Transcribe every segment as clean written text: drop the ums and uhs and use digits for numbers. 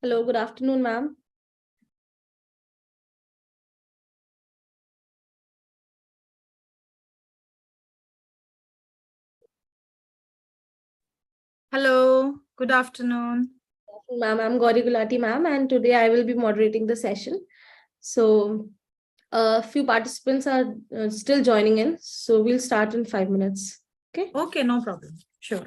Hello, good afternoon, ma'am. Hello, good afternoon. Ma'am, I'm Gauri Gulati, ma'am, and today I will be moderating the session. So, a few participants are still joining in, so we'll start in 5 minutes. Okay. Okay, no problem. Sure.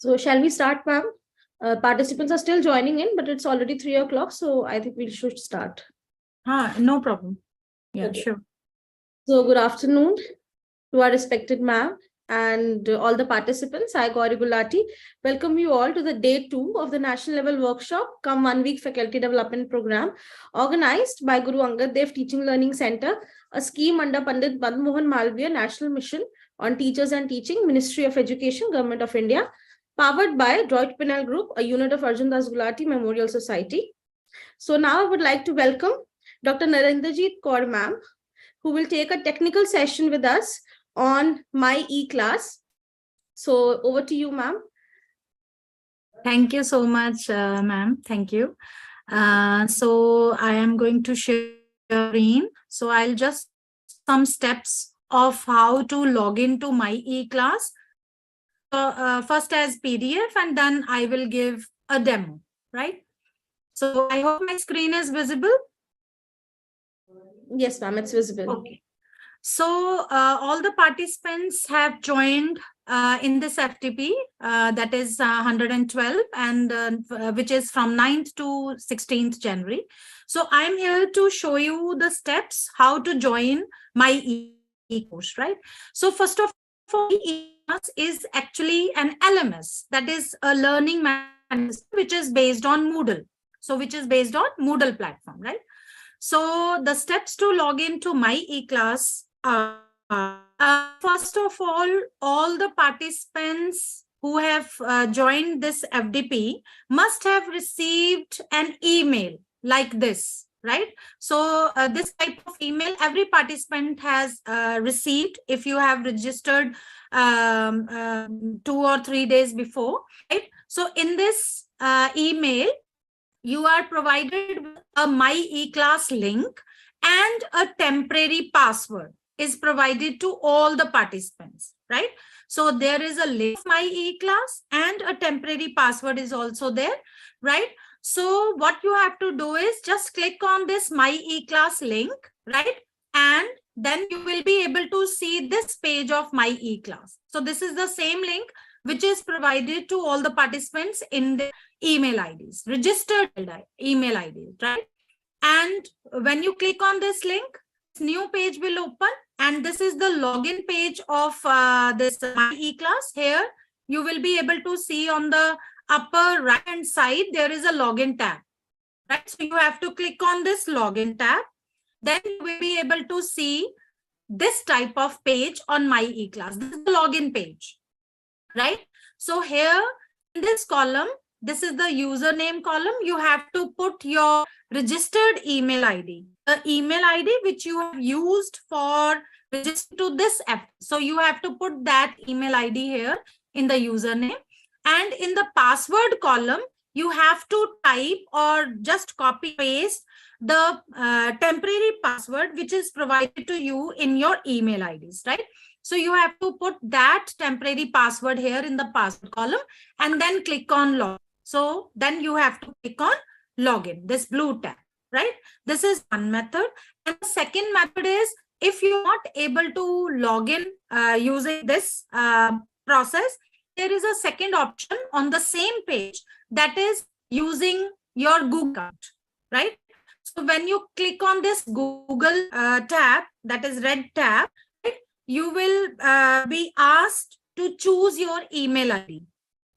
So shall we start, ma'am? Participants are still joining in, but it's already 3 o'clock. So I think we should start. No problem. Yeah, Okay. sure. So good afternoon to our respected ma'am and all the participants. I, Gauri Gulati, welcome you all to the day 2 of the national level workshop, come 1 week faculty development program, organized by Guru Angad Dev Teaching Learning Center, a scheme under Pandit Madan Mohan Malviya National Mission on Teachers and Teaching, Ministry of Education, Government of India, powered by Deutsche Penal Group, a unit of Arjun Das Gulati Memorial Society. So now I would like to welcome Dr. Narendrajit Kaur ma'am, who will take a technical session with us on my e-class. So over to you, ma'am. Thank you so much, ma'am. Thank you. So I am going to share screen. So I'll just some steps of how to log into my e-class. First as PDF, and then I will give a demo, right? So I hope my screen is visible. Yes, ma'am, it's visible. Okay. So all the participants have joined in this FDP, that is 112, and which is from 9th to 16th January. So I'm here to show you the steps how to join my e-course, right? So first of all, e-class is actually an LMS, that is a learning management system, which is based on Moodle. So which is based on Moodle platform, right? So the steps to log into my e-class are, first of all the participants who have joined this FDP must have received an email like this, right? So this type of email every participant has received if you have registered 2 or 3 days before, right? So in this email, you are provided with a my e-class link, and a temporary password is provided to all the participants, right? So there is a link of my e-class and a temporary password is also there, right? So what you have to do is just click on this my e-class link, right? And then you will be able to see this page of my e-class. So this is the same link which is provided to all the participants in the email IDs, registered email IDs, right? And when you click on this link, this new page will open, and this is the login page of this my e-class. Here, you will be able to see on the upper right hand side, there is a login tab, right? So you have to click on this login tab. Then you will be able to see this type of page on my e-class. This is the login page, right? So here in this column, this is the username column. You have to put your registered email ID, the email ID which you have used for registering to this app. So you have to put that email ID here in the username. And in the password column, you have to type or just copy paste the temporary password which is provided to you in your email IDs, right? So you have to put that temporary password here in the password column and then click on login. So then you have to click on login, this blue tab, right? This is one method. And the second method is, if you're not able to log in using this process, there is a second option on the same page, that is using your Google account, right? So when you click on this Google tab, that is red tab, right, you will be asked to choose your email ID.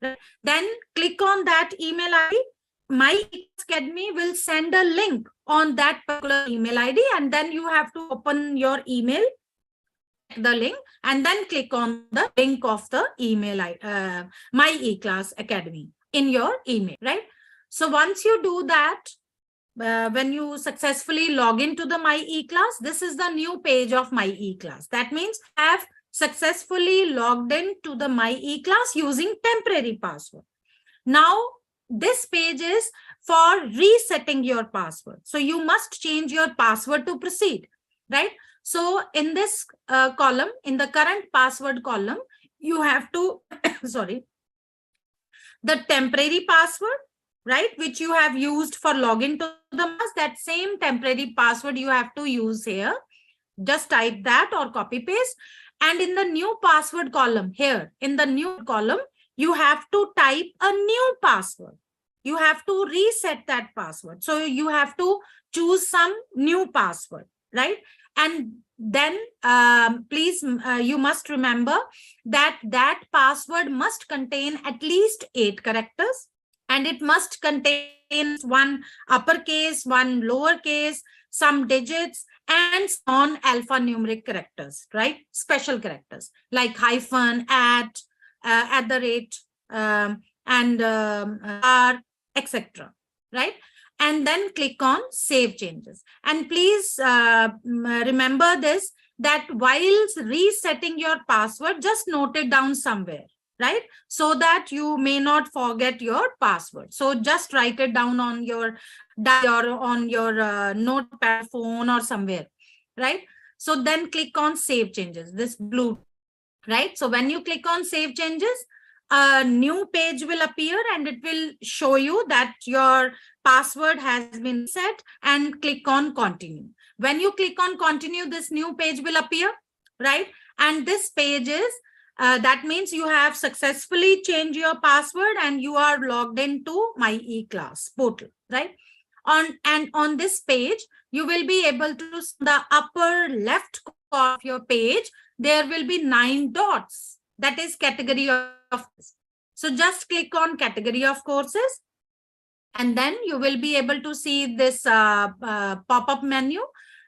Right? Then click on that email ID. My Academy will send a link on that particular email ID, and then you have to open your email, the link, and then click on the link of the email My eClass Academy in your email, right? So once you do that, when you successfully log into the My eClass, this is the new page of My eClass. That means I have successfully logged into the My eClass using temporary password. Now, this page is for resetting your password. So you must change your password to proceed, right? So in this column, in the current password column, you have to, sorry, the temporary password, right, which you have used for login to the mass, that same temporary password you have to use here. Just type that or copy paste. And in the new password column here, in the new column, you have to type a new password. You have to reset that password. So you have to choose some new password, right? And then please, you must remember that that password must contain at least 8 characters, and it must contain one uppercase, one lowercase, some digits, and non-alphanumeric characters, right? Special characters like hyphen, at the rate, and r, etc. Right? And then click on Save Changes. And please remember this, that while resetting your password, just note it down somewhere, right? So that you may not forget your password. So just write it down on your diary or on your notepad phone or somewhere, right? So then click on Save Changes, this blue, right? So when you click on Save Changes, a new page will appear and it will show you that your password has been set, and click on Continue. When you click on Continue, this new page will appear, right? And this page is, that means you have successfully changed your password and you are logged into my e-class portal, right? On this page, you will be able to see the upper left corner of your page, there will be 9 dots. That is category of courses. So just click on category of courses, and then you will be able to see this pop-up menu,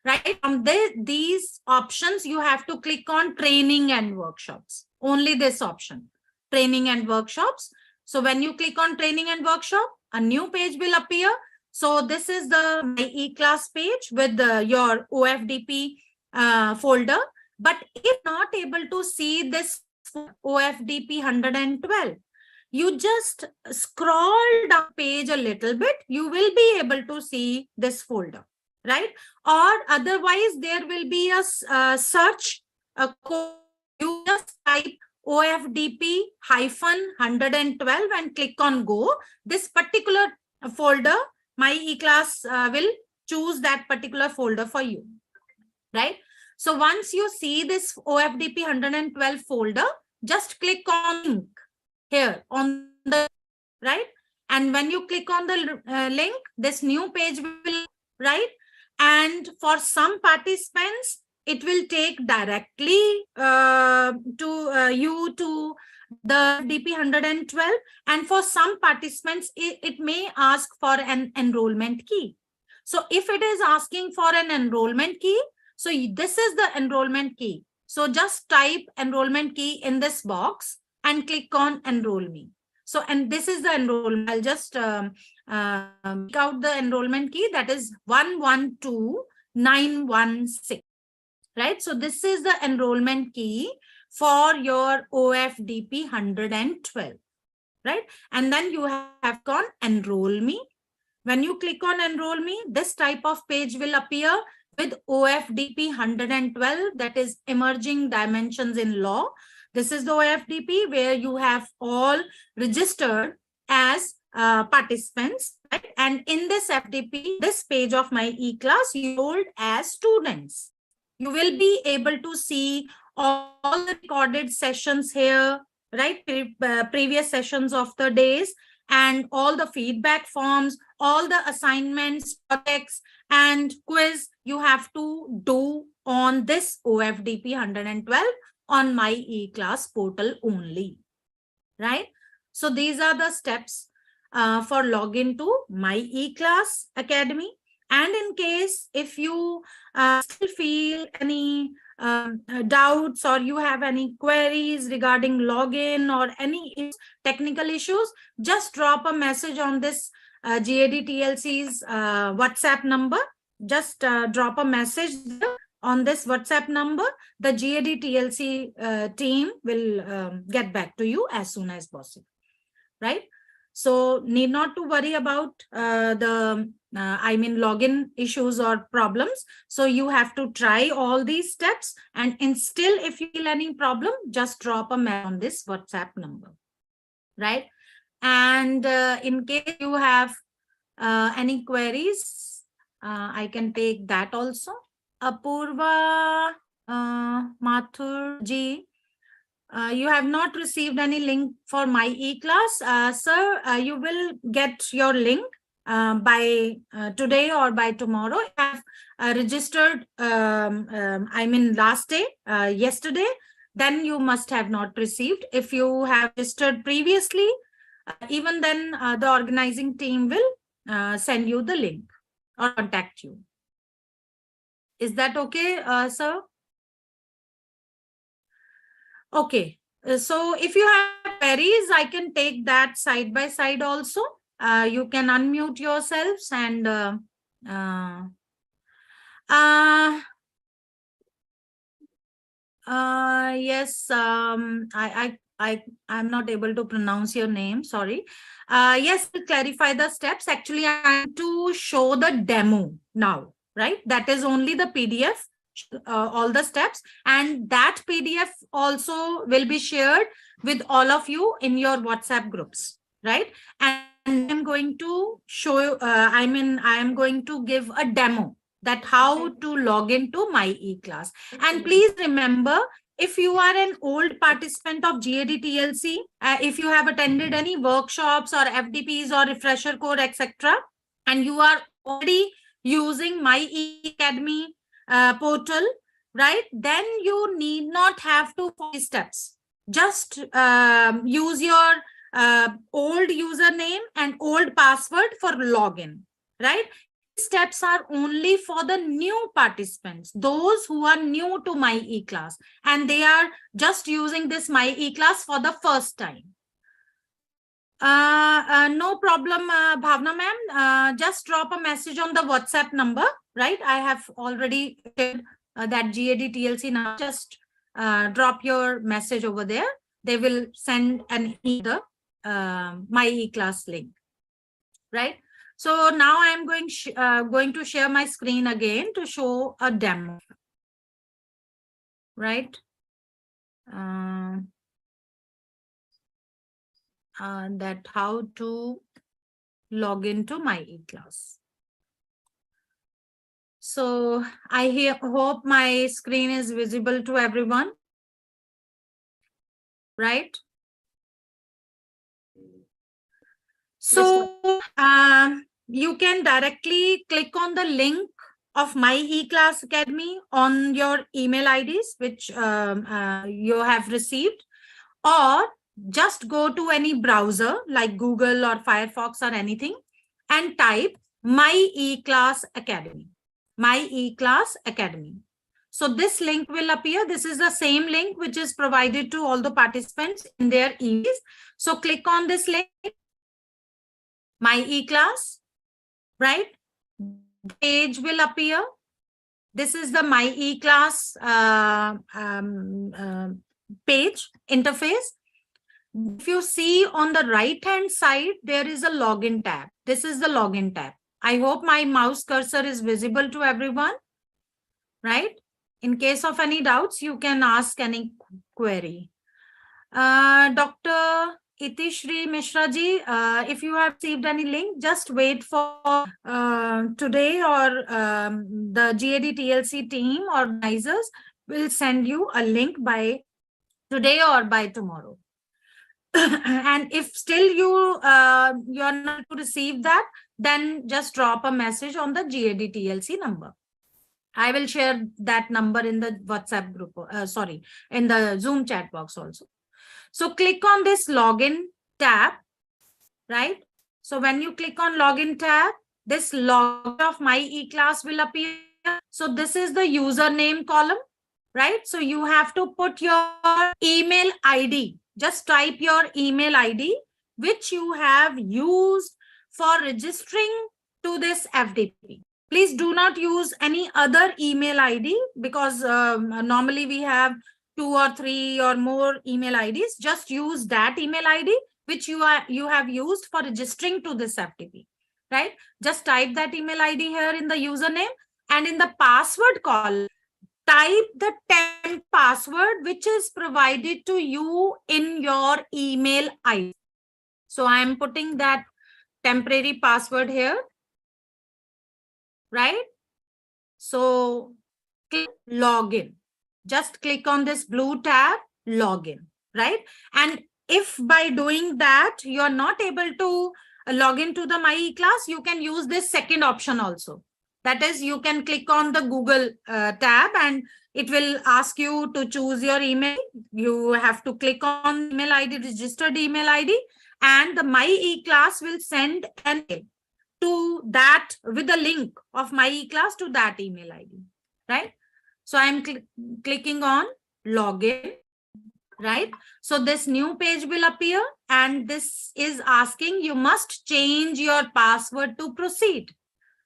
right? From these options, you have to click on training and workshops. Only this option, training and workshops. So when you click on training and workshop, a new page will appear. So this is the My e-class page with your OFDP folder. But if not able to see this OFDP 112, you just scroll down page a little bit, you will be able to see this folder, right? Or otherwise, there will be a search, a code. You just type OFDP hyphen 112 and click on Go. This particular folder, My e-class will choose that particular folder for you, right? So once you see this OFDP 112 folder, just click on link here on the right. And when you click on the link, this new page will, right? And for some participants, it will take directly to you to the DP 112. And for some participants, it may ask for an enrollment key. So if it is asking for an enrollment key, so this is the enrollment key. So just type enrollment key in this box and click on Enroll Me. So, and this is the enrollment. I'll just pick out the enrollment key, that is 112916, right? So this is the enrollment key for your OFDP 112, right? And then you have gone Enroll Me. When you click on Enroll Me, this type of page will appear with OFDP 112, that is Emerging Dimensions in Law. This is the OFDP where you have all registered as participants, right? And in this FDP, this page of My e-class, you hold as students. You will be able to see all the recorded sessions here, right? Previous sessions of the days, and all the feedback forms, all the assignments, projects, and quiz you have to do on this OFDP 112 on My e-class portal only, right? So these are the steps for login to My e-class Academy. And in case if you still feel any doubts, or you have any queries regarding login or any technical issues, just drop a message on this GAD-TLC's WhatsApp number. Just drop a message on this WhatsApp number. The GAD-TLC team will get back to you as soon as possible, right? So need not to worry about login issues or problems. So you have to try all these steps, and still if you feel any problem, just drop a message on this WhatsApp number, right? And in case you have any queries, I can take that also. Apurva Mathur ji, You have not received any link for my e-class. Sir, you will get your link by today or by tomorrow. If you have registered, I mean last day, yesterday, then you must have not received. If you have registered previously, even then the organizing team will send you the link or contact you. Is that okay, sir? Okay. So if you have queries, I can take that side by side also. You can unmute yourselves and yes, I'm not able to pronounce your name. Sorry. Yes, to clarify the steps. Actually, I'm to show the demo now, right? That is only the PDF, all the steps, and that PDF also will be shared with all of you in your WhatsApp groups, right? And I'm going to show you. I am going to give a demo that how to log into my e-class. And please remember, if you are an old participant of GAD TLC, if you have attended any workshops or FDPs or refresher course, etc., and you are already using my e-academy portal, right, then you need not have to follow these steps. Just use your old username and old password for login, right? Steps are only for the new participants, those who are new to my e-class, and they are just using this my e-class for the first time. No problem, Bhavna ma'am. Just drop a message on the WhatsApp number, right? I have already shared that GAD TLC now. Just drop your message over there. They will send an my e-class link, right? So now I'm going to share my screen again to show a demo, right? That how to log into my e-class. So I hope my screen is visible to everyone, right? So you can directly click on the link of my e-class academy on your email IDs, which you have received, or just go to any browser like Google or Firefox or anything and type my e-class academy, my e-class academy. So this link will appear. This is the same link which is provided to all the participants in their emails. So click on this link, my e-class, right? Page will appear. This is the my e-class page interface. If you see on the right hand side, there is a login tab. This is the login tab. I hope my mouse cursor is visible to everyone, right? In case of any doubts, you can ask any query. Dr. Itishri Mishra ji, if you have received any link, just wait for today, or the GAD TLC team organizers will send you a link by today or by tomorrow. And if still you are not to receive that, then just drop a message on the GAD TLC number. I will share that number in the WhatsApp group, in the Zoom chat box also. So click on this login tab, right? So when you click on login tab, this log of my e-class will appear. So this is the username column, right? So you have to put your email ID. Just type your email ID, which you have used for registering to this FDP. Please do not use any other email ID, because normally we have 2 or 3 or more email IDs. Just use that email ID which you have used for registering to this FTP, right? Just type that email ID here in the username, and in the password column, type the temp password which is provided to you in your email ID. So I am putting that temporary password here, right? So click login. Just click on this blue tab, login. right? And if by doing that, you are not able to log into the My eClass, you can use this second option also. That is, you can click on the Google tab and it will ask you to choose your email. You have to click on email ID, registered email ID, and the My eClass will send an email to that with the link of My eClass to that email ID, right? So I'm clicking on login, right? So this new page will appear and this is asking you must change your password to proceed.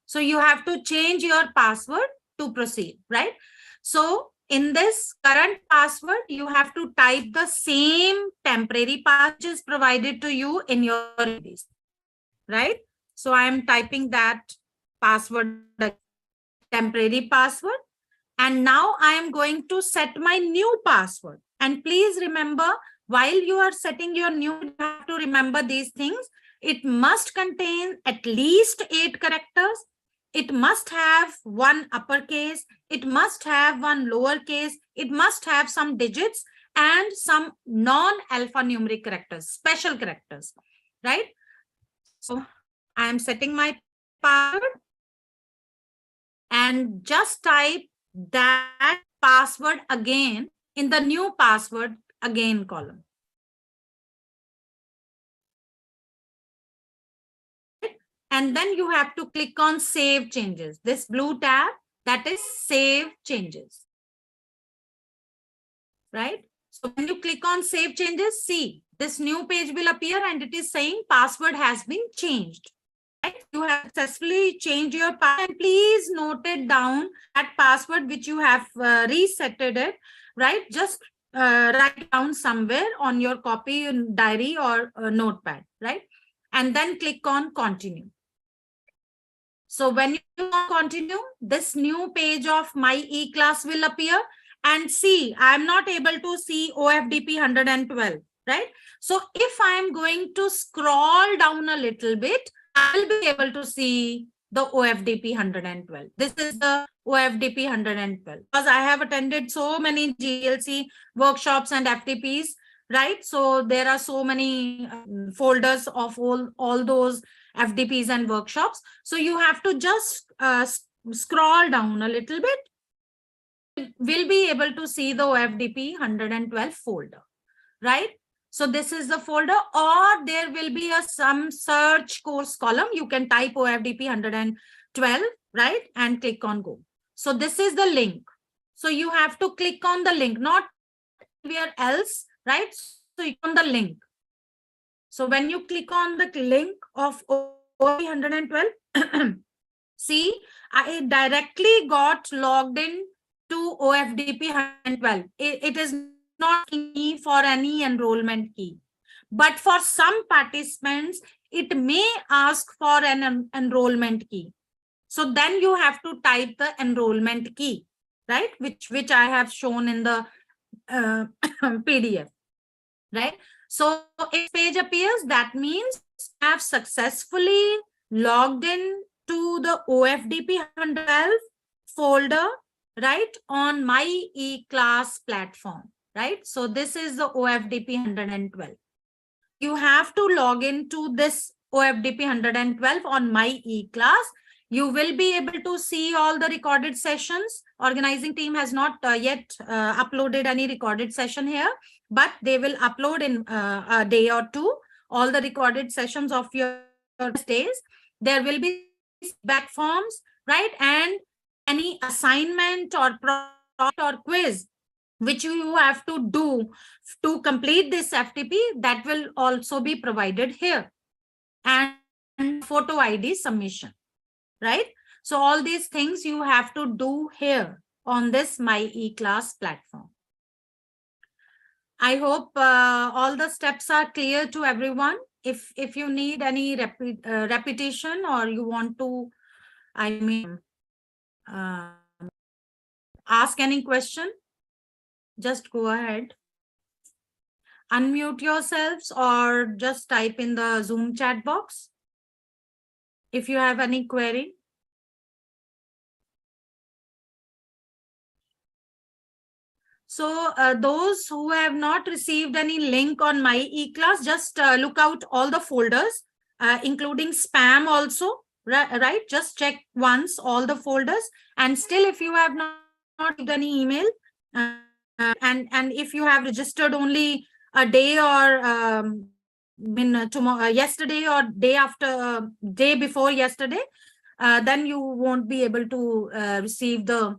So you have to change your password to proceed, right? So in this current password, you have to type the same temporary password provided to you in your IDs, right? So I am typing that password, temporary password. And now I am going to set my new password. And please remember, while you are setting your new, you have to remember these things. It must contain at least 8 characters. It must have one uppercase. It must have one lowercase. It must have some digits and some non-alphanumeric characters, special characters, right? So I am setting my password and just type that password again in the new password again column. And then you have to click on Save Changes. This blue tab, that is Save Changes, right? So when you click on Save Changes, see, this new page will appear and it is saying password has been changed. Right? You have successfully changed your password, and please note it down, that password which you have resetted it, right? Just write down somewhere on your copy diary or notepad, right? And then click on continue. So when you continue, this new page of My eClass will appear, and see, I'm not able to see OFDP 112, right? So if I'm going to scroll down a little bit, I will be able to see the OFDP 112. This is the OFDP 112 because I have attended so many GLC workshops and FDPs, right? So there are so many folders of all those FDPs and workshops. So you have to just scroll down a little bit. We'll be able to see the OFDP 112 folder, right? So this is the folder, or there will be some search course column. You can type OFDP 112, right? And click on go. So this is the link. So you have to click on the link, not anywhere else, right? So you on the link. So when you click on the link of OFDP 112, see, I directly got logged in to OFDP 112. It is not me for any enrollment key. But for some participants, it may ask for an enrollment key. So then you have to type the enrollment key, right? Which I have shown in the PDF, right? So if page appears, that means I have successfully logged in to the OFDP 112 folder, right, on My eClass platform, right? So this is the OFDP 112. You have to log into this OFDP 112 on My eClass. You will be able to see all the recorded sessions. Organizing team has not yet uploaded any recorded session here, but they will upload in a day or two all the recorded sessions of your days. There will be feedback forms, right? And any assignment or project or quiz which you have to do to complete this FTP, that will also be provided here. And photo ID submission, right? So all these things you have to do here on this My eClass platform. I hope all the steps are clear to everyone. If you need any repetition or you want to, ask any question, just go ahead. Unmute yourselves or just type in the Zoom chat box if you have any query. So those who have not received any link on my e-class, just look out all the folders, including spam also, right? Just check once all the folders. And still, if you have not received any email, and if you have registered only a day or tomorrow, yesterday or day after, day before yesterday, then you won't be able to receive the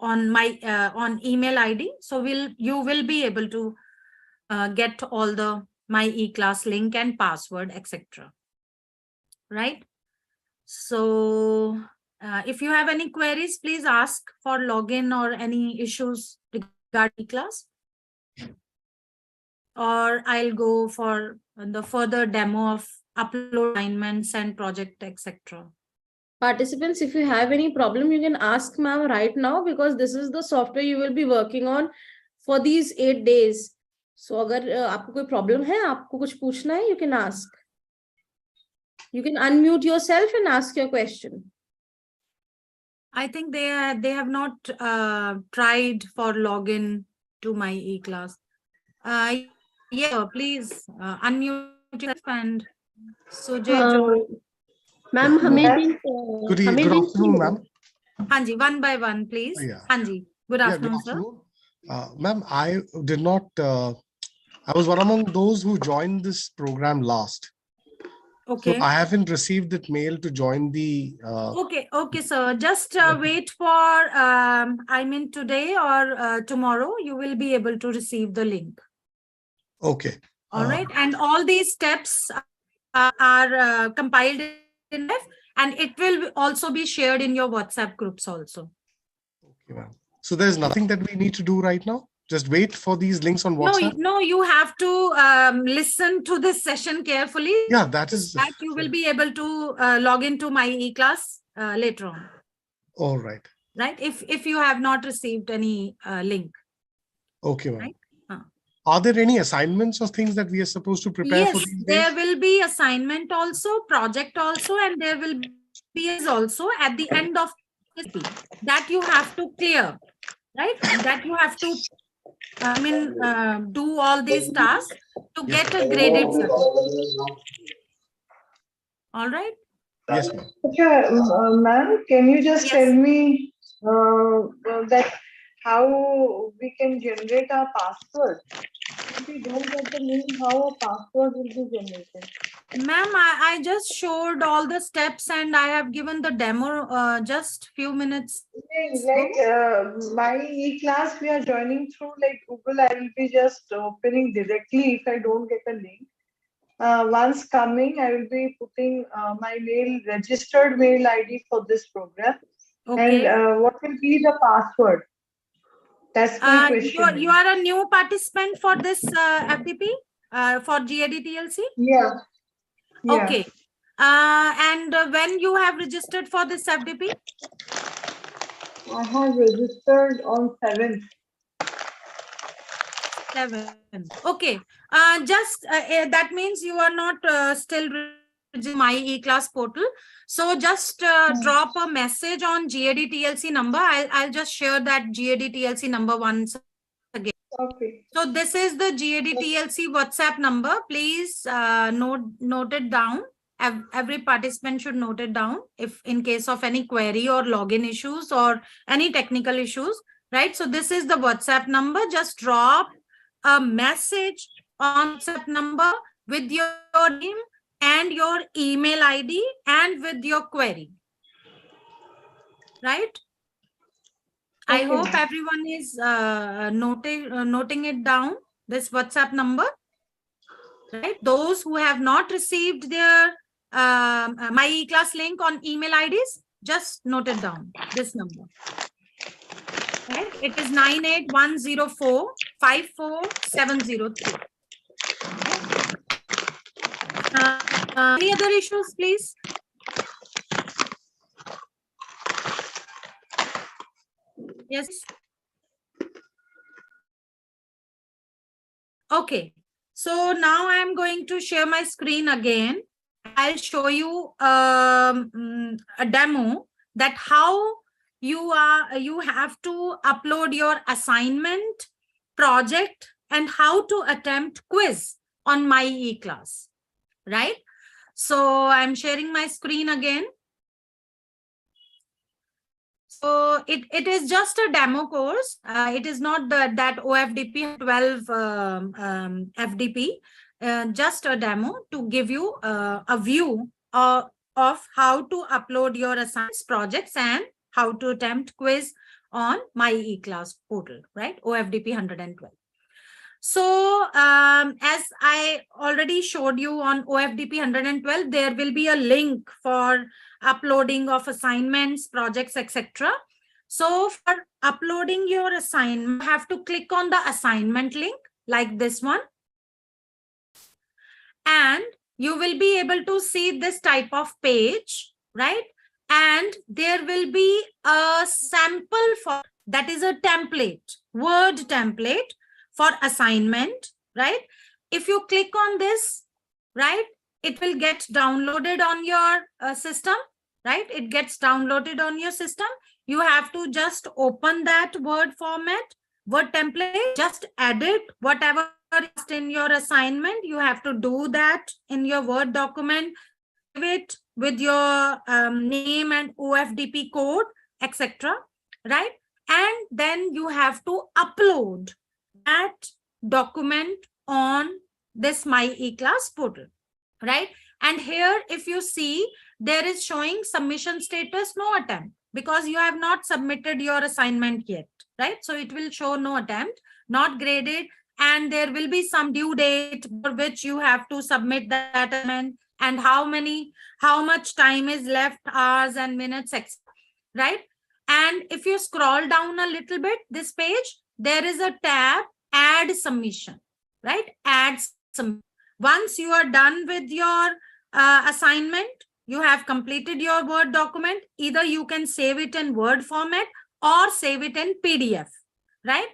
on my on email ID. So you will be able to get all the my e-class link and password, etc. Right? So if you have any queries, please ask for login or any issues regarding e-class, or I'll go for the further demo of upload assignments and project, etc. Participants, if you have any problem, you can ask ma'am right now, because this is the software you will be working on for these 8 days. So अगर आपको कोई problem है, आपको कुछ पूछना है, you can ask. You can unmute yourself and ask your question. I think they have not tried for login to my e-class. Yeah, please unmute yourself and Sujay join. Ma'am, Good afternoon, ma'am. Hanji, one by one, please. Yeah. Hanji, good afternoon, sir. Ma'am, I did not, I was one among those who joined this program last. Okay. So I haven't received that mail to join the... Okay, sir. Just wait for, I mean, today or tomorrow, you will be able to receive the link. Okay. All right. And all these steps are compiled in F, and it will also be shared in your WhatsApp groups also. Okay, ma'am. So there's nothing that we need to do right now? Just wait for these links on WhatsApp? No, you have to listen to this session carefully. Yeah, that is... That you will be able to log into my e-class later on. All right. Right? If you have not received any link. Okay, ma'am. Right? Are there any assignments or things that we are supposed to prepare for these days? There will be assignment also, project also, and there will be also at the end of this that you have to clear, right? That you have to, do all these tasks to get a graded certificate. All right? Yes, ma'am. Okay, ma'am, can you just tell me that how we can generate our password? If we don't get the link, how a password will be generated? Ma'am, I just showed all the steps and I have given the demo just few minutes. Like my e-class, we are joining through like Google. I will be just opening directly if I don't get a link. Once coming, I will be putting my registered mail ID for this program. Okay. And what will be the password? That's my question. You are a new participant for this FDP for GADTLC? Yeah. Okay. And when you have registered for this FDP? I have registered on 7th. 7th. Okay. Just that means you are not still registered my e-class portal. So just drop a message on GADTLC number. I'll just share that GADTLC number once again. Okay. So this is the GADTLC WhatsApp number. Please note it down. Every participant should note it down if in case of any query or login issues or any technical issues, right? So this is the WhatsApp number. Just drop a message on WhatsApp number with your name and your email ID and with your query, right? Okay. I hope everyone is noting it down, this WhatsApp number, right? Those who have not received their my e-class link on email IDs, just note it down, this number. Right? It is 98104 54703. Any other issues, please? Yes. Okay. So now I am going to share my screen again. I'll show you a demo that how you have to upload your assignment, project, and how to attempt quiz on my e-class, right? So I'm sharing my screen again. So it is just a demo course. It is not that OFDP 12 FDP, just a demo to give you a view of how to upload your assignments, projects, and how to attempt quiz on my e-class portal, right? OFDP 112. So as I already showed you on OFDP 112, there will be a link for uploading of assignments, projects, etc. So for uploading your assignment, you have to click on the assignment link like this one. And you will be able to see this type of page, right? And there will be a sample for that is a template, Word template for assignment, right? If you click on this, right, it will get downloaded on your system, right? It gets downloaded on your system. You have to just open that Word format, Word template, just edit whatever is in your assignment. You have to do that in your Word document, save it with your name and OFDP code, etc., right? And then you have to upload that document on this My eClass portal, right? And here, if you see, there is showing submission status, no attempt, because you have not submitted your assignment yet, right? So it will show no attempt, not graded, and there will be some due date for which you have to submit that assignment, and how much time is left, hours and minutes, etc., right? And if you scroll down a little bit, this page, there is a tab, add submission, right? Add submission. Once you are done with your assignment, you have completed your Word document, either you can save it in Word format or save it in PDF, right?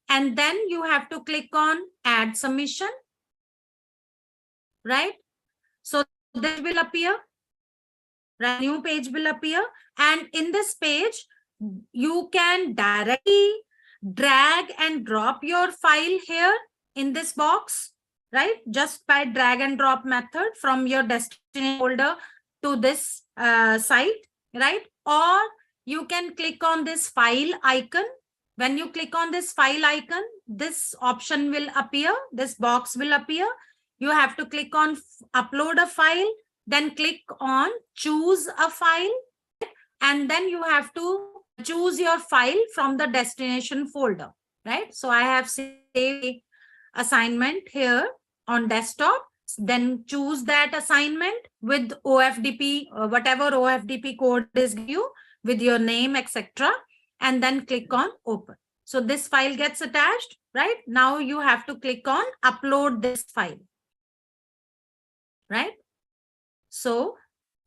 And then you have to click on add submission, right? So that will appear, right? New page will appear. And in this page, you can directly drag and drop your file here in this box, right? Just by drag and drop method from your destination folder to this site, right? Or you can click on this file icon. When you click on this file icon, this option will appear, this box will appear. You have to click on upload a file, then click on choose a file, and then you have to choose your file from the destination folder, right? So I have saved assignment here on desktop, then choose that assignment with OFDP, whatever OFDP code is you with your name, etc., and then click on open. So this file gets attached, right? Now you have to click on upload this file, right? So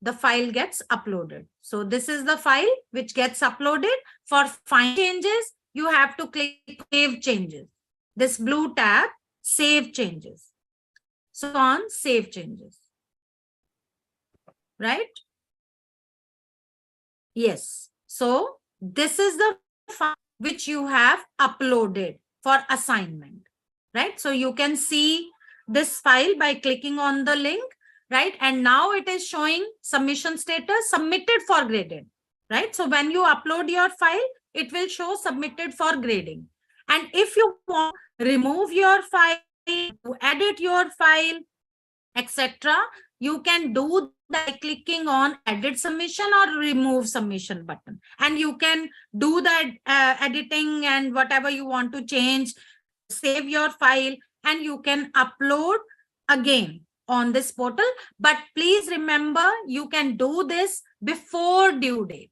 the file gets uploaded. So this is the file which gets uploaded. For final changes, you have to click save changes. This blue tab, save changes. So on save changes, right? Yes. So this is the file which you have uploaded for assignment, right? So you can see this file by clicking on the link, right? And now it is showing submission status, submitted for grading, right? So when you upload your file, it will show submitted for grading. And if you want to remove your file, edit your file, etc., you can do that by clicking on edit submission or remove submission button. And you can do that editing and whatever you want to change, save your file, and you can upload again on this portal. But please remember, you can do this before due date,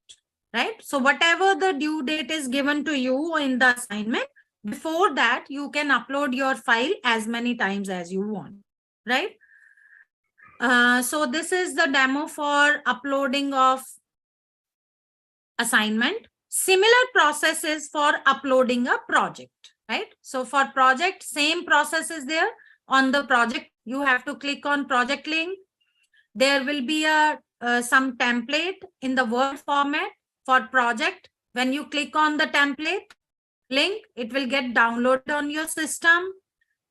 right? So whatever the due date is given to you in the assignment, before that, you can upload your file as many times as you want, right? So this is the demo for uploading of assignment. Similar processes for uploading a project, right? So for project, same process is there. On the project, you have to click on project link. There will be a some template in the Word format for project. When you click on the template link, it will get downloaded on your system.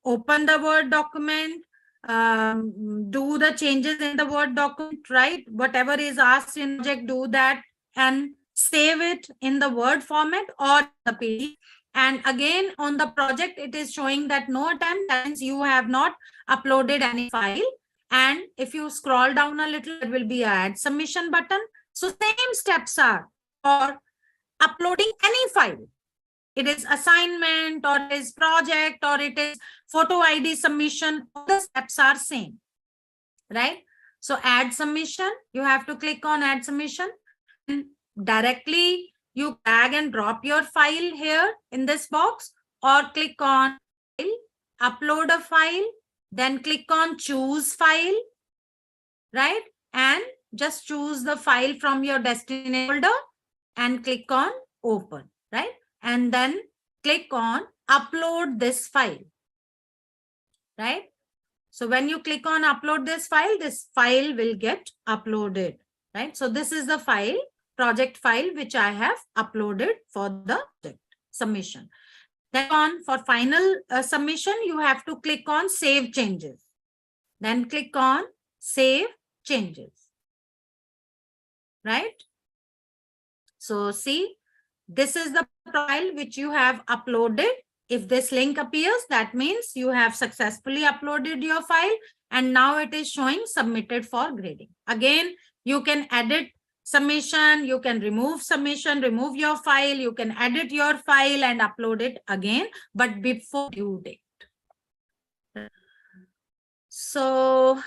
Open the Word document, do the changes in the Word document, right? Whatever is asked in project, do that and save it in the Word format or the PDF. And again, on the project, it is showing that no attempt, that means you have not uploaded any file. And if you scroll down a little, there will be a add submission button. So same steps are for uploading any file. It is assignment or it is project or it is photo ID submission. All the steps are same, right? So add submission, you have to click on add submission. And directly you drag and drop your file here in this box, or click on file, upload a file, then click on choose file, right? And just choose the file from your destination folder and click on open, right? And then click on upload this file, right? So when you click on upload this file will get uploaded, right? So this is the file, project file, which I have uploaded for the project submission. Then on for final submission, you have to click on save changes. Then click on save changes, right? So see, this is the file which you have uploaded. If this link appears, that means you have successfully uploaded your file, and now it is showing submitted for grading. Again, you can edit submission, you can remove submission, remove your file, you can edit your file and upload it again, but before due date. So,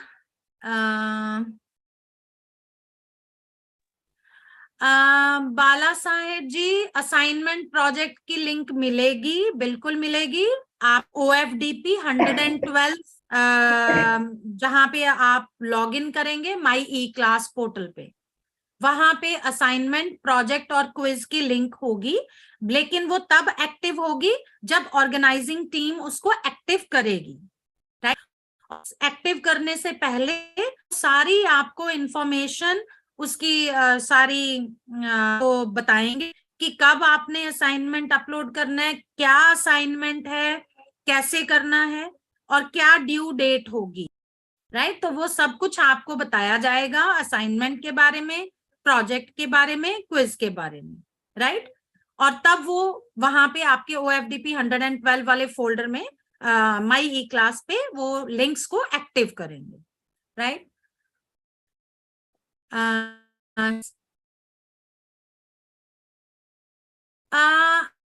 Bala Saheb ji, assignment project की link मिलेगी, बिल्कुल मिलेगी. आप OFDP 112 जहां पे आप login करेंगे माई ई class portal पे, वहां पे असाइनमेंट प्रोजेक्ट और क्विज की लिंक होगी, लेकिन वो तब एक्टिव होगी जब ऑर्गेनाइजिंग टीम उसको एक्टिव करेगी, राइट? एक्टिव करने से पहले सारी आपको इंफॉर्मेशन उसकी सारी तो बताएंगे कि कब आपने असाइनमेंट अपलोड करना है, क्या असाइनमेंट है, कैसे करना है और क्या ड्यू डेट होगी, राइट? तो वो सब कुछ आपको बताया जाएगा, असाइनमेंट के बारे में, प्रोजेक्ट के बारे में, क्विज के बारे में, राइट? और तब वो वहां पे आपके OFDP 112 वाले फोल्डर में माई ई क्लास पे वो लिंक्स को एक्टिव करेंगे, right? I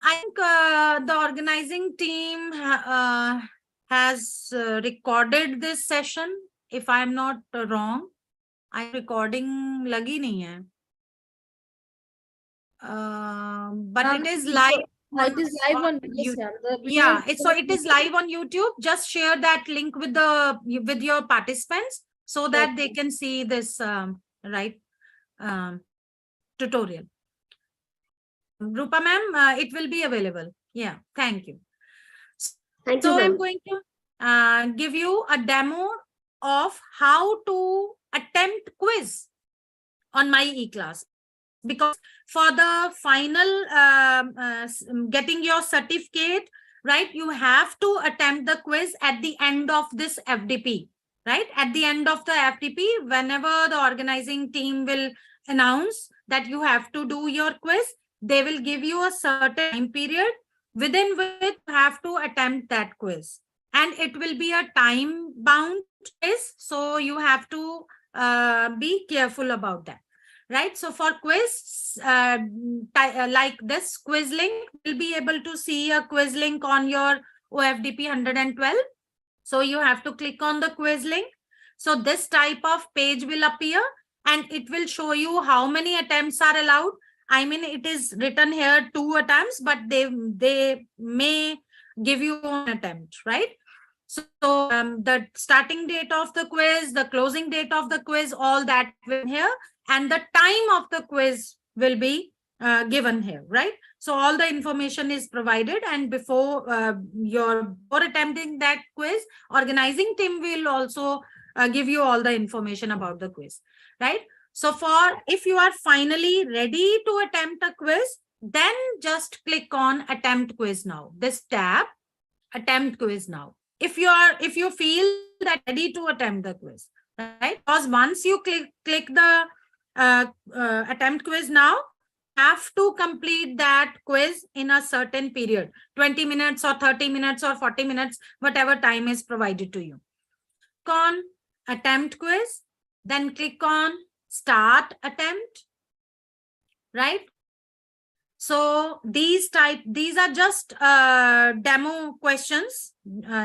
think the organizing team has recorded this session, if I'm not wrong. I recording lagi nahi hai. But it is live. It is live on yeah, it is live on YouTube. Just share that link with your participants so that they can see this right tutorial. Rupa ma'am, it will be available. Yeah, thank you. Thank so you, I'm going to give you a demo of how to attempt quiz on my e-class, because for the final getting your certificate, right, you have to attempt the quiz at the end of this FDP, right? At the end of the FDP, whenever the organizing team will announce that you have to do your quiz, they will give you a certain time period within which you have to attempt that quiz. And it will be a time bound quiz, so you have to be careful about that, right? So for quiz, like this quiz link, you'll be able to see a quiz link on your OFDP 112. So you have to click on the quiz link. So this type of page will appear and it will show you how many attempts are allowed. I mean, it is written here 2 attempts, but they may give you one attempt, right? So the starting date of the quiz, the closing date of the quiz, all that will be here, and the time of the quiz will be given here, right? So all the information is provided, and before attempting that quiz, organizing team will also give you all the information about the quiz, right? So if you are finally ready to attempt a quiz, then just click on attempt quiz now. This tab, attempt quiz now. If you feel that ready to attempt the quiz, right? Because once you click the attempt quiz now, have to complete that quiz in a certain period, 20 minutes or 30 minutes or 40 minutes, whatever time is provided to you. Click on attempt quiz, then click on start attempt, right? So these are just demo questions,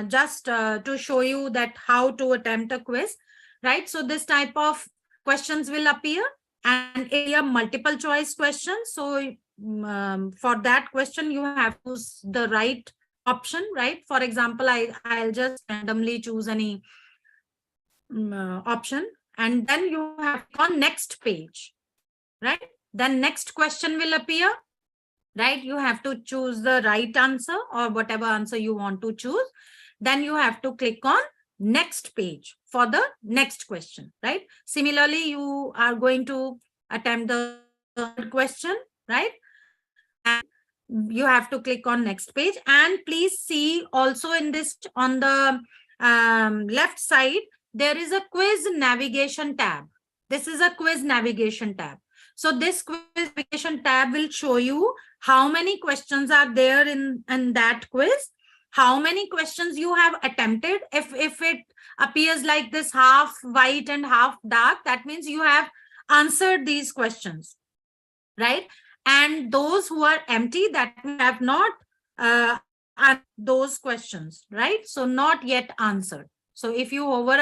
just to show you that how to attempt a quiz, right? So this type of questions will appear, and a multiple choice question. So for that question, you have to choose the right option, right? For example, I'll just randomly choose any option, and then you have on next page, right? Then next question will appear, right? You have to choose the right answer or whatever answer you want to choose. Then you have to click on next page for the next question, right? Similarly, you are going to attempt the third question, right? And you have to click on next page. And please see also in this, on the left side, there is a quiz navigation tab. This is a quiz navigation tab. So this quiz navigation tab will show you how many questions are there in that quiz, how many questions you have attempted. If it appears like this, half white and half dark, that means you have answered these questions, right? And those who are empty, that we have not those questions, right? So not yet answered. So if you hover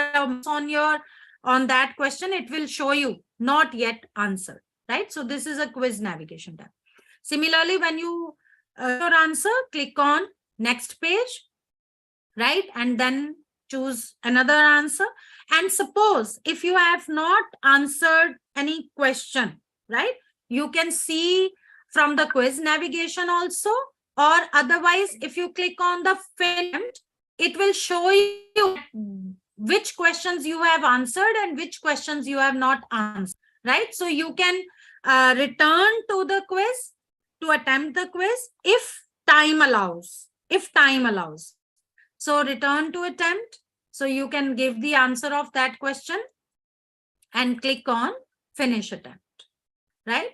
on that question, it will show you not yet answered, right? So this is a quiz navigation tab. Similarly, when you your answer, click on next page, right? And then choose another answer. And suppose if you have not answered any question, right? You can see from the quiz navigation also, or otherwise, if you click on the finish, it will show you which questions you have answered and which questions you have not answered, right? So you can return to the quiz to attempt the quiz if time allows, So return to attempt. So you can give the answer of that question and click on finish attempt, right?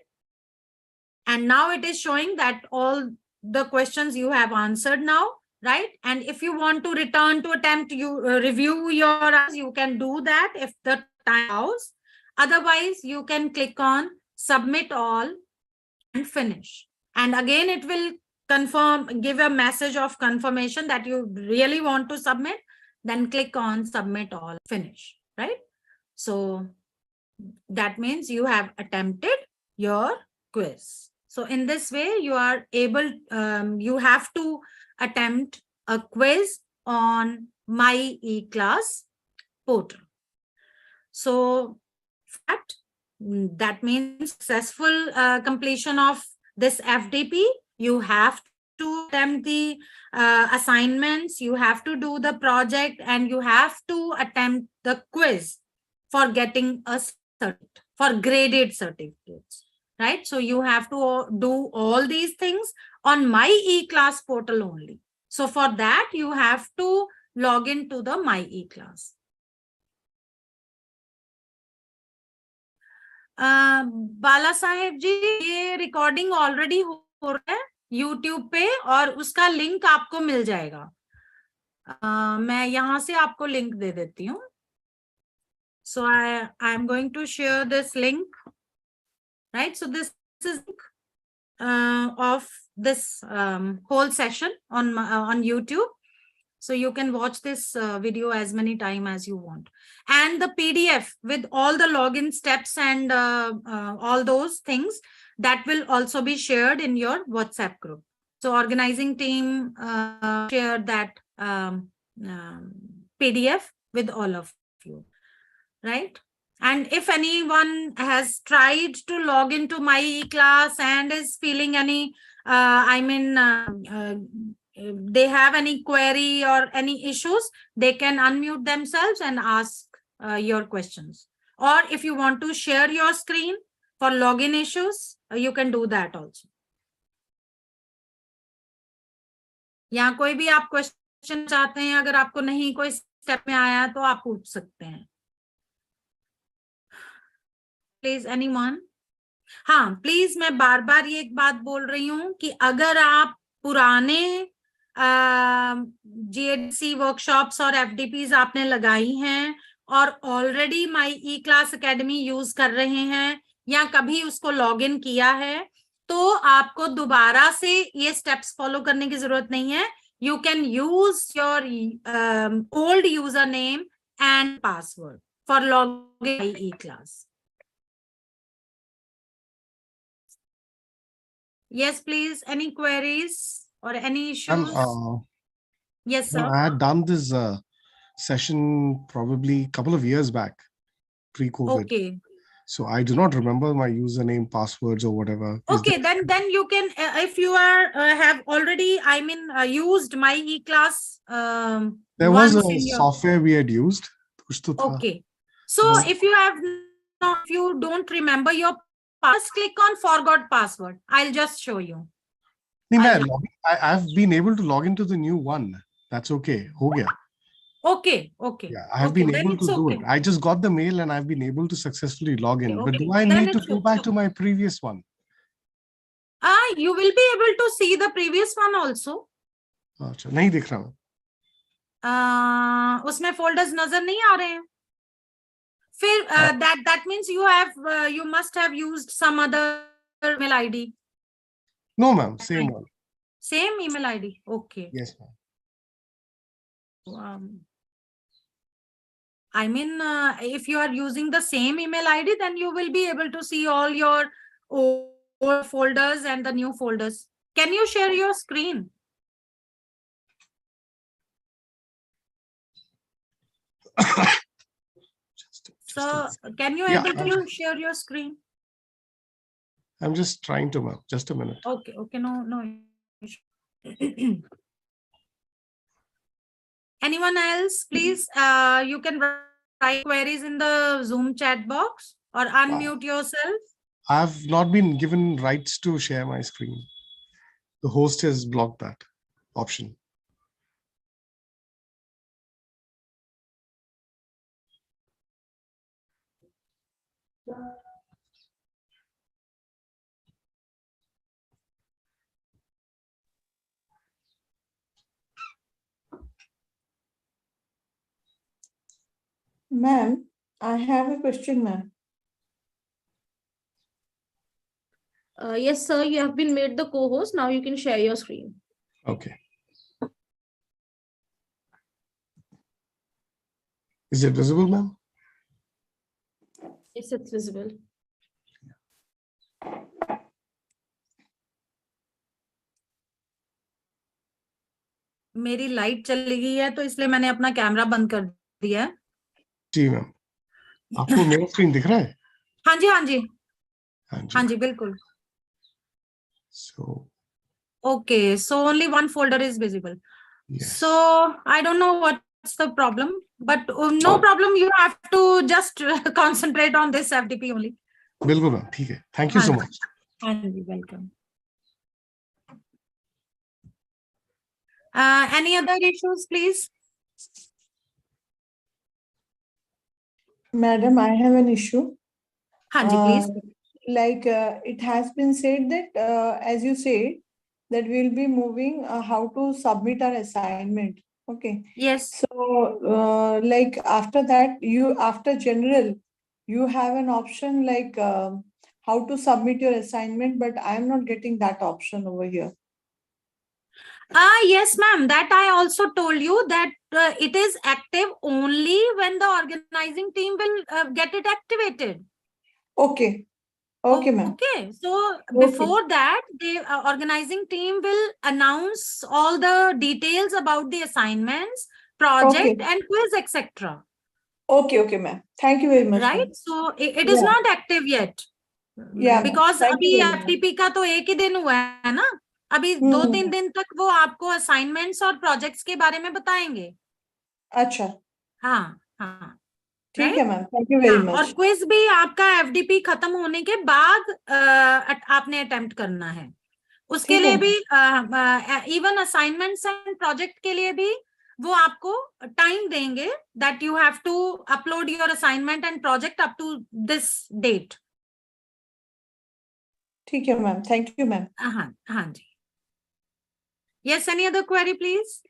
And now it is showing that all the questions you have answered now, right? And if you want to return to attempt, you review your answers, you can do that if the time allows. Otherwise, you can click on submit all and finish. And again, it will give a message of confirmation that you really want to submit. Then click on submit all, finish, right? So that means you have attempted your quiz. So in this way, you are able, you have to attempt a quiz on My eClass portal. So that means successful completion of this FDP. You have to attempt the assignments, you have to do the project, and you have to attempt the quiz for getting a certificate, for graded certificates, right? So you have to do all these things on My eClass portal only. So for that, you have to log into the My eClass. बाला साहेब जी, ये recording already हो रहा है YouTube पे और उसका link आपको मिल जाएगा. मैं यहाँ से आपको लिंक दे देती हूँ. So I am going to share this link, right? So this is of this whole session on YouTube. So you can watch this video as many times as you want. And the PDF with all the login steps and all those things, that will also be shared in your WhatsApp group. So organizing team shared that PDF with all of you, right? And if anyone has tried to log into My eClass and is feeling any, they have any query or any issues, they can unmute themselves and ask your questions. Or if you want to share your screen for login issues, you can do that also. या कोई भी आप question चाहते हैं, अगर आपको नहीं कोई स्टेप में आया तो आप पूछ सकते हैं। Please anyone. हाँ प्लीज, मैं बार बार ये एक बात बोल रही हूँ कि अगर आप पुराने जीएडसी वर्कशॉप्स और एफडीपीज आपने लगाई हैं और already my E class academy use कर रहे हैं या कभी उसको लॉग इन किया है, तो आपको दोबारा से ये स्टेप्स फॉलो करने की जरूरत नहीं है। You can use your old user name and password for log in my E class. Yes, please. Any queries or any issues? Yes, sir. I had done this session probably a couple of years back, pre-COVID. Okay. So I do not remember my username, passwords, or whatever. Okay, then you can, if you are have already, I mean, used my e-class. There was a once in your- software we had used. कुछ तो था. Okay. So if you have, if you don't remember your, just click on forgot password. I'll just show you. नहीं, मैं I've been able to log into the new one. That's okay. हो गया. Okay. Okay. Yeah, I have Okay, been then able it's to do okay. it. I just got the mail and I've been able to successfully log in. Okay, But do okay. I Then need to it's go okay. back to my previous one? You will be able to see the previous one also. अच्छा, नहीं दिख रहा हूँ. उसमें folders नजर नहीं आ रहे हैं फिर? that means you have you must have used some other email ID. No, ma'am. Same one. Same email ID. Okay. Yes, ma'am. I mean, if you are using the same email ID, then you will be able to see all your old folders and the new folders. Can you share your screen? So, can you able to share your screen? I'm just trying to, ma'am. Just a minute. Okay, okay, no issue. Anyone else, please? You can write queries in the Zoom chat box or unmute yourself. I've not been given rights to share my screen. The host has blocked that option. Ma'am, I have a question, ma'am. Yes, sir, you have been made the co-host. Now you can share your screen. Okay. Is it visible, ma'am? Yes, it's visible. मेरी light चली गई है तो इसलिए मैंने अपना camera बंद कर दिया है। जी मैम, आपको मेरा स्क्रीन दिख रहा है? हाँ जी, हाँ जी, हाँ जी, बिल्कुल। So Okay, so only one folder is visible. yes. So I don't know what's the problem, but no problem. You have to just concentrate on this FDP only. बिल्कुल मैम, ठीक है। Thank you so much. हाँ जी, welcome. Any other issues, please? Madam, I have an issue. हाँ जी, please. It has been said that, as you said, that we'll be moving how to submit our assignment. Okay. Yes. So, after that, after general, you have an option how to submit your assignment, but I'm not getting that option over here. Yes, ma'am. That I also told you that it is active only when the organizing team will get it activated. Okay. Okay, ma'am. Okay. So before that, the organizing team will announce all the details about the assignments, project, and quiz, etc. Okay, ma'am. Thank you very much. Right. So it is not active yet. Yeah. Because Thank अभी you very much. FDP का तो एक ही दिन हुआ है ना, अभी 2-3 दिन तक वो आपको असाइनमेंट्स और प्रोजेक्ट्स के बारे में बताएंगे। अच्छा। हाँ हाँ, ठीक है ma'am, thank you very much. और क्विज भी आपका FDP खत्म होने के बाद आपने अटेम्प्ट करना है। उसके लिए भी इवन असाइनमेंट्स एंड प्रोजेक्ट के लिए भी वो आपको टाइम देंगे that you have to upload your assignment and project up to this date. ठीक है मैम, थैंक यू मैम। हाँ जी। Yes, any other query please?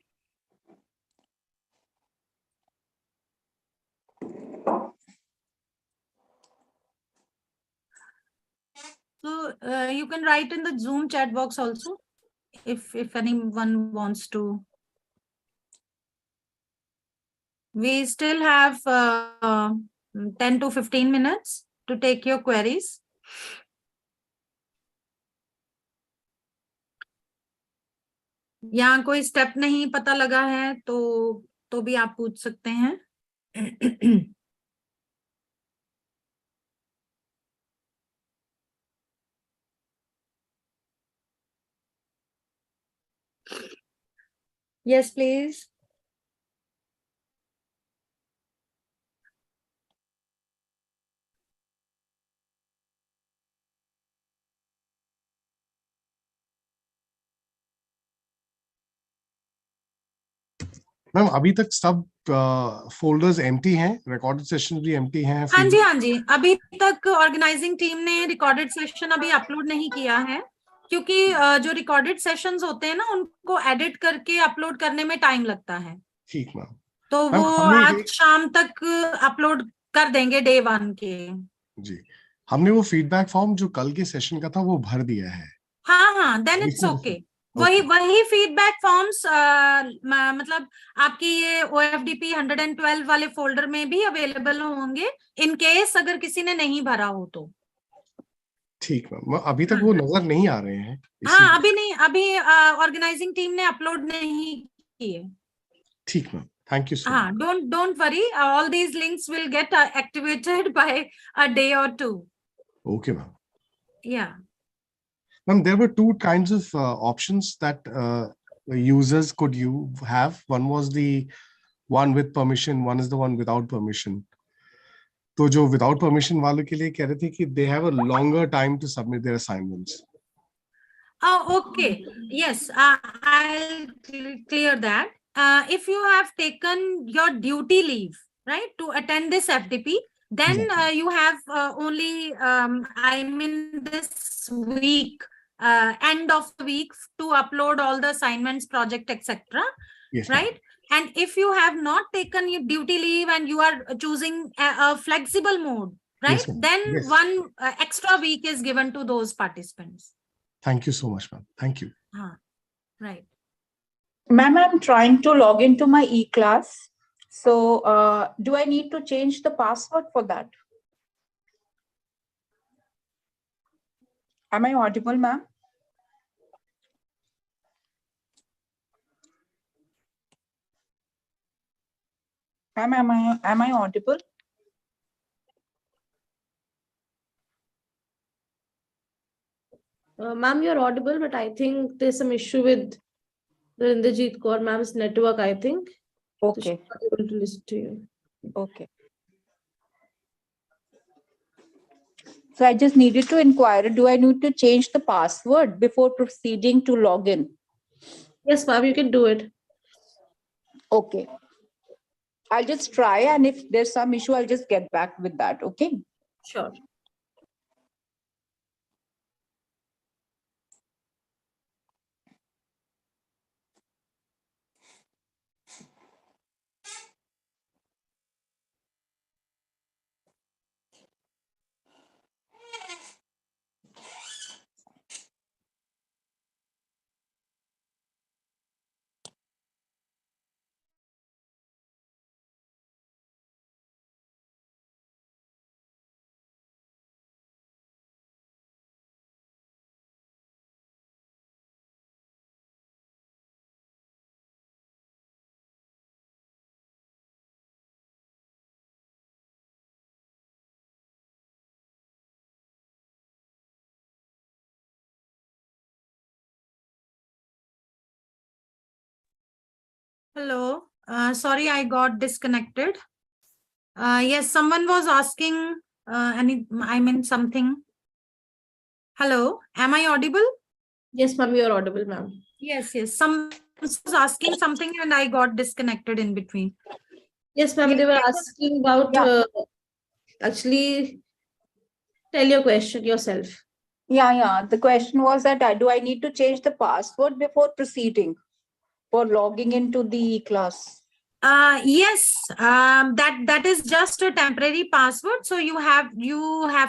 So you can write in the Zoom chat box also if anyone wants to. We still have 10 to 15 minutes to take your queries. यहाँ कोई step नहीं पता लगा है तो भी आप पूछ सकते हैं। Yes, please. मैम अभी तक सब फोल्डर्स एम्प्टी हैं, रिकॉर्डेड सेशन भी एम्प्टी हैं? हाँ जी, हाँ जी, अभी तक ऑर्गेनाइजिंग टीम ने रिकॉर्डेड सेशन अभी अपलोड नहीं किया है क्योंकि जो रिकॉर्डेड सेशंस होते हैं ना उनको एडिट करके अपलोड करने में टाइम लगता है। ठीक मैम। तो मैम, वो हमने आज शाम तक अपलोड कर देंगे डे 1 के। जी, हमने वो फीडबैक फॉर्म जो कल के सेशन का था वो भर दिया है। हाँ, देन इट्स ओके। वही फीडबैक फॉर्म्स मतलब आपकी ये OFDP 112 वाले फोल्डर में भी अवेलेबल होंगे इन केस अगर किसी ने नहीं भरा हो तो। ठीक मैम, अभी तक वो नजर नहीं आ रहे हैं। हाँ, अभी नहीं, अभी ऑर्गेनाइजिंग टीम ने अपलोड नहीं किए। ठीक ma'am, thank you so much. हाँ, don't worry, all these links will get activated by a day और 2। Okay ma'am. या Ma'am, there were two kinds of options that users could have. One was the one with permission, one is the one without permission. तो जो without permission वालों के लिए कह रहे थे कि they have a longer time to submit their assignments. Oh, okay. Yes, I'll clear that. If you have taken your duty leave, right, to attend this FDP, then you have only, I mean, this week, end of the week to upload all the assignments, project, etc. Yes, right? And if you have not taken your duty leave and you are choosing a flexible mode, right, yes, then yes. one extra week is given to those participants. Thank you so much, ma'am. Thank you. Right. Ma'am, I'm trying to log into my e-class. So do I need to change the password for that? Am I audible, ma'am? Ma'am, am I audible? Ma'am, you're audible, but I think there's some issue with Rinderjeet Kaur ma'am's network, I think. Okay. So she's not able to listen to you. Okay. So I just needed to inquire, do I need to change the password before proceeding to log in? Yes, ma'am, you can do it. Okay. I'll just try, and if there's some issue, I'll just get back with that. Okay. Sure. Hello. Sorry, I got disconnected. Yes, someone was asking I mean something. Hello, am I audible? Yes, ma'am, you're audible, ma'am. Yes, yes. Some was asking something and I got disconnected in between. Yes, ma'am, Yes, they were yes, asking about, Yeah. actually, tell your question yourself. Yeah. The question was that do I need to change the password before proceeding for logging into the class? Yes, that is just a temporary password. So you have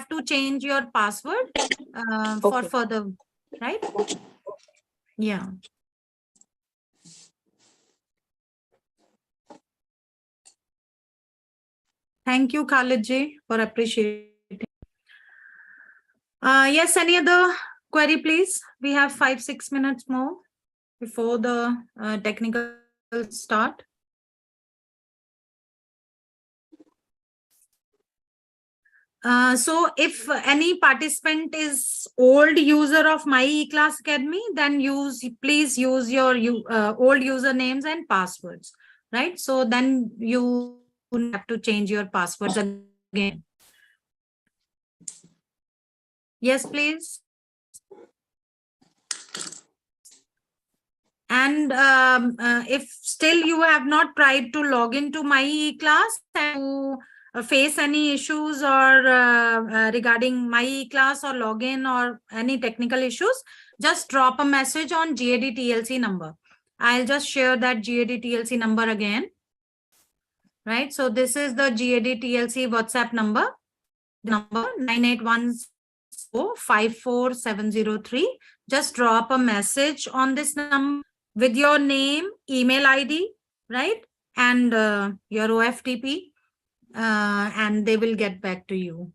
to change your password for Okay. further, right? Yeah. Thank you, Khalid ji, for appreciating. Yes, any other query, please? We have 5-6 minutes more before the technical start. So if any participant is old user of My eClass Academy, then please use your old usernames and passwords, right? So then you have to change your passwords again. Yes, please. And if still you have not tried to log into My eClass and you face any issues or regarding My eClass or login or any technical issues, just drop a message on GAD-TLC number. I'll just share that GAD-TLC number again. Right. So this is the GAD-TLC WhatsApp number. The number 9810547003. Just drop a message on this number with your name, email ID, right? And your OFTP, and they will get back to you,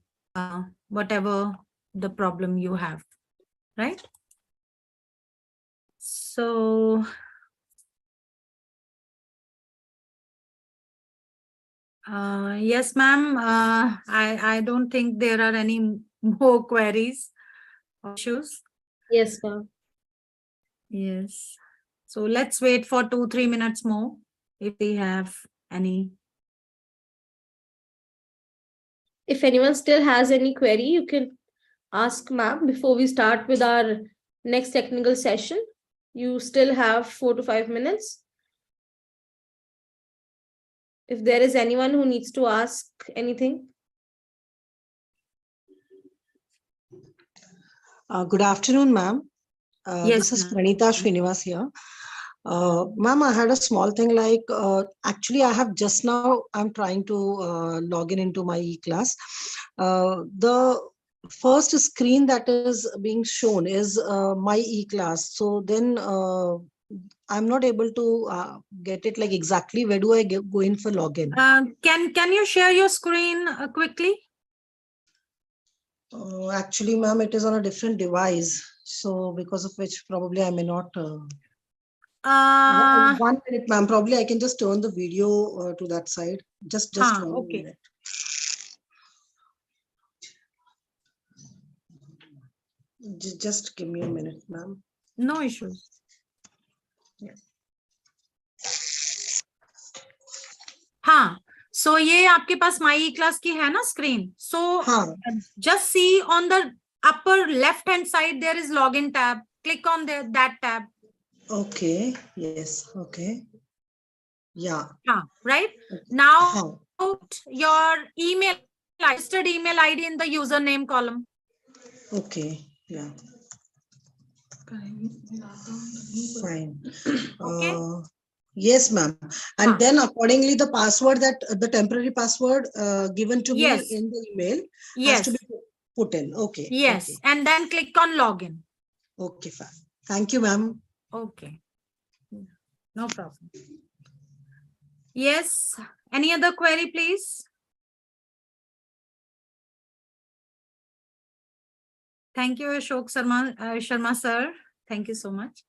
whatever the problem you have, right? So, yes, ma'am, I don't think there are any more queries or issues. Yes, ma'am. Yes. So let's wait for 2-3 minutes more if we have any. If anyone still has any query, you can ask ma'am before we start with our next technical session. You still have 4 to 5 minutes. If there is anyone who needs to ask anything. Good afternoon, ma'am. Yes, This is ma'am. Pranita Srinivas here. Ma'am, I had a small thing like, actually, I have just now, I'm trying to log in into my e-class. The first screen that is being shown is my e-class. So then I'm not able to get it like exactly where do I go in for login? Can you share your screen quickly? Actually, ma'am, it is on a different device. So because of which probably I may not. 1 minute, ma'am. Probably I can just turn the video to that side. Just 1 okay. minute. Just give me a minute, ma'am. No issues. Yeah. हाँ, so ये आपके पास My eClass की है ना screen. So just see on the upper left hand side there is login tab. Click on that tab. Okay. Yes. Okay. Yeah. Right. Now your email, registered email ID in the username column. Okay. Yeah. Fine. Okay. Yes, ma'am. And then accordingly, the password that the temporary password given to me in the email has to be put in. Okay. Yes. Okay. And then click on login. Okay, fine. Thank you, ma'am. Okay. No problem. Yes. Any other query, please? Thank you, Ashok Sharma sir. Thank you so much.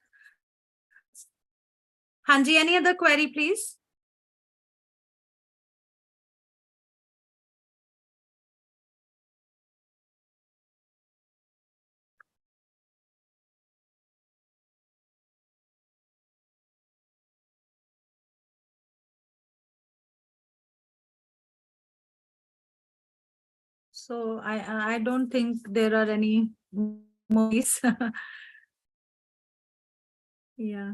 Hanji, any other query, please? So I don't think there are any more. Yeah.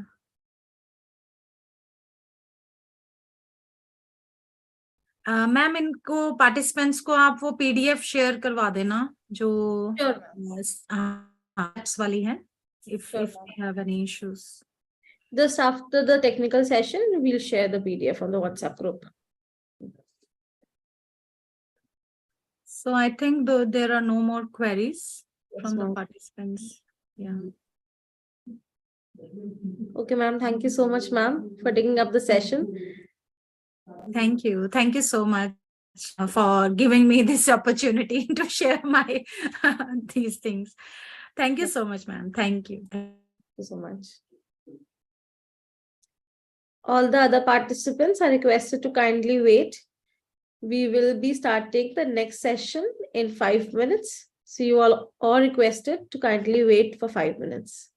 Ma'am इनको participants को आप वो PDF share करवा देना जो Sure, apps वाली है if Sure, if they have any issues. Just after the technical session, we'll share the PDF on the WhatsApp group. So I think there are no more queries Yes, from the ma'am. participants. Yeah. Okay, ma'am. Thank you so much, ma'am, for taking up the session. Thank you. Thank you so much for giving me this opportunity to share my these things. Thank you so much, ma'am. Thank you. Thank you so much. All the other participants are requested to kindly wait. We will be starting the next session in 5 minutes. So you all are requested to kindly wait for 5 minutes.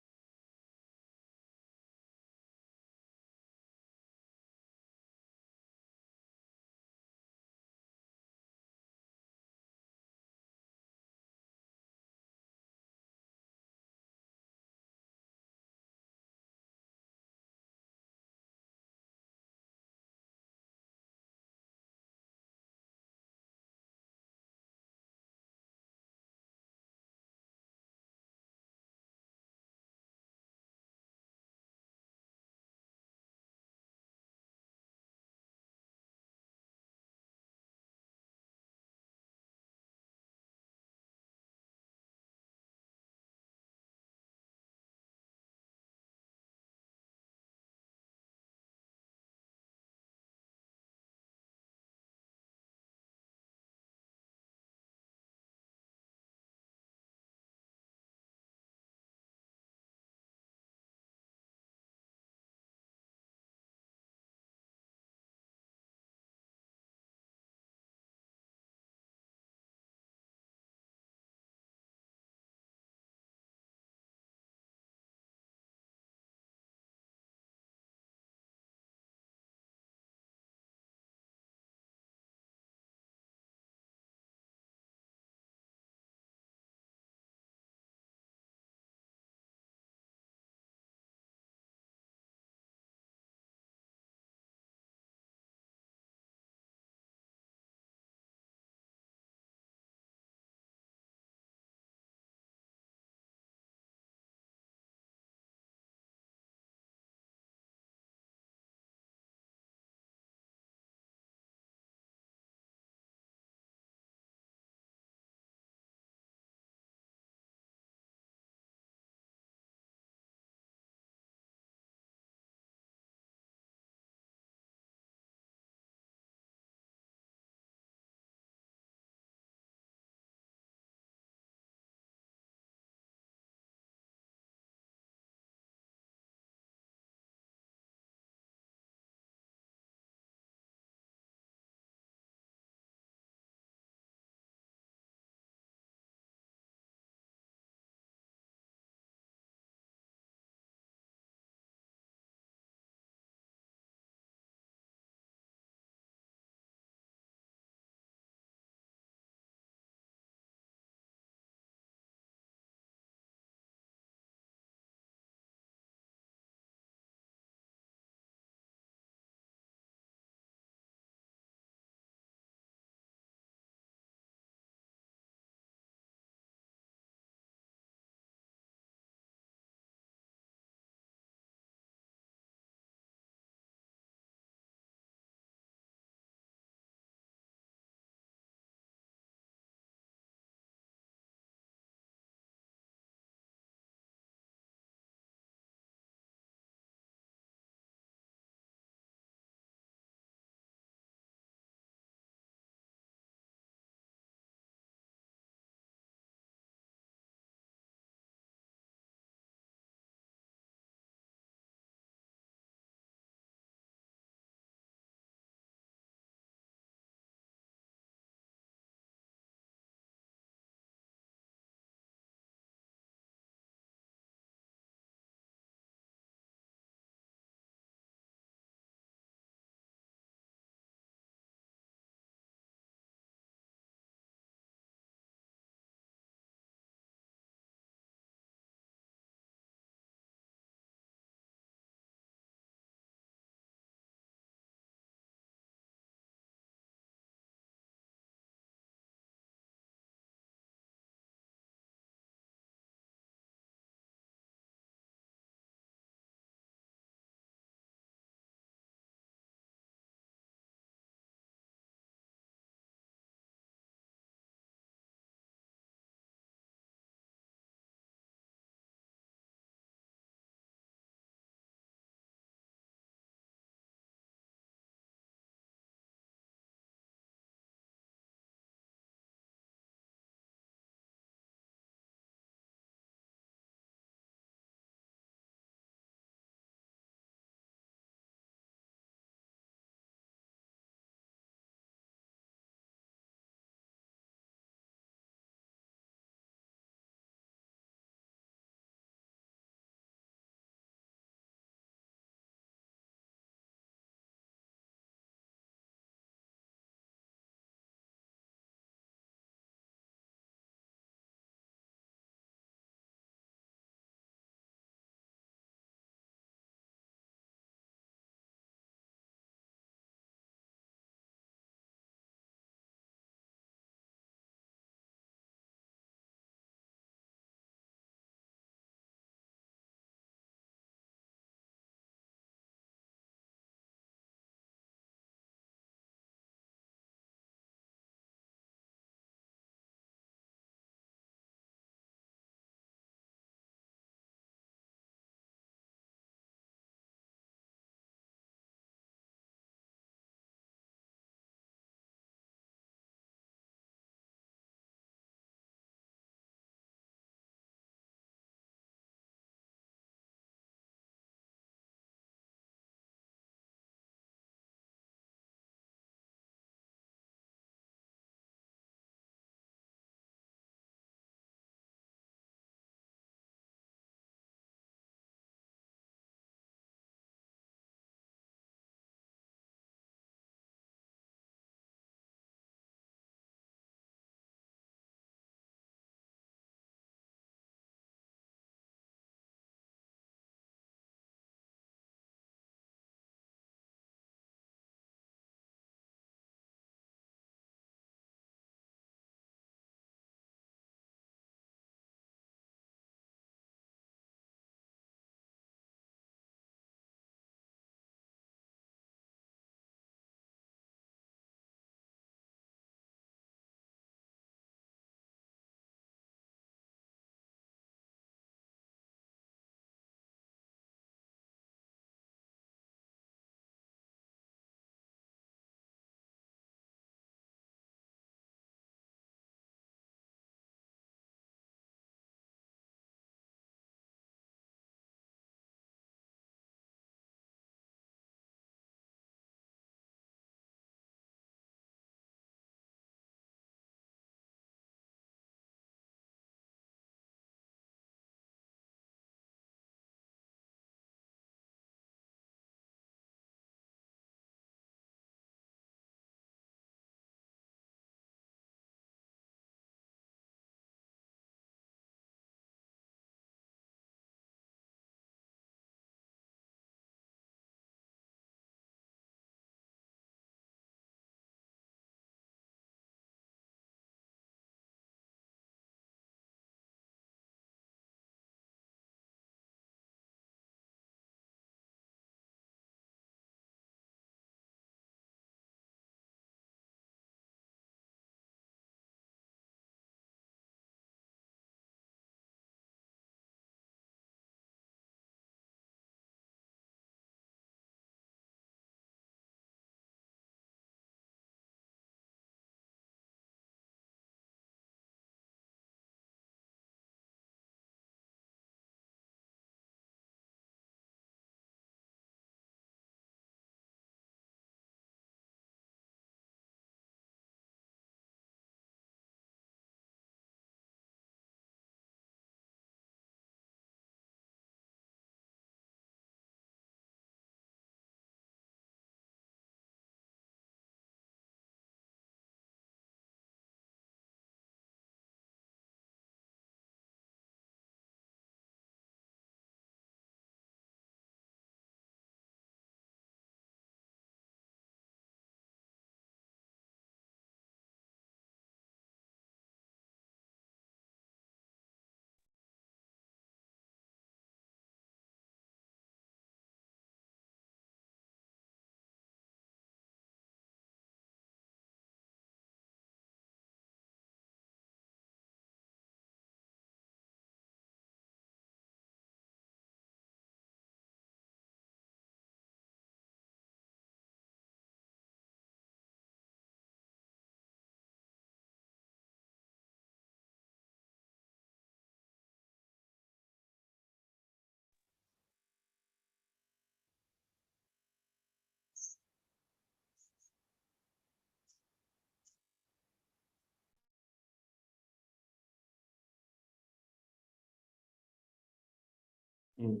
Good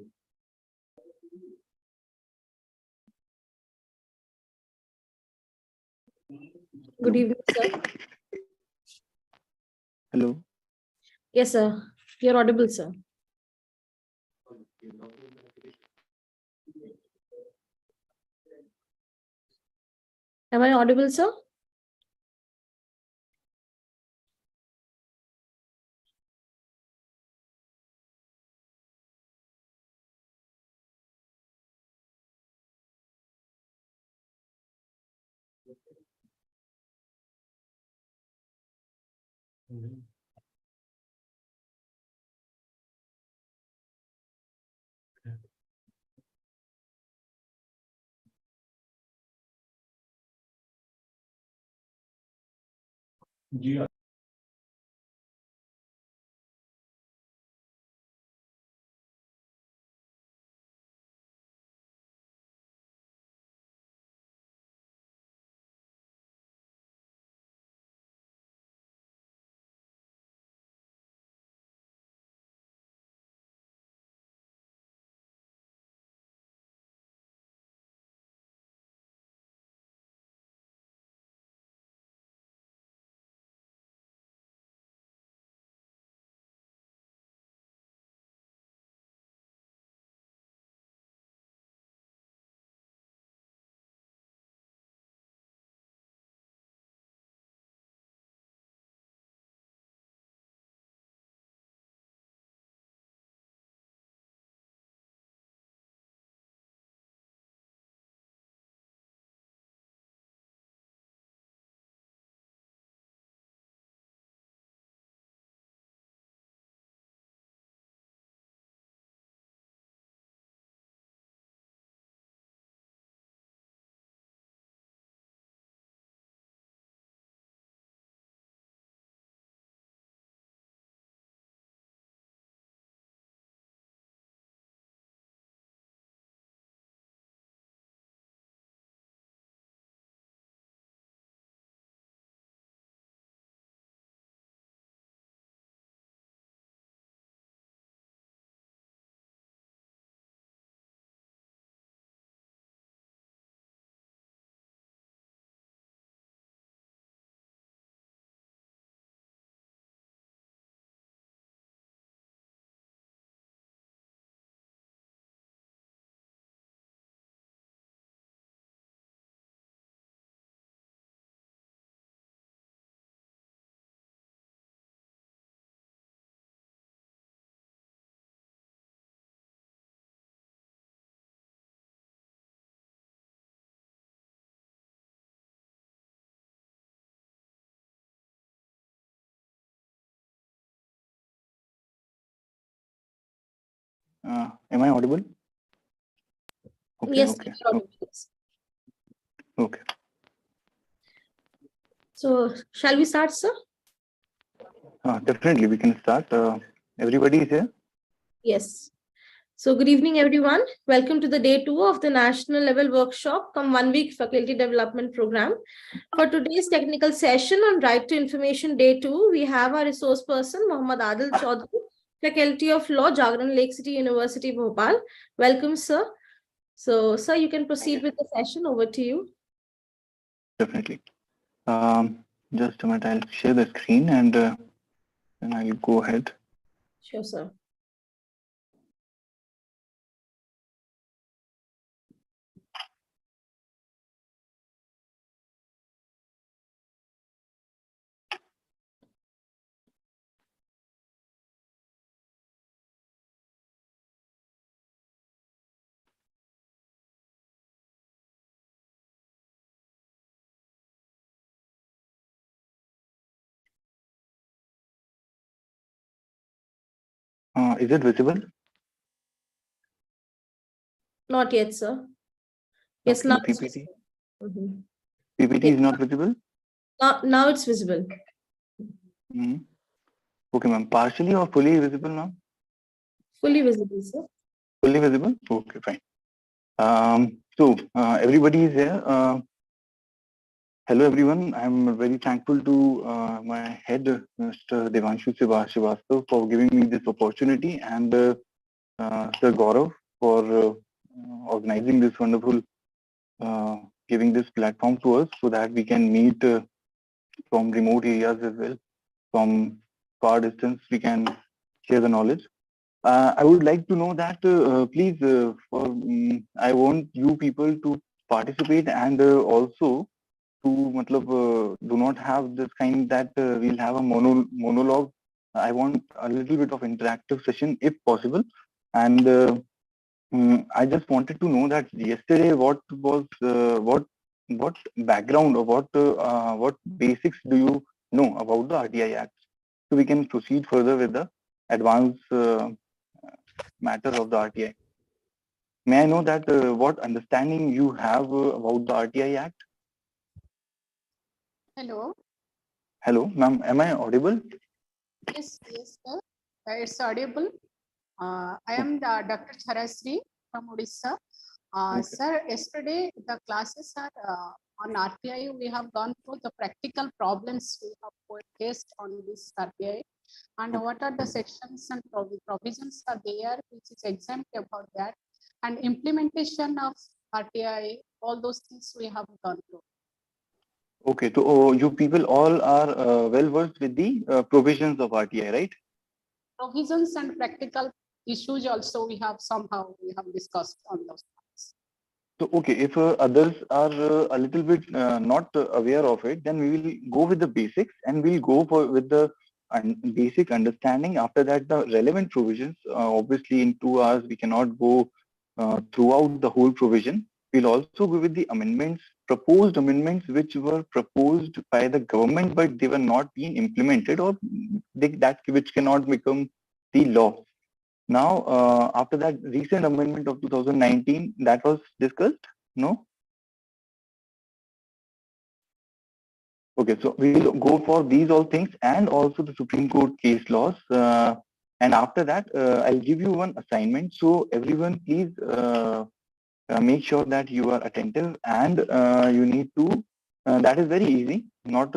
evening, sir. Hello. Yes, sir. You're audible, sir. Am I audible, sir? Am I audible? Okay, Yes, okay, you're audible. okay. So, shall we start, sir? Definitely, we can start. Everybody is here. Yes. So, good evening, everyone. Welcome to the day 2 of the national level workshop, come 1 week faculty development program. For today's technical session on Right to Information Day 2, we have our resource person, Mohammad Adil Chaudhary, Faculty of Law, Jagran Lake City University, Bhopal. Welcome, sir. So, sir, you can proceed with the session. Over to you. Definitely. Just a minute, I'll share the screen and then I'll go ahead. Sure, sir. Is it visible? Not yet, sir. Yes, Okay, now the it's PPT. visible. PPT is not visible? Now it's visible. Okay, ma'am. Partially or fully visible, ma'am? Fully visible, sir. Fully visible? Okay, fine. So everybody is here. Hello, everyone. I'm very thankful to my head, Mr. Devanshu Srivastav, for giving me this opportunity. And Sir Gaurav for organizing this wonderful, giving this platform to us so that we can meet from remote areas as well, from far distance, we can share the knowledge. I would like to know that please, I want you people to participate and also to do not have this kind that we'll have a monologue. I want a little bit of interactive session if possible. And I just wanted to know that yesterday what was what background or what basics do you know about the RTI Act, so we can proceed further with the advanced matter of the RTI. May I know that what understanding you have about the RTI Act? Hello. Hello, ma'am. Am I audible? Yes, sir. It's audible. I am Dr. Charasri from Odisha. Okay. Sir, yesterday the classes are on RTI. We have gone through the practical problems we have faced on this RTI, and what are the sections and provisions are there which is exempt about that, and implementation of RTI. All those things we have gone through. Okay, so you people all are well versed with the provisions of RTI, right? Provisions and practical issues also we have discussed on those points. So okay, if others are a little bit not aware of it, then we will go with the basics and we'll go for with the basic understanding. After that, the relevant provisions. Obviously, in 2 hours we cannot go throughout the whole provision. We'll also go with the amendments, proposed amendments which were proposed by the government, but they were not being implemented, or that which cannot become the law. Now, after that recent amendment of 2019 that was discussed, no? Okay, so we'll go for these all things and also the Supreme Court case laws. And after that, I'll give you one assignment. So everyone, please make sure that you are attentive, and you need to, that is very easy, not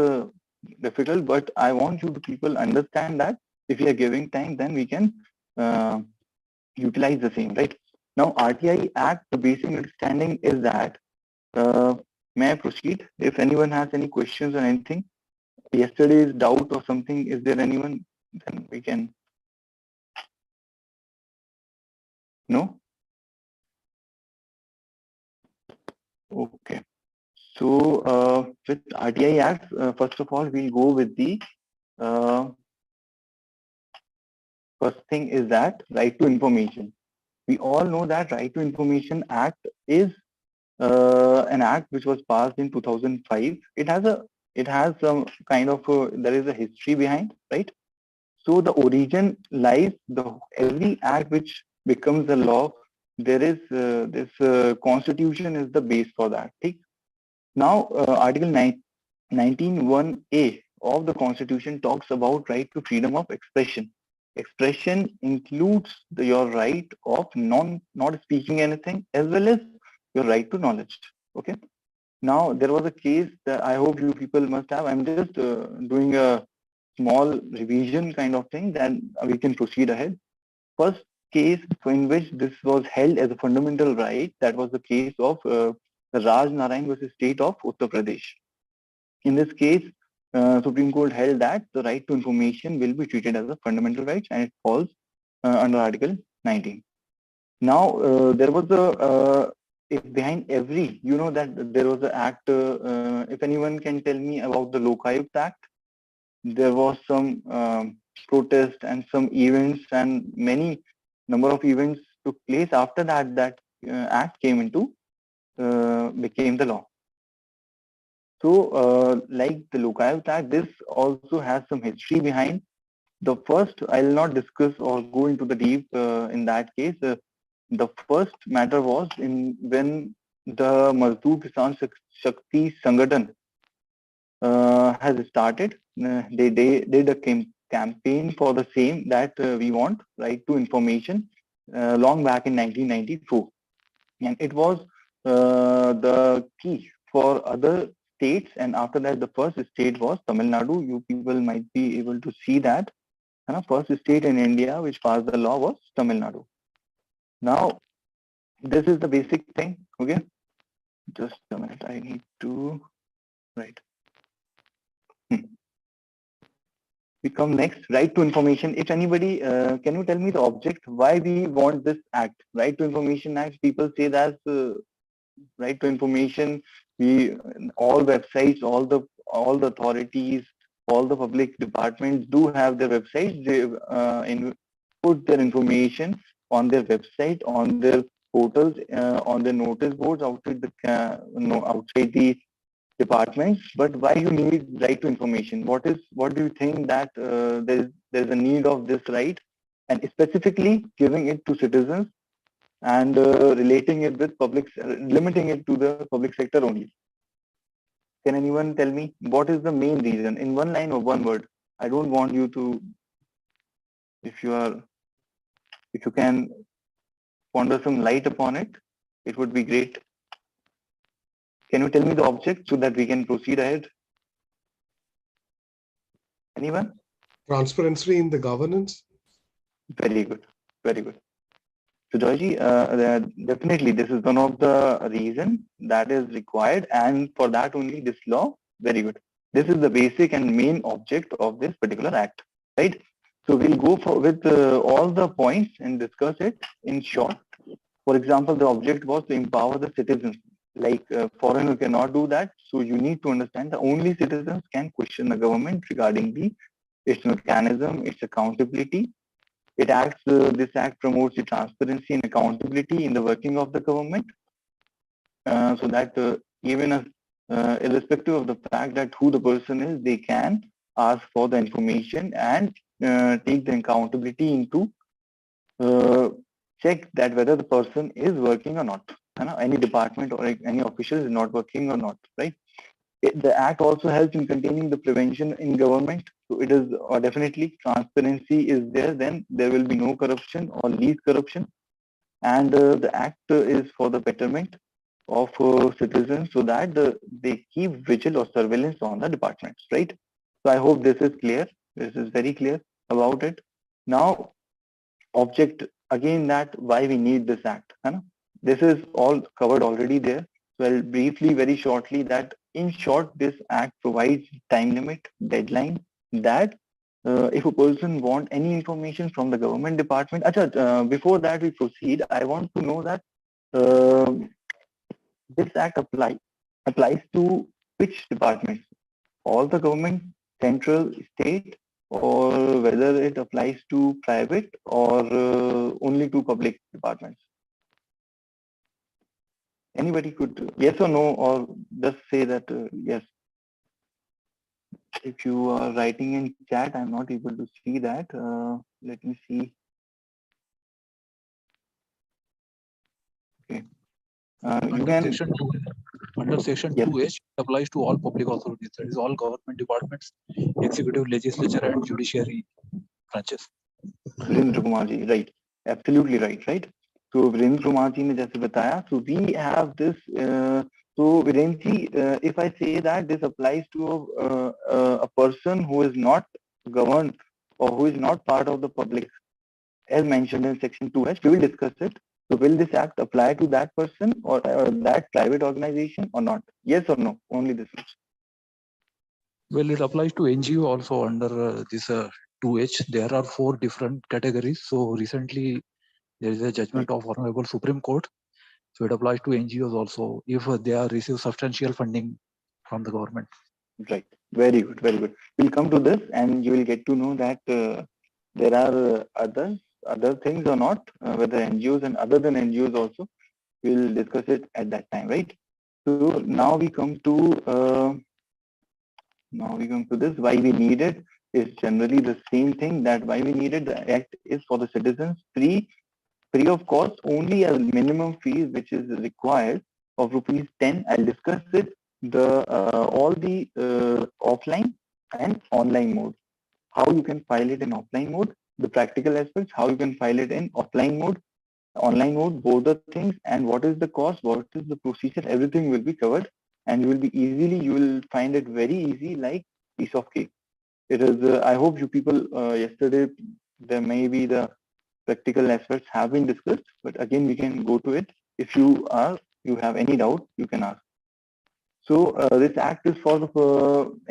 difficult, but I want you to people understand that if we are giving time, then we can utilize the same, right? Now, RTI Act, the basic understanding is that, may I proceed? If anyone has any questions or anything, yesterday's doubt or something, is there anyone? Then we can. No? Okay. So with RTI Act, first of all, we'll go with the first thing is that right to information. We all know that Right to Information Act is an act which was passed in 2005. It has some kind of there is a history behind, right? So the origin lies every act which becomes a law. There is this constitution is the base for that. Okay? Now Article 19(1)(a) of the Constitution talks about right to freedom of expression. Expression includes your right of not speaking anything, as well as your right to knowledge. Okay. Now there was a case that I hope you people must have. I'm just doing a small revision kind of thing, then we can proceed ahead. First case in which this was held as a fundamental right, that was the case of Raj Narayan versus State of Uttar Pradesh. In this case, Supreme Court held that the right to information will be treated as a fundamental right, and it falls under Article 19. Now, there was if behind every, you know that there was an act, if anyone can tell me about the Lokayukt Act, there was some protest and some events, and many number of events took place after that act came into, became the law. So like the Lokayukt Act, this also has some history behind. The first, I'll not discuss or go into the deep in that case. The first matter was when the Mazdoor Kisan Shakti Sangathan has started. They did a campaign for the same, that we want right to information long back in 1994. And it was the key for other states. And after that, the first state was Tamil Nadu. You people might be able to see that. And the first state in India which passed the law was Tamil Nadu. Now, this is the basic thing. Okay, just a minute. I need to write. We come next, right to information. If anybody, can you tell me the object, why we want this act? Right to Information Act, people say that right to information, we, all websites, all the authorities, all the public departments do have their websites. They put their information on their website, on their portals, on their notice boards outside the outside the departments. But why you need right to information? What do you think that there's a need of this right, and specifically giving it to citizens and relating it with public, limiting it to the public sector only? Can anyone tell me what is the main reason in one line or one word? I don't want you to, if you are, if you can ponder some light upon it, it would be great. Can you tell me the object so that we can proceed ahead? Anyone? Transparency in the governance. Very good. Very good. So Joyji, definitely this is one of the reason that is required, and for that only this law. Very good. This is the basic and main object of this particular act, right? So we'll go for with all the points and discuss it in short. For example, the object was to empower the citizens. Like foreigner cannot do that, so you need to understand that only citizens can question the government regarding its mechanism, its accountability. This act promotes the transparency and accountability in the working of the government, so that even irrespective of the fact that who the person is, they can ask for the information and take the accountability into check that whether the person is working or not. Any department or any official is not working or not, right? The act also helps in containing the prevention in government. So it is definitely transparency is there, then there will be no corruption or least corruption. And the act is for the betterment of citizens, so that they keep vigil or surveillance on the departments, right? So I hope this is clear. This is very clear about it. Now, object again, that why we need this act. This is all covered already there. So I'll briefly, very shortly, that in short, this act provides time limit, deadline, that if a person want any information from the government department. Before that we proceed, I want to know that uh, this act applies to which departments? All the government, central, state, or whether it applies to private or only to public departments? Anybody could yes or no, or just say that yes. If you are writing in chat, I'm not able to see that. Let me see. Okay. You Under can. section 2, under section Yes. 2H, it applies to all public authorities, that is all government departments, executive, legislature, and judiciary branches. Virendra Kumar ji, right? Absolutely right, right? So Virendra Kumar ji ne jaise bataya. So we have this. So Virendra ji, if I say that this applies to a person who is not governed or who is not part of the public, as mentioned in section 2H, we will discuss it. So will this act apply to that person or that private organization or not? Yes or no? Only this much. Well, it applies to NGO also under this 2H. There are 4 different categories. So recently, there is a judgment of Honorable Supreme Court. So it applies to NGOs also if they are receive substantial funding from the government. Right. Very good. Very good. We'll come to this, and you will get to know that there are other things or not, whether NGOs and other than NGOs also. We'll discuss it at that time, right? So now we come to this. Why we need it is generally the same thing, that why we needed the act is for the citizens, free of cost, only a minimum fee which is required of rupees 10. I'll discuss it, the all the offline and online mode. How you can file it in offline mode, the practical aspects, how you can file it in offline mode, online mode, both the things, and what is the cost, what is the procedure, everything will be covered, and you will find it very easy, like piece of cake. It is, I hope you people, yesterday, there may be the practical aspects have been discussed, but again, we can go to it. If you have any doubt, you can ask. So this act is for the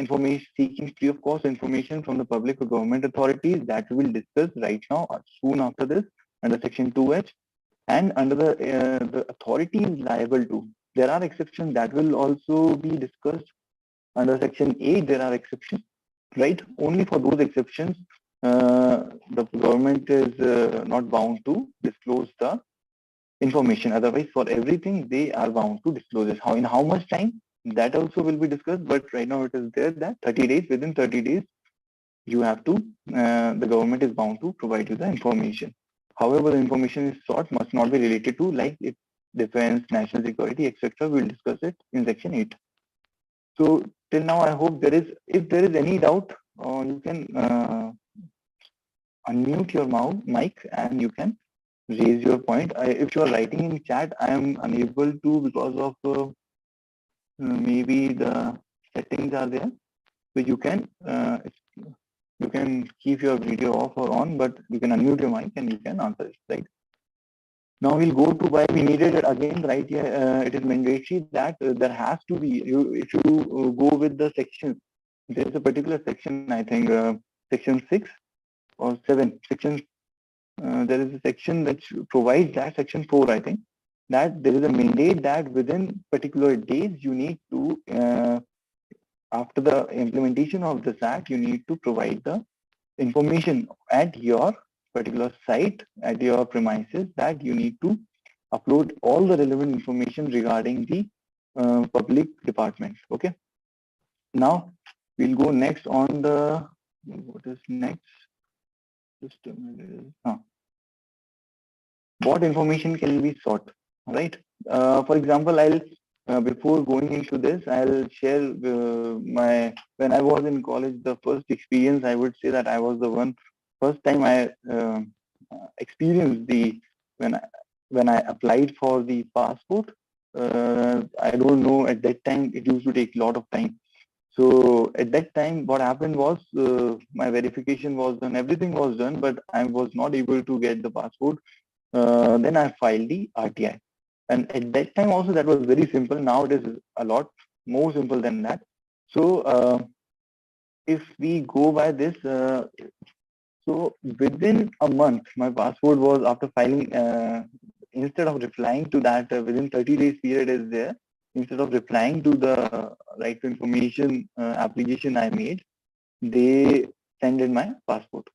information seeking free of cost information from the public or government authorities that we will discuss right now soon after this under section 2H, and under the authority is liable to. There are exceptions that will also be discussed under section 8. There are exceptions, right? Only for those exceptions, the government is not bound to disclose the information. Otherwise, for everything, they are bound to disclose it. In how much time? That also will be discussed, but right now it is there that 30 days, within 30 days, you have to, the government is bound to provide you the information. However, the information is sought must not be related to like it, defense, national security, etc. We'll discuss it in section 8. So till now, I hope if there is any doubt, you can unmute your mic and you can raise your point. If you are writing in chat, I am unable to because of maybe the settings are there. So you can keep your video off or on, but you can unmute your mic and you can answer it, right? Now we'll go to why we needed it again, right? Here, it is mandatory that there has to be, if you go with the sections, there is a particular section, I think section 6 or 7, there is a section that provides that, section 4, I think, that there is a mandate that within particular days you need to, after the implementation of this act, you need to provide the information at your particular site, at your premises, that you need to upload all the relevant information regarding the public department. Okay. Now we'll go next on the, what is next? Just a minute. What information can be sought, right? For example, before going into this, I'll share when I was in college, the first experience, I would say that I was the first time I experienced when I applied for the passport. I don't know, at that time, it used to take a lot of time. So at that time, what happened was my verification was done, everything was done, but I was not able to get the passport. Then I filed the RTI. And at that time also, that was very simple. Now it is a lot more simple than that. So if we go by this, so within a month, my passport was, after filing, instead of replying to that within 30 days period is there, instead of replying to the right to information application I made, they send in my passport.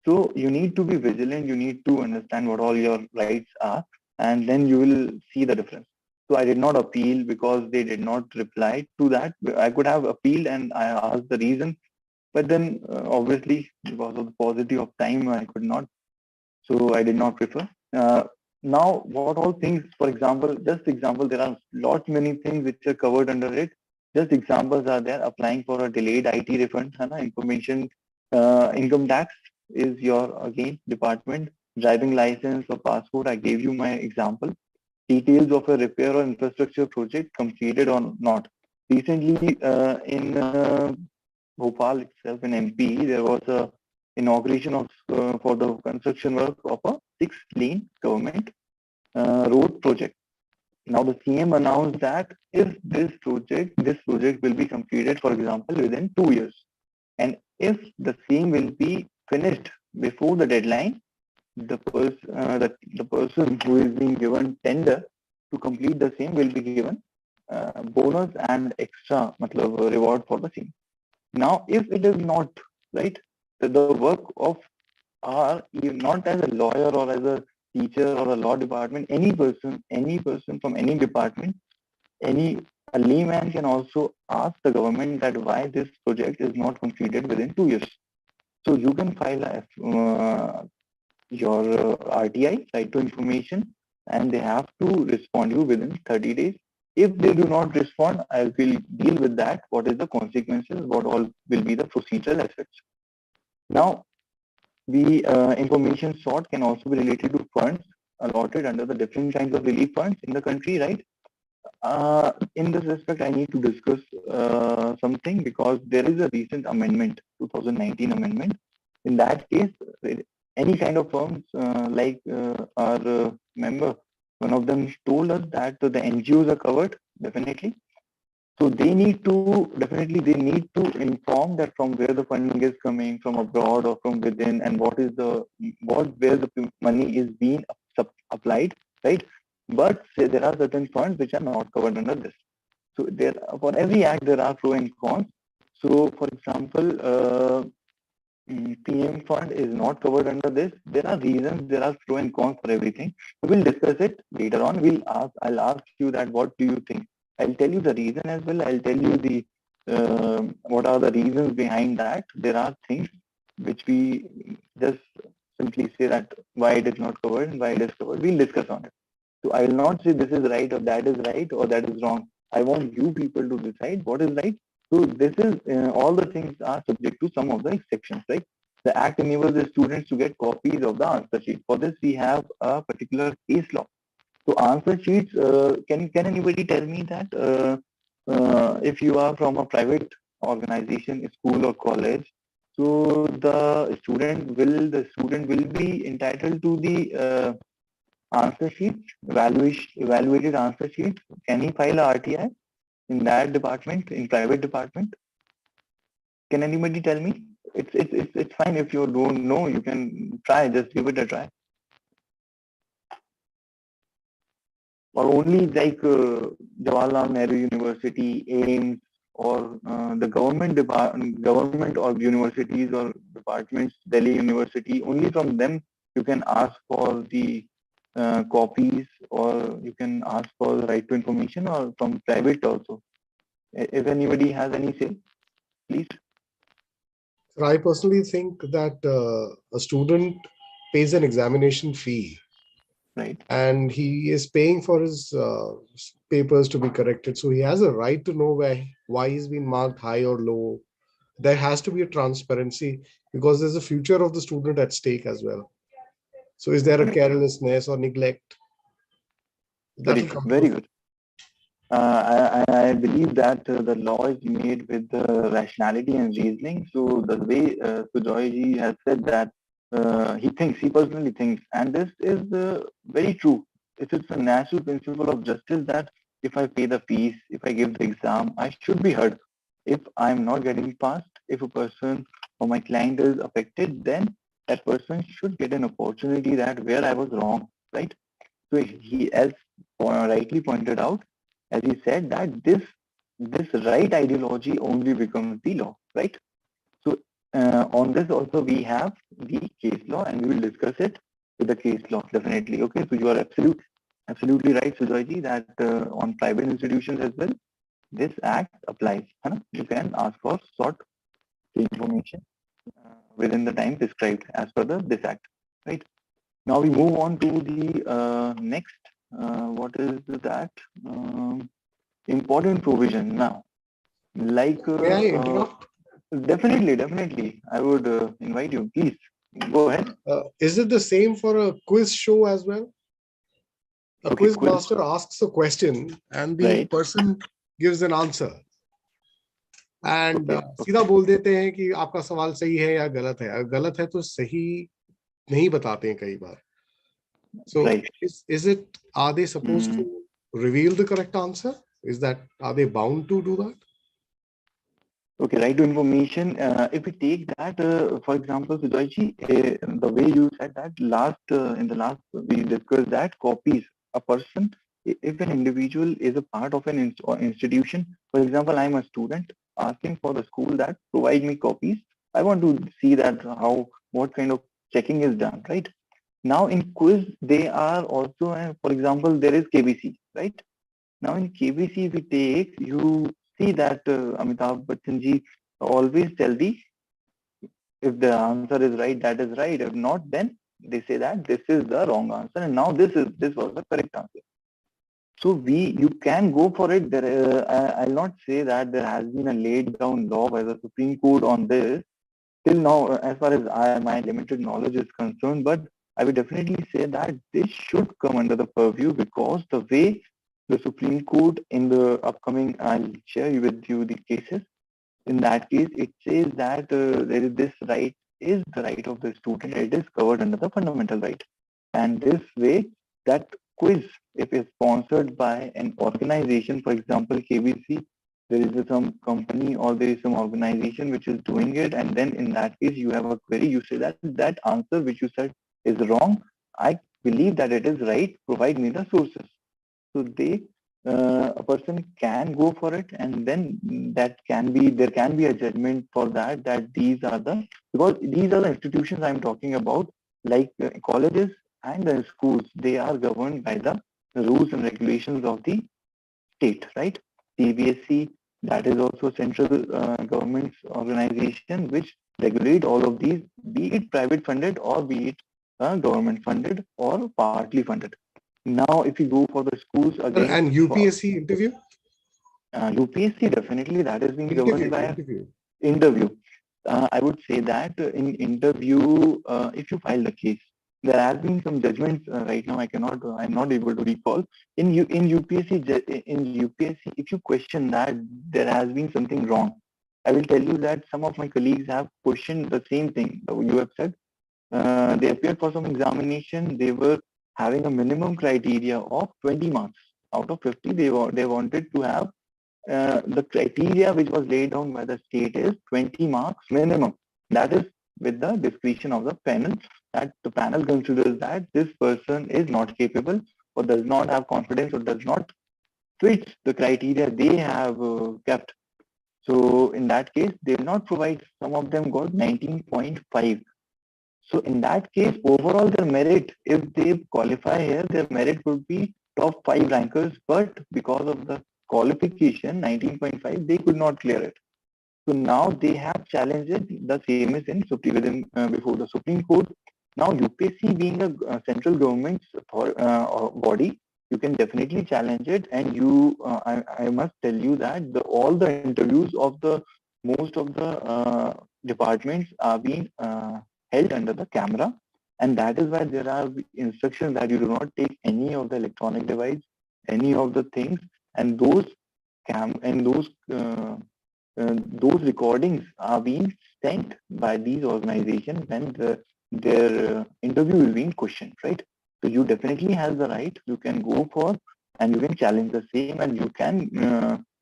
So you need to be vigilant, you need to understand what all your rights are, and then you will see the difference. So I did not appeal because they did not reply to that. I could have appealed and I asked the reason, but then obviously because of the paucity of time, I could not. So I did not prefer. Now, what all things, for example, just example, there are lots many things which are covered under it. Just examples are there: applying for a delayed IT refund, information, income tax is your, again, department, driving license or passport. I gave you my example. Details of a repair or infrastructure project completed or not. Recently, in Bhopal itself, in MP, there was a inauguration of for the construction work of a 6-lane government road project. Now the CM announced that if this project will be completed, for example, within 2 years, and if the same will be finished before the deadline, the person who is being given tender to complete the same will be given bonus and extra reward for the same. Now, if it is not, right, the work of not as a lawyer or as a teacher or a law department, any person from any department, a layman can also ask the government that why this project is not completed within 2 years. So you can file your RTI, right to information, and they have to respond you within 30 days. If they do not respond, I will deal with that. What is the consequences? What all will be the procedural aspects? Now, the information sought can also be related to funds allotted under the different kinds of relief funds in the country, right? In this respect, I need to discuss something because there is a recent amendment, 2019 amendment. In that case, any kind of firms, like our member, one of them told us that the NGOs are covered, definitely. So they need to, definitely they need to inform that from where the funding is coming, from abroad or from within, and what is the, where the money is being applied, right? But say there are certain funds which are not covered under this. So there, for every act, there are pros and cons. So for example, PM fund is not covered under this. There are reasons, there are pros and cons for everything. We will discuss it later on. I'll ask you that what do you think? I'll tell you the reason as well. I'll tell you the what are the reasons behind that. There are things which we just simply say that why it is not covered and why it is covered. We'll discuss on it. So I will not say this is right or that is right or that is wrong. I want you people to decide what is right. So this is all the things are subject to some of the exceptions, right? The Act enables the students to get copies of the answer sheet. For this, we have a particular case law. So answer sheets, can anybody tell me that if you are from a private organization, school or college, so the student will be entitled to the answer sheet, evaluated answer sheet. Can he file a RTI in that department, in private department? Can anybody tell me? It's fine if you don't know. You can try. Just give it a try. Or only like Jawaharlal Nehru University, AIMS, or the government or universities or departments, Delhi University. Only from them you can ask for the copies, or you can ask for the right to information, or from private also. If anybody has any say, please. I personally think that a student pays an examination fee, Right. and he is paying for his papers to be corrected. So he has a right to know why he's been marked high or low. There has to be a transparency because there's a future of the student at stake as well. So is there a carelessness or neglect? That will come Very good. I believe that the law is made with rationality and reasoning. So the way Sujoy ji has said that he personally thinks, and this is very true. It is a natural principle of justice that if I pay the fees, if I give the exam, I should be heard. If I'm not getting passed, if a person or my client is affected, then that person should get an opportunity that where I was wrong, right? So he, as rightly pointed out, as he said that this right ideology only becomes the law, right? So on this also we have the case law, and we will discuss it with the case law definitely. Okay, so you are absolutely right, Sujoyji, that on private institutions as well, this act applies. You can ask for sort the information within the time prescribed as per this act, right? Now we move on to the next. What is that? Important provision now. Like May I interrupt? definitely. I would invite you. Please go ahead. Is it the same for a quiz show as well? A quiz master asks a question and the person gives an answer. And सीधा बोल देते हैं कि आपका सवाल सही है या गलत है. अगर गलत है तो सही नहीं बताते हैं कई बार. So are they supposed to reveal the correct answer? Are they bound to do that? Okay, right to information. If we take that, for example, Sujoyji, the way you said that in the last we discussed that copies, a person, if an individual is a part of an institution, for example, I'm a student asking for the school that provide me copies. I want to see that what kind of checking is done, right? Now in quiz, they are also, for example, there is KBC, right? Now in KBC, if we take, you see that Amitabh Bachchan ji always tell if the answer is right, that is right. If not, then they say that this is the wrong answer, and now this was the correct answer. So you can go for it. I'll not say that there has been a laid down law by the Supreme Court on this till now, as far as my limited knowledge is concerned. But I would definitely say that this should come under the purview, because the way the Supreme Court in the upcoming, I'll share with you the cases. In that case, it says that there is this right is the right of the student. It is covered under the fundamental right. And this way, that quiz, if it's sponsored by an organization, for example, KBC, there is some company or there is some organization which is doing it, and then in that case, you have a query, you say that that answer which you said is wrong. I believe that it is right. Provide me the sources. So a person can go for it, and then there can be a judgment for that these are because these are the institutions I'm talking about, like colleges and the schools. They are governed by the rules and regulations of the state, right? CBSE, that is also central government's organization which regulate all of these, be it private funded or be it government funded or partly funded. Now, if you go for the schools again, And UPSC interview? UPSC, definitely that is being governed by interview. interview. I would say that in interview, if you file the case, there has been some judgments right now. I'm not able to recall. In UPSC, if you question that there has been something wrong, I will tell you that some of my colleagues have questioned the same thing you have said. They appeared for some examination. They were having a minimum criteria of 20 marks out of 50. They wanted to have the criteria which was laid down by the state is 20 marks minimum. That is with the discretion of the panel, that the panel considers that this person is not capable or does not have confidence or does not fit the criteria they have kept. So in that case, they will not provide. Some of them got 19.5. So in that case, overall their merit, if they qualify here, their merit would be top 5 rankers, but because of the qualification 19.5, they could not clear it. So now they have challenged it. The same is in before the Supreme Court. Now UPSC being a central government's body, you can definitely challenge it. And I must tell you that all the interviews of the most of the departments are being held under the camera, and that is why there are instructions that you do not take any of the electronic device, any of the things, and those those recordings are being sent by these organizations when their interview is being questioned, right? So you definitely have the right. You can go for and you can challenge the same, and you can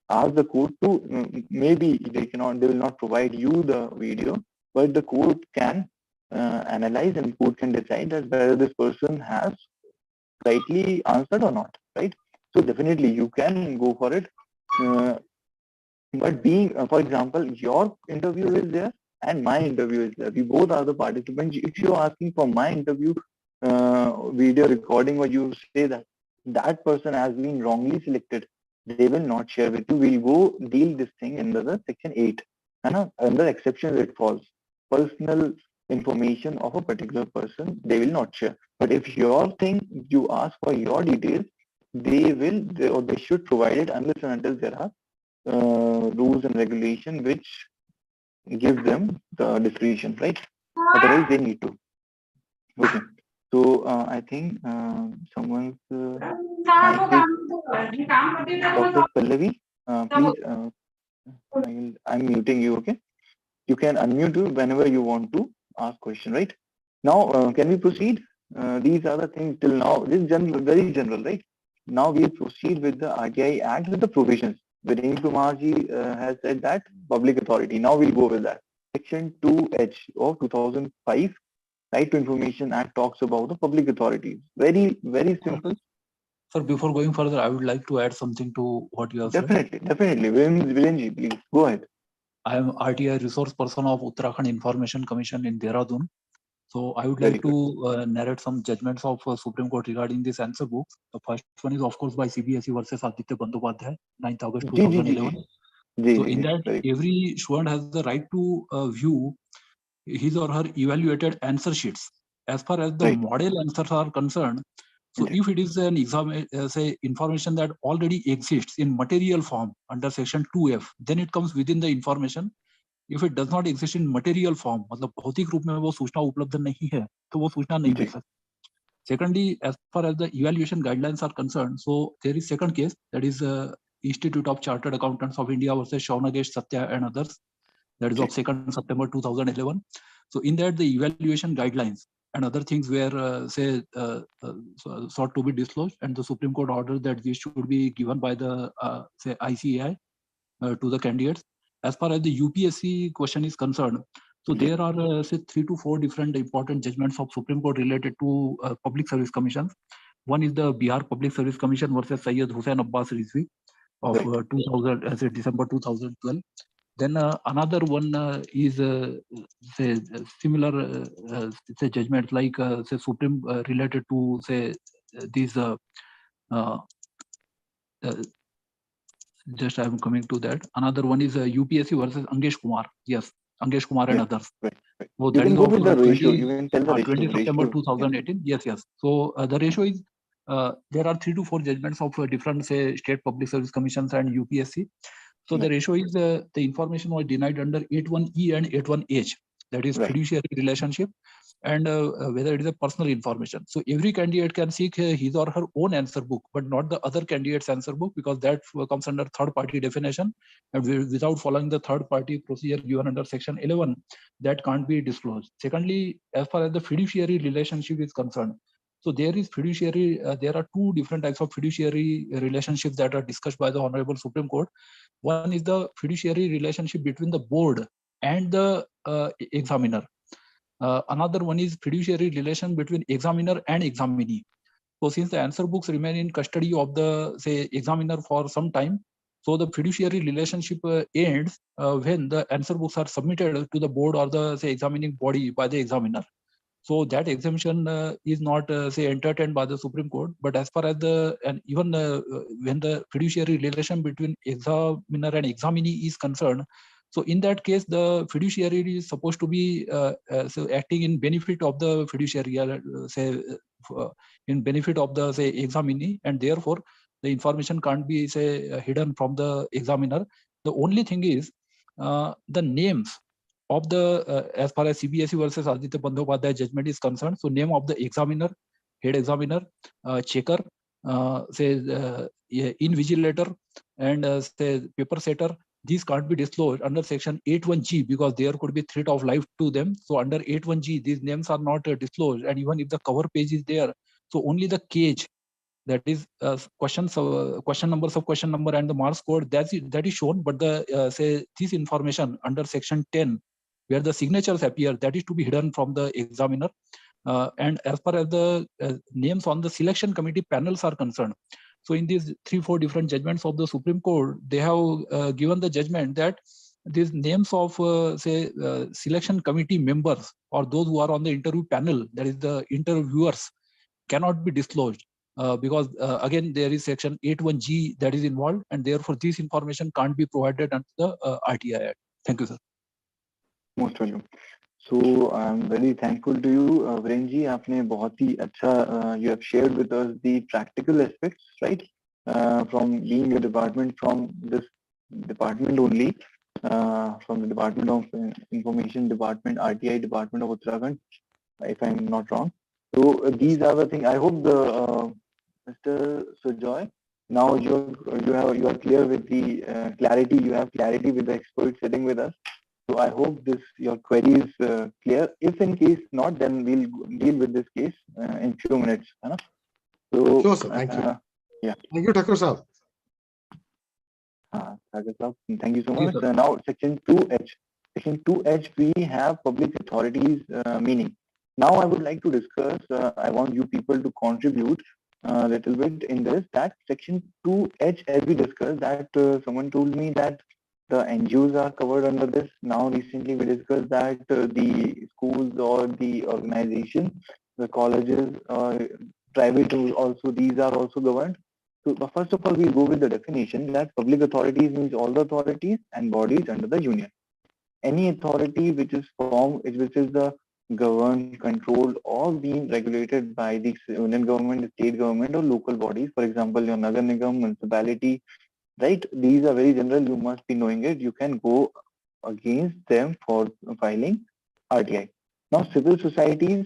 ask the court to maybe they will not provide you the video, but the court can analyze and the court can decide that whether this person has rightly answered or not, right? So definitely you can go for it. But being, for example, your interview is there and my interview is there. We both are the participants. If you're asking for my interview video recording, or you say that that person has been wrongly selected, they will not share with you. We'll go deal this thing under the section 8. Under exceptions it falls. Personal information of a particular person, they will not share. But if your thing, you ask for your details, they should provide it unless and until there are rules and regulation which give them the discretion, right? Otherwise, they need to. Okay. So I think someone's mic is Dr. Pallavi. Please, I'm muting you. Okay. You can unmute you whenever you want to ask question, right? Now, can we proceed? These are the things till now. This is general, very general, right? Now we proceed with the RTI Act with the provisions. Virendra Kumar ji has said that public authority. Now we'll go with that. Section 2H of 2005 Right to Information Act talks about the public authorities. Very, very simple. Sir, before going further, I would like to add something to what you have said. Definitely. Virendra ji, please go ahead. I am RTI resource person of Uttarakhand Information Commission in Dehradun. So I would like to narrate some judgments of Supreme Court regarding this answer books. The first one is, of course, by CBSE versus Aditya Bandyopadhyay, 9th August 2011. So in that, every student has the right to view his or her evaluated answer sheets as far as the model answers are concerned. So if it is an exam, say information that already exists in material form under section 2F, then it comes within the information. If it does not exist in material form, मतलब भौतिक रूप में वो सूचना उपलब्ध नहीं है, तो वो सूचना नहीं मिल सकती. Secondly, as far as the evaluation guidelines are concerned, so there is second case, that is Institute of Chartered Accountants of India versus Shaunagesh Satya and others, that is of 2nd September 2011. So in that, the evaluation guidelines and other things were sought to be disclosed, and the Supreme Court ordered that this should be given by the say ICAI to the candidates. As far as the UPSC question is concerned, so there are say 3 to 4 different important judgments of Supreme Court related to public service commissions. One is the Bihar Public Service Commission versus Syed Hussain Abbas Rizvi of 2000, say December 2012. Then another one is say similar say judgments like say Supreme related to say these just I'm coming to that. Another one is UPSC versus Angesh Kumar. Yes, Angesh Kumar and others. Right. So You that can is go of with the ratio. 20, You can tell the 20 September ratio. 2018. Yes. So the ratio is there are 3 to 4 judgments of different say state public service commissions and UPSC. So the ratio is the information was denied under 81E and 81H. That is fiduciary relationship and whether it is a personal information. So every candidate can seek his or her own answer book, but not the other candidate's answer book, because that comes under third party definition, and without following the third party procedure given under section 11, that can't be disclosed. Secondly, as far as the fiduciary relationship is concerned, so there is fiduciary, there are 2 different types of fiduciary relationships that are discussed by the Honorable Supreme Court. One is the fiduciary relationship between the board and the examiner. Another one is fiduciary relation between examiner and examinee. So since the answer books remain in custody of the say examiner for some time, so the fiduciary relationship ends when the answer books are submitted to the board or the say examining body by the examiner. So that exemption is not say entertained by the Supreme Court. But as far as the and even when the fiduciary relation between examiner and examinee is concerned, so in that case the fiduciary is supposed to be so acting in benefit of the fiduciary, say in benefit of the say examinee, and therefore the information can't be say hidden from the examiner. The only thing is the names of the as far as CBSE versus Aditya Bandyopadhyay judgment is concerned. So name of the examiner, head examiner, checker, say invigilator, and say paper setter, these can't be disclosed under section 81G because there could be threat of life to them. So under 81G, these names are not disclosed, and even if the cover page is there, so only the cage, that is question numbers of question number and the marks code, that is shown, but the say this information under section 10 where the signatures appear, that is to be hidden from the examiner. And as far as the names on the selection committee panels are concerned, so in these 3-4 different judgments of the Supreme Court, they have given the judgment that these names of say selection committee members or those who are on the interview panel, that is the interviewers, cannot be disclosed because again there is section 81G that is involved, and therefore this information can't be provided under the RTI Act. Thank you, sir. Most welcome. So I'm very thankful to you, Virenji. आपने बहुत ही अच्छा you have shared with us the practical aspects, right? From being a department from this department only, from the Department of Information Department, RTI Department of Uttarakhand, if I'm not wrong. So these are the things. I hope the Mr. Sujoy, now you are clear with the clarity. You have clarity with the expert sitting with us. So I hope your query is clear. If in case not, then we'll deal with this case in few minutes. So Sure, sir. Thank you. Yeah. Thank you, Thakur sir. Thank you so much. Now section 2H. Section 2H, we have public authorities meaning. Now I would like to discuss, I want you people to contribute a little bit in this, that section 2H, as we discussed, that someone told me that the NGOs are covered under this. Now recently we discussed that the schools or the organization, the colleges, private also, these are also governed. So first of all, we go with the definition that public authorities means all the authorities and bodies under the union. Any authority which is formed, which is the governed, controlled, or being regulated by the union government, the state government, or local bodies. For example, your Nagar Nigam, municipality, right? These are very general. You must be knowing it. You can go against them for filing RTI. Now, civil societies,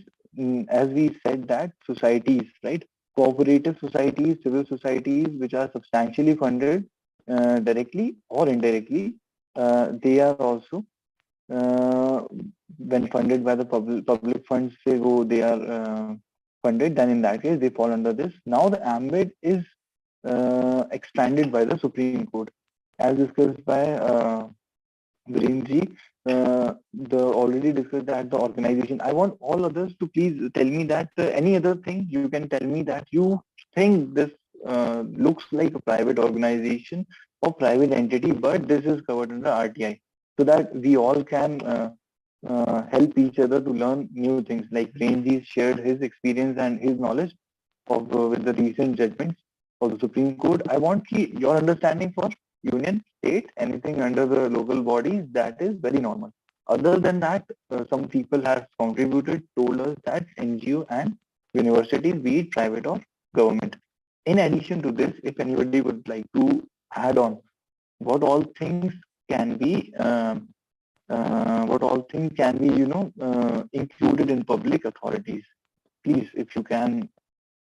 as we said that societies, right? Cooperative societies, civil societies, which are substantially funded directly or indirectly, they are also when funded by the public funds, say go they are funded, then in that case they fall under this. Now the ambit is expanded by the Supreme Court, as discussed by Virendji. The already discussed that the organization. I want all others to please tell me that any other thing you can tell me that you think this looks like a private organization or private entity, but this is covered under RTI, so that we all can help each other to learn new things. Like Renji shared his experience and his knowledge of with the recent judgments of the Supreme Court. I want your understanding for union, state, anything under the local bodies, that is very normal. Other than that, some people have contributed, told us that NGO and universities, be it private or government. In addition to this, if anybody would like to add on, what all things can be, included in public authorities? Please, if you can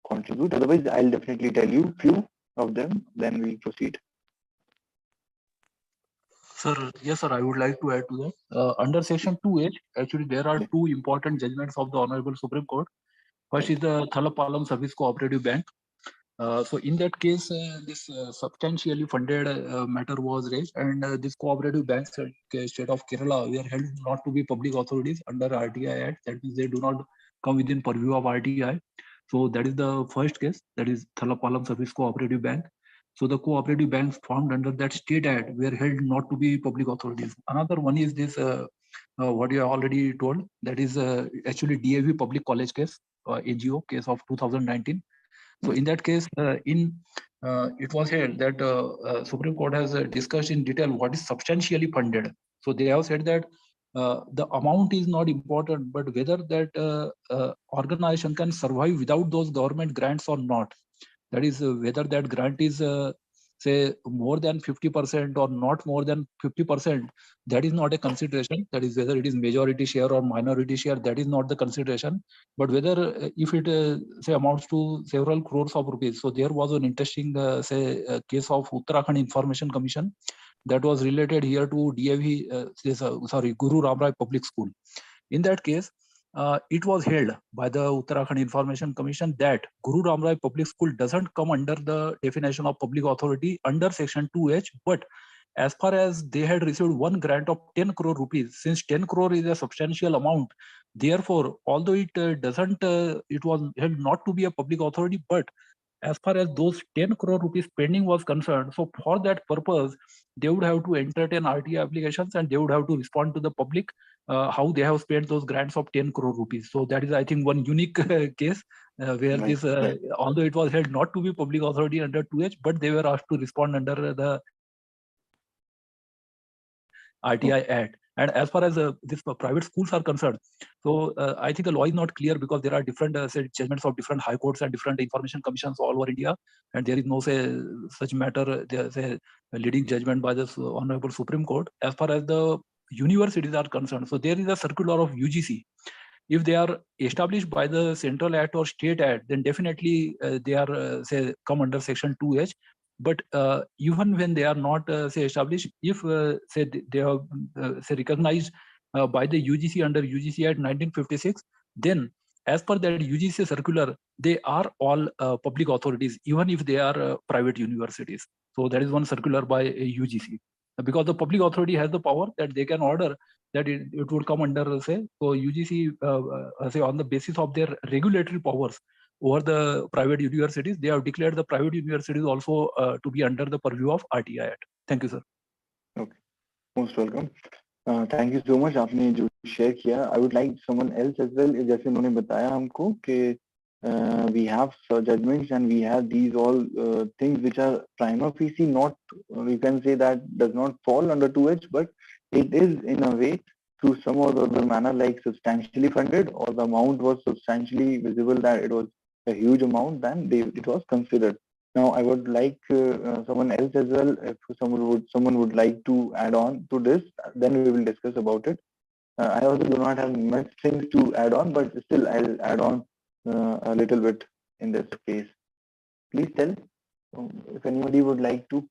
contribute. Otherwise, I'll definitely tell you few of them. Then we proceed. Sir, yes, sir, I would like to add to that. Under section 2H, actually, there are two important judgments of the Honorable Supreme Court. First is the Thalapalam Service Cooperative Bank. So in that case, this substantially funded matter was raised, and this cooperative banks, state of Kerala, were held not to be public authorities under RTI Act. That means they do not come within purview of RTI. So that is the first case, that is Thalapalam Service Cooperative Bank. So the cooperative banks formed under that state act were held not to be public authorities. Another one is this, what you have already told, that is actually DAV Public College case, AGO case of 2019. So in that case, it was held that Supreme Court has discussed in detail what is substantially funded. So they have said that the amount is not important, but whether that organization can survive without those government grants or not. That is whether that grant is say more than 50% or not more than 50%. That is not a consideration. That is whether it is majority share or minority share. That is not the consideration. But whether if it say amounts to several crores of rupees. So there was an interesting case of Uttarakhand Information Commission that was related here to DAV, Guru Ram Rai Public School. In that case, it was held by the Uttarakhand Information Commission that Guru Ram Rai Public School doesn't come under the definition of public authority under section 2H, but as far as they had received one grant of 10 crore rupees, since 10 crore is a substantial amount, therefore, although it it was held not to be a public authority, but as far as those 10 crore rupees spending was concerned, so for that purpose, they would have to entertain RTI applications and they would have to respond to the public how they have spent those grants of 10 crore rupees. So that is, I think, one unique case where Right, this, although it was held not to be public authority under 2H, but they were asked to respond under the RTI Act. And as far as these private schools are concerned, so I think the law is not clear because there are different judgments of different high courts and different information commissions all over India, and there is no such matter, a leading judgment by the Honorable Supreme Court. As far as the universities are concerned, so there is a circular of UGC. If they are established by the central act or state act, then definitely they are come under section 2H. But even when they are not established, if they are recognized by the UGC under UGC Act 1956, then as per that UGC circular, they are all public authorities, even if they are private universities. So that is one circular by UGC, because the public authority has the power that they can order that it would come under so UGC on the basis of their regulatory powers over the private universities, they have declared the private universities also to be under the purview of RTI Act. Thank you, sir. Okay, most welcome. Thank you so much. आपने जो share किया, I would like someone else as well. जैसे उन्होंने बताया हमको कि we have judgments and we have these all things which are prima facie not, we can say that does not fall under 2H, but it is in a way through some or other manner like substantially funded, or the amount was substantially visible that it was a huge amount, then it was considered. Now I would like someone else as well. If someone would like to add on to this, then we will discuss about it. I also do not have much things to add on, but still I'll add on a little bit in this case. Please tell if anybody would like to.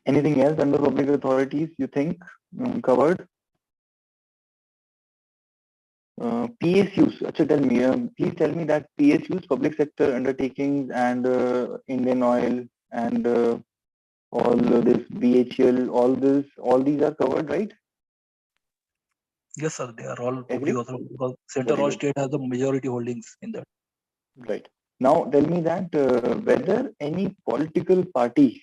Anything else under public authorities you think covered. PSUs, tell me, please tell me that PSUs, public sector undertakings, and Indian Oil, and all this BHL, all these are covered, right? Yes, sir. They are all Agree? public authority because center Very or good. state has the majority holdings in that. Right. Now tell me that whether any political party,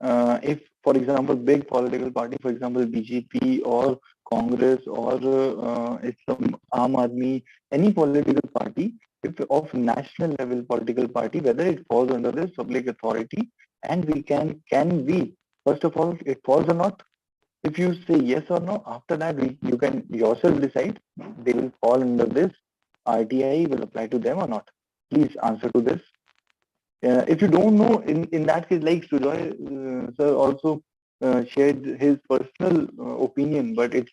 if for example big political party, for example BJP or Congress or it's some Aam Aadmi, any political party, if of national level political party, whether it falls under this public authority, and we can we, first of all, it falls or not. If you say yes or no, after that you can yourself decide they will fall under this, RTI will apply to them or not. Please answer to this. If you don't know, in that case, like Sujoy sir also shared his personal opinion, but it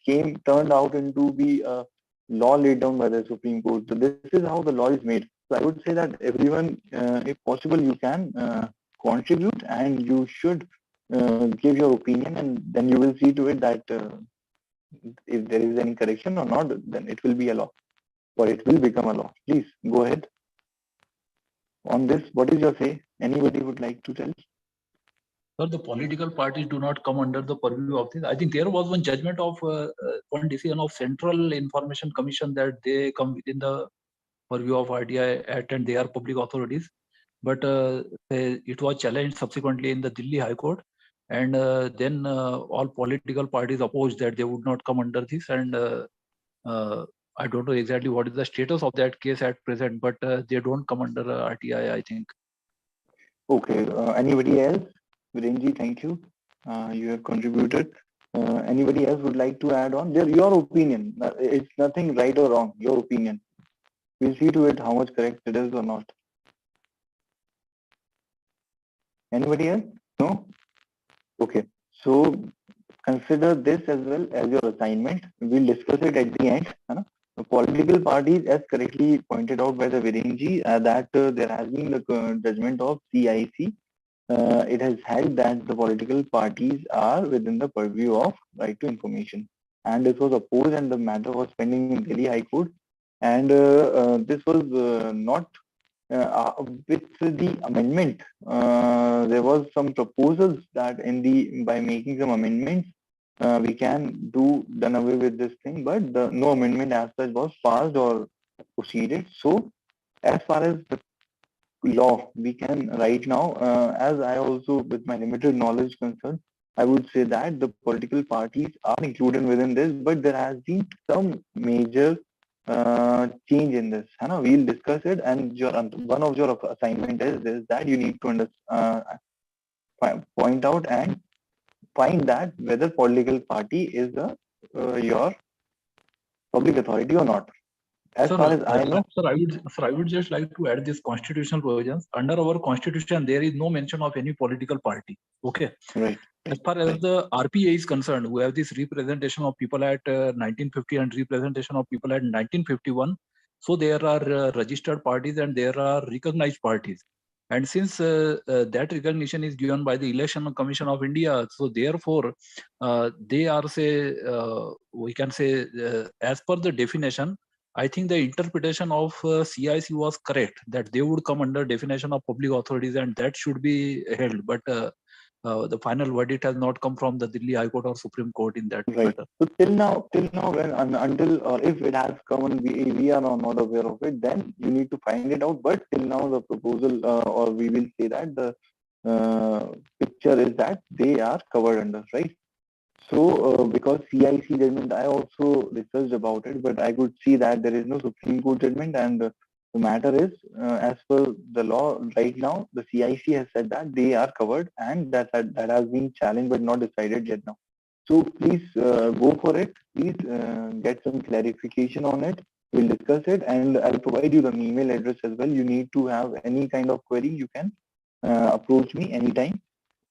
turned out into the law laid down by the Supreme Court. So this is how the law is made. So I would say that everyone, if possible, you can contribute and you should give your opinion, and then you will see to it that if there is any correction or not, then it will be a law, or it will become a law. Please go ahead on this. What is your say? Anybody would like to tell? Sir, the political parties do not come under the purview of this. I think there was one judgment of one decision of Central Information Commission that they come within the purview of RTI Act and they are public authorities. But it was challenged subsequently in the Delhi High Court, and then all political parties opposed that they would not come under this. And I don't know exactly what is the status of that case at present, but they don't come under RTI, I think. Okay. Anybody else? Virenji, thank you. You have contributed. Anybody else would like to add on? Your opinion. It's nothing right or wrong. Your opinion. We'll see to it how much correct it is or not. Anybody else? No? Okay. So consider this as well as your assignment. We'll discuss it at the end. The political parties, as correctly pointed out by the Virenji, that there has been the judgment of CIC. It has held that the political parties are within the purview of right to information. And this was opposed and the matter was pending in Delhi High Court. And this was not with the amendment. There was some proposals that by making some amendments, we can done away with this thing, but no amendment as such was passed or proceeded. So as far as the law, we can right now, as I also with my limited knowledge concerned, I would say that the political parties are included within this, but there has been some major change in this. We'll discuss it, and one of your assignment is that you need to point out and find that whether political party is your public authority or not. As far as I know, I would just like to add this constitutional provisions. Under our constitution, there is no mention of any political party. Okay. Right. As far as the RPA is concerned, we have this representation of people at 1950 and representation of people at 1951. So there are registered parties and there are recognized parties. And since that recognition is given by the Election Commission of India, so therefore they are we can say as per the definition, I think the interpretation of CIC was correct, that they would come under definition of public authorities and that should be held. But the final verdict has not come from the Delhi High Court or Supreme Court in that right. matter. So till now, until or if it has come and we are not aware of it, then you need to find it out. But till now, the proposal or we will say that the picture is that they are covered under, right? So because CIC judgment, I also researched about it, but I could see that there is no Supreme Court judgment, and the matter is, as per the law right now, the CIC has said that they are covered, and that has been challenged but not decided yet now. So please go for it. Please get some clarification on it. We'll discuss it, and I'll provide you the email address as well. You need to have any kind of query, you can approach me anytime.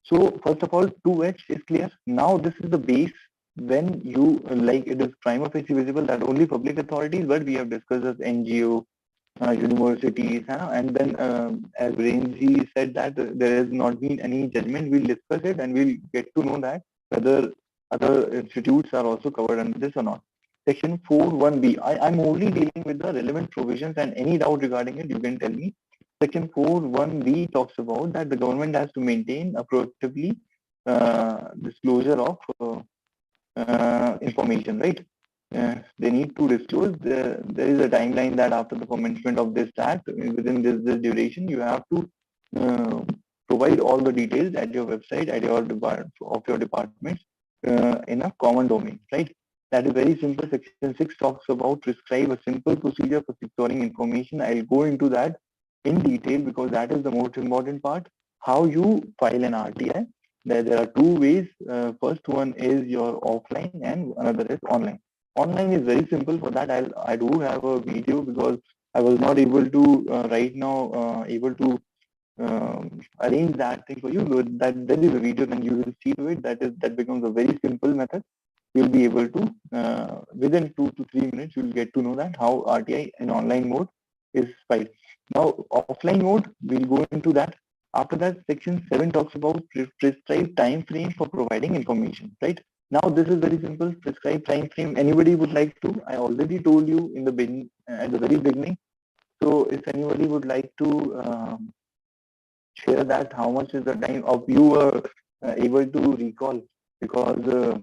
So first of all, 2H is clear. Now this is the base when you like it is prima facie visible that only public authorities, but we have discussed as NGO, universities, and then as Renji said that there has not been any judgment. We'll discuss it and we'll get to know that whether other institutes are also covered under this or not. Section 4(1)(b). I'm only dealing with the relevant provisions, and any doubt regarding it, you can tell me. Section 4(1)(b) talks about that the government has to maintain a proactively disclosure of information, right? They need to disclose. There is a timeline that after the commencement of this act, within this duration, you have to provide all the details at your website, at your department, in a common domain, right? That is very simple. Section 6 talks about prescribe a simple procedure for securing information. I'll go into that in detail because that is the most important part. How you file an RTI. There are two ways. First one is your offline and another is online. Online is very simple. For that, I do have a video because I was not able to right now able to arrange that thing for you. That there is a video, and you will see to it. That becomes a very simple method. You'll be able to within 2 to 3 minutes you'll get to know that how RTI in online mode is filed. Now offline mode, we'll go into that. After that, section 7 talks about prescribed time frame for providing information, right? Now this is very simple. Prescribed time frame. Anybody would like to? I already told you in the beginning, at the very beginning. So if anybody would like to share that, how much is the time of you were able to recall, because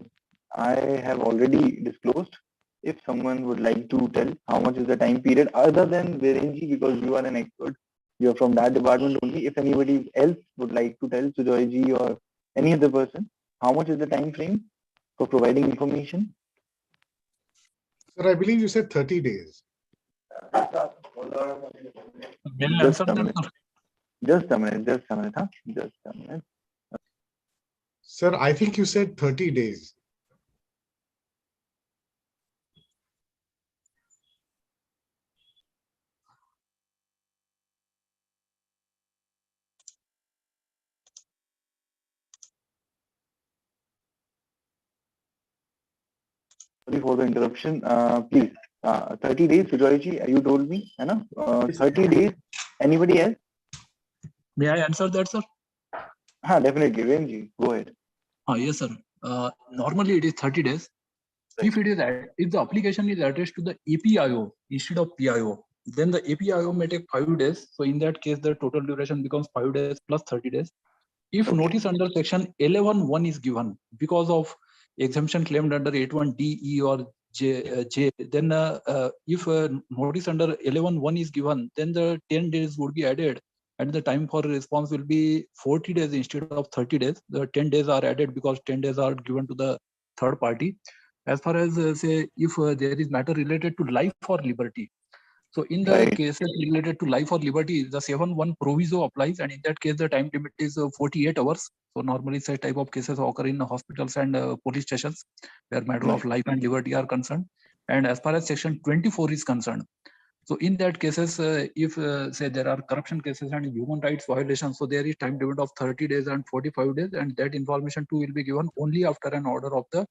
I have already disclosed. If someone would like to tell how much is the time period other than Virenji, because you are an expert, you're from that department only. If anybody else would like to tell, Sujoy or any other person, how much is the time frame for providing information? Sir, I believe you said 30 days. May I Just answer a that, minute. sir? Just a minute, huh? Just a minute. Sir, I think you said 30 days. Sorry for the interruption. Please, 30 days, Sujoyji, you told me, है ना? 30 days. Anybody else? May I answer that, sir? Definitely. Renji, go ahead. Yes, sir. Normally it is 30 days. If the application is addressed to the APIO instead of PIO, then the APIO may take 5 days. So in that case, the total duration becomes 5 days plus 30 days. If notice under section 11(1) is given because of exemption claimed under 81D, E or J, then if notice under 11(1) is given, then the 10 days would be added, and the time for response will be 40 days instead of 30 days. The 10 days are added because 10 days are given to the third party. As far as say if there is matter related to life or liberty, so in the cases related to life or liberty, the 7(1) proviso applies, and in that case the time limit is 48 hours. So normally such type of cases occur in hospitals and police stations where matter of life and liberty are concerned. And as far as section 24 is concerned, so in that cases, if say there are corruption cases and human rights violations, so there is time limit of 30 days and 45 days, and that information too will be given only after an order of the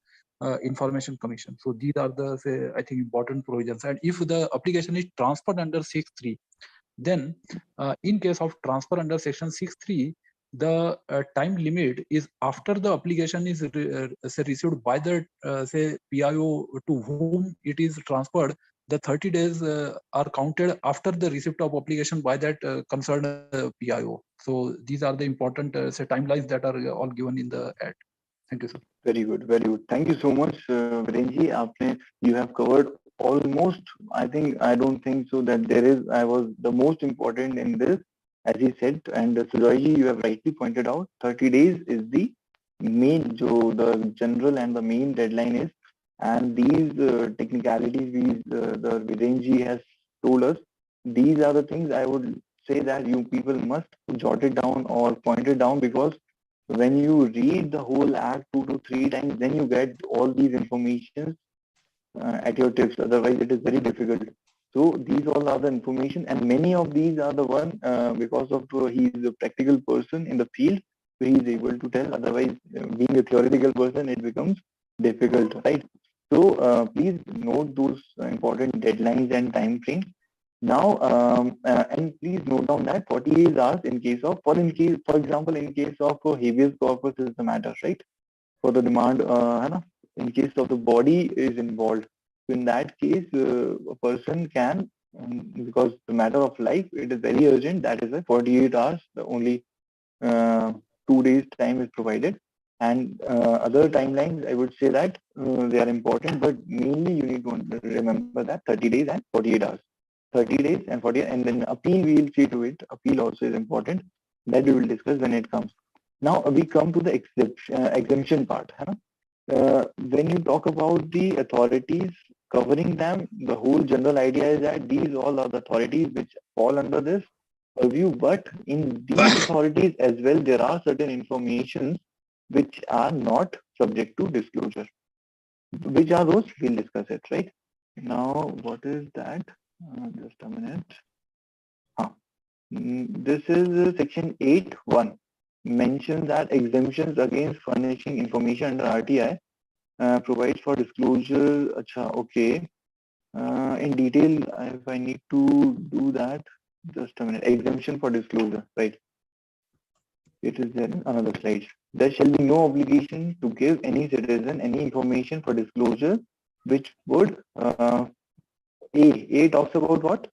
Information Commission. So these are the, say, I think important provisions. And if the application is transferred under 6(3), then in case of transfer under section 6(3), the time limit is after the application is say received by the say PIO to whom it is transferred. The 30 days are counted after the receipt of application by that concerned PIO. So these are the important say timelines that are all given in the ad. Thank you, sir. Very good, very good. Thank you so much, Virenji. You have covered almost, I don't think so that I was the most important in this, as he said, and Sujoyji, you have rightly pointed out, 30 days is the the general and the main deadline is, and these technicalities, the Virenji has told us, these are the things I would say that you people must jot it down or point it down, because when you read the whole act 2 to 3 times, then you get all these information at your tips. Otherwise, it is very difficult. So these all are the information, and many of these are the one because of he is a practical person in the field, so he is able to tell. Otherwise, being a theoretical person, it becomes difficult, right? So please note those important deadlines and time frames. Now, and please note down that 48 hours in case of, for example, in case of habeas corpus is the matter, right? for the demand, है ना? In case of the body is involved. So in that case, a person can, because the matter of life, it is very urgent. That is why 48 hours, the only 2 days time is provided. And other timelines, I would say that they are important, but mainly you need to remember that 30 days and 48 hours. 30 days and 48, and then appeal, we will see to it. Appeal also is important. That we will discuss when it comes. Now we come to the exemption part. Hai na? When you talk about the authorities covering them, the whole general idea is that these all are the authorities which fall under this purview, but in these authorities as well, there are certain information which are not subject to disclosure. Which are those? We'll discuss it, right? Now, what is that? Just a minute. This is section 8.1. Mentions that exemptions against furnishing information under RTI provides for disclosure. Acha, okay. In detail, if I need to do that, just a minute. Exemption for disclosure, right? It is there in another slide. There shall be no obligation to give any citizen any information for disclosure, which would A talks about what?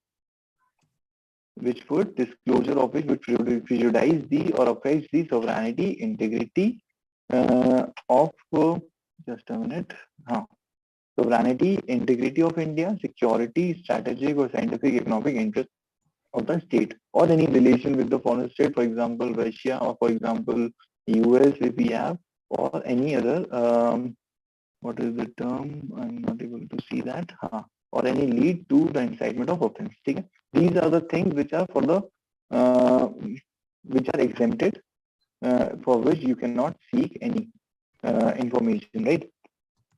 Which would disclosure of which would prejudice the or affect the sovereignty, integrity of just a minute. Sovereignty, integrity of India, security, strategic or scientific economic interest of the state, or any relation with the foreign state, for example, Russia, or for example, US if we have, or any other, what is the term? I'm not able to see that. Or any lead to the incitement of offense. Okay? These are the things which are for the, which are exempted, for which you cannot seek any information, right?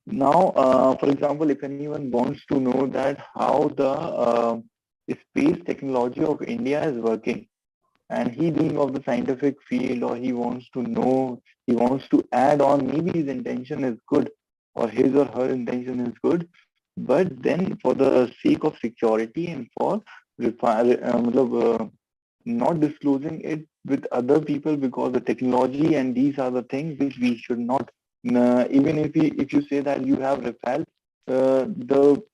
Now, for example, if anyone wants to know that how the space technology of India is working, and he being of the scientific field, or he wants to know, he wants to add on, maybe his intention is good, or his or her intention is good, but then for the sake of security and for not disclosing it with other people, because the technology and these are the things which we should not, even if you say that you have Rafale,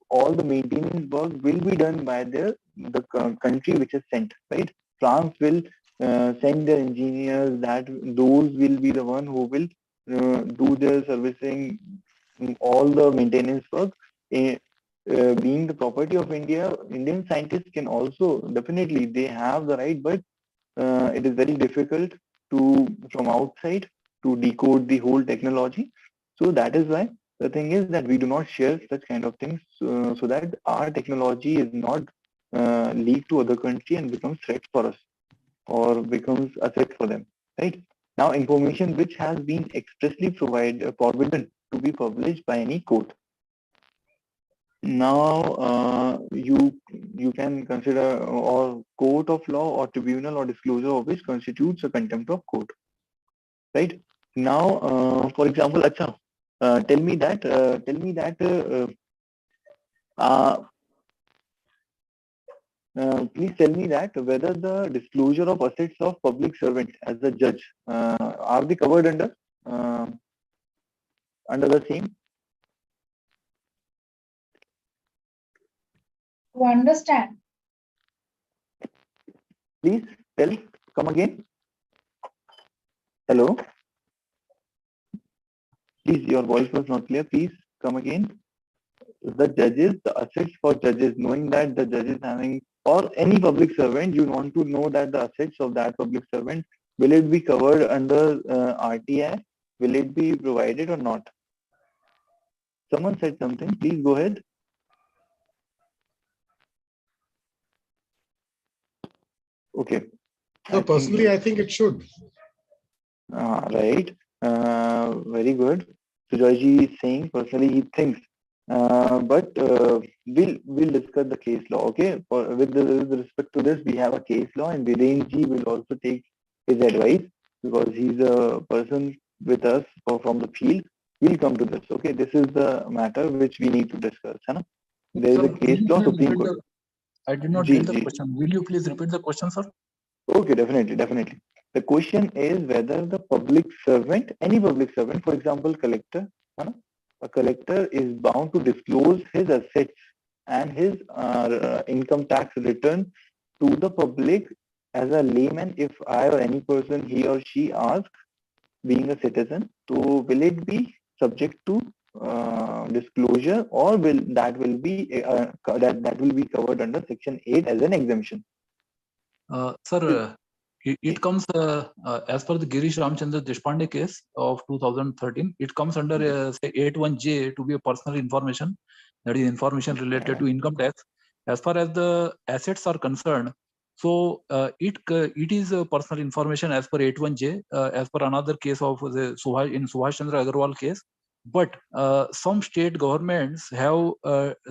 all the maintenance work will be done by the country which is sent, right? France will send their engineers, that those will be the one who will do their servicing, all the maintenance work. Being the property of India, Indian scientists can also, definitely they have the right, but it is very difficult to, from outside, to decode the whole technology. So that is why the thing is that we do not share such kind of things, so that our technology is not leaked to other country and becomes threat for us, or becomes a threat for them, right? Now, information which has been expressly forbidden to be published by any court. Now, you can consider or court of law or tribunal or disclosure of which constitutes a contempt of court, right? Now, for example, acha, tell me that please tell me that whether the disclosure of assets of public servant as a judge, are they covered under the same? To understand. Please tell, come again. Hello. Please, your voice was not clear. Please come again. The judges, the assets for judges, knowing that the judge is having, or any public servant, you want to know that the assets of that public servant, will it be covered under RTI? Will it be provided or not? Someone said something. Please go ahead. Okay. So personally, I think it should. Right. Very good. Sujoyji is saying personally he thinks, but we'll discuss the case law. Okay. With respect to this, we have a case law, and Virenji will also take his advice, because he's a person with us from the field. We'll come to this. Okay. This is the matter which we need to discuss. Hai na? There is a case law, Supreme Court. I did not get the question. Will you please repeat the question, sir? Okay, definitely. The question is whether the public servant, any public servant, for example, collector, a collector is bound to disclose his assets and his income tax return to the public as a layman. If I or any person, he or she asks, being a citizen, so will it be subject to disclosure, or will be that will be covered under Section 8 as an exemption? Sir, it comes as per the Girish Ramchandra Deshpande case of 2013. It comes under say 81J to be a personal information, that is information related to income tax. As far as the assets are concerned, so it is personal information as per 81J, as per another case of the Subhash Chandra Agarwal case. But some state governments have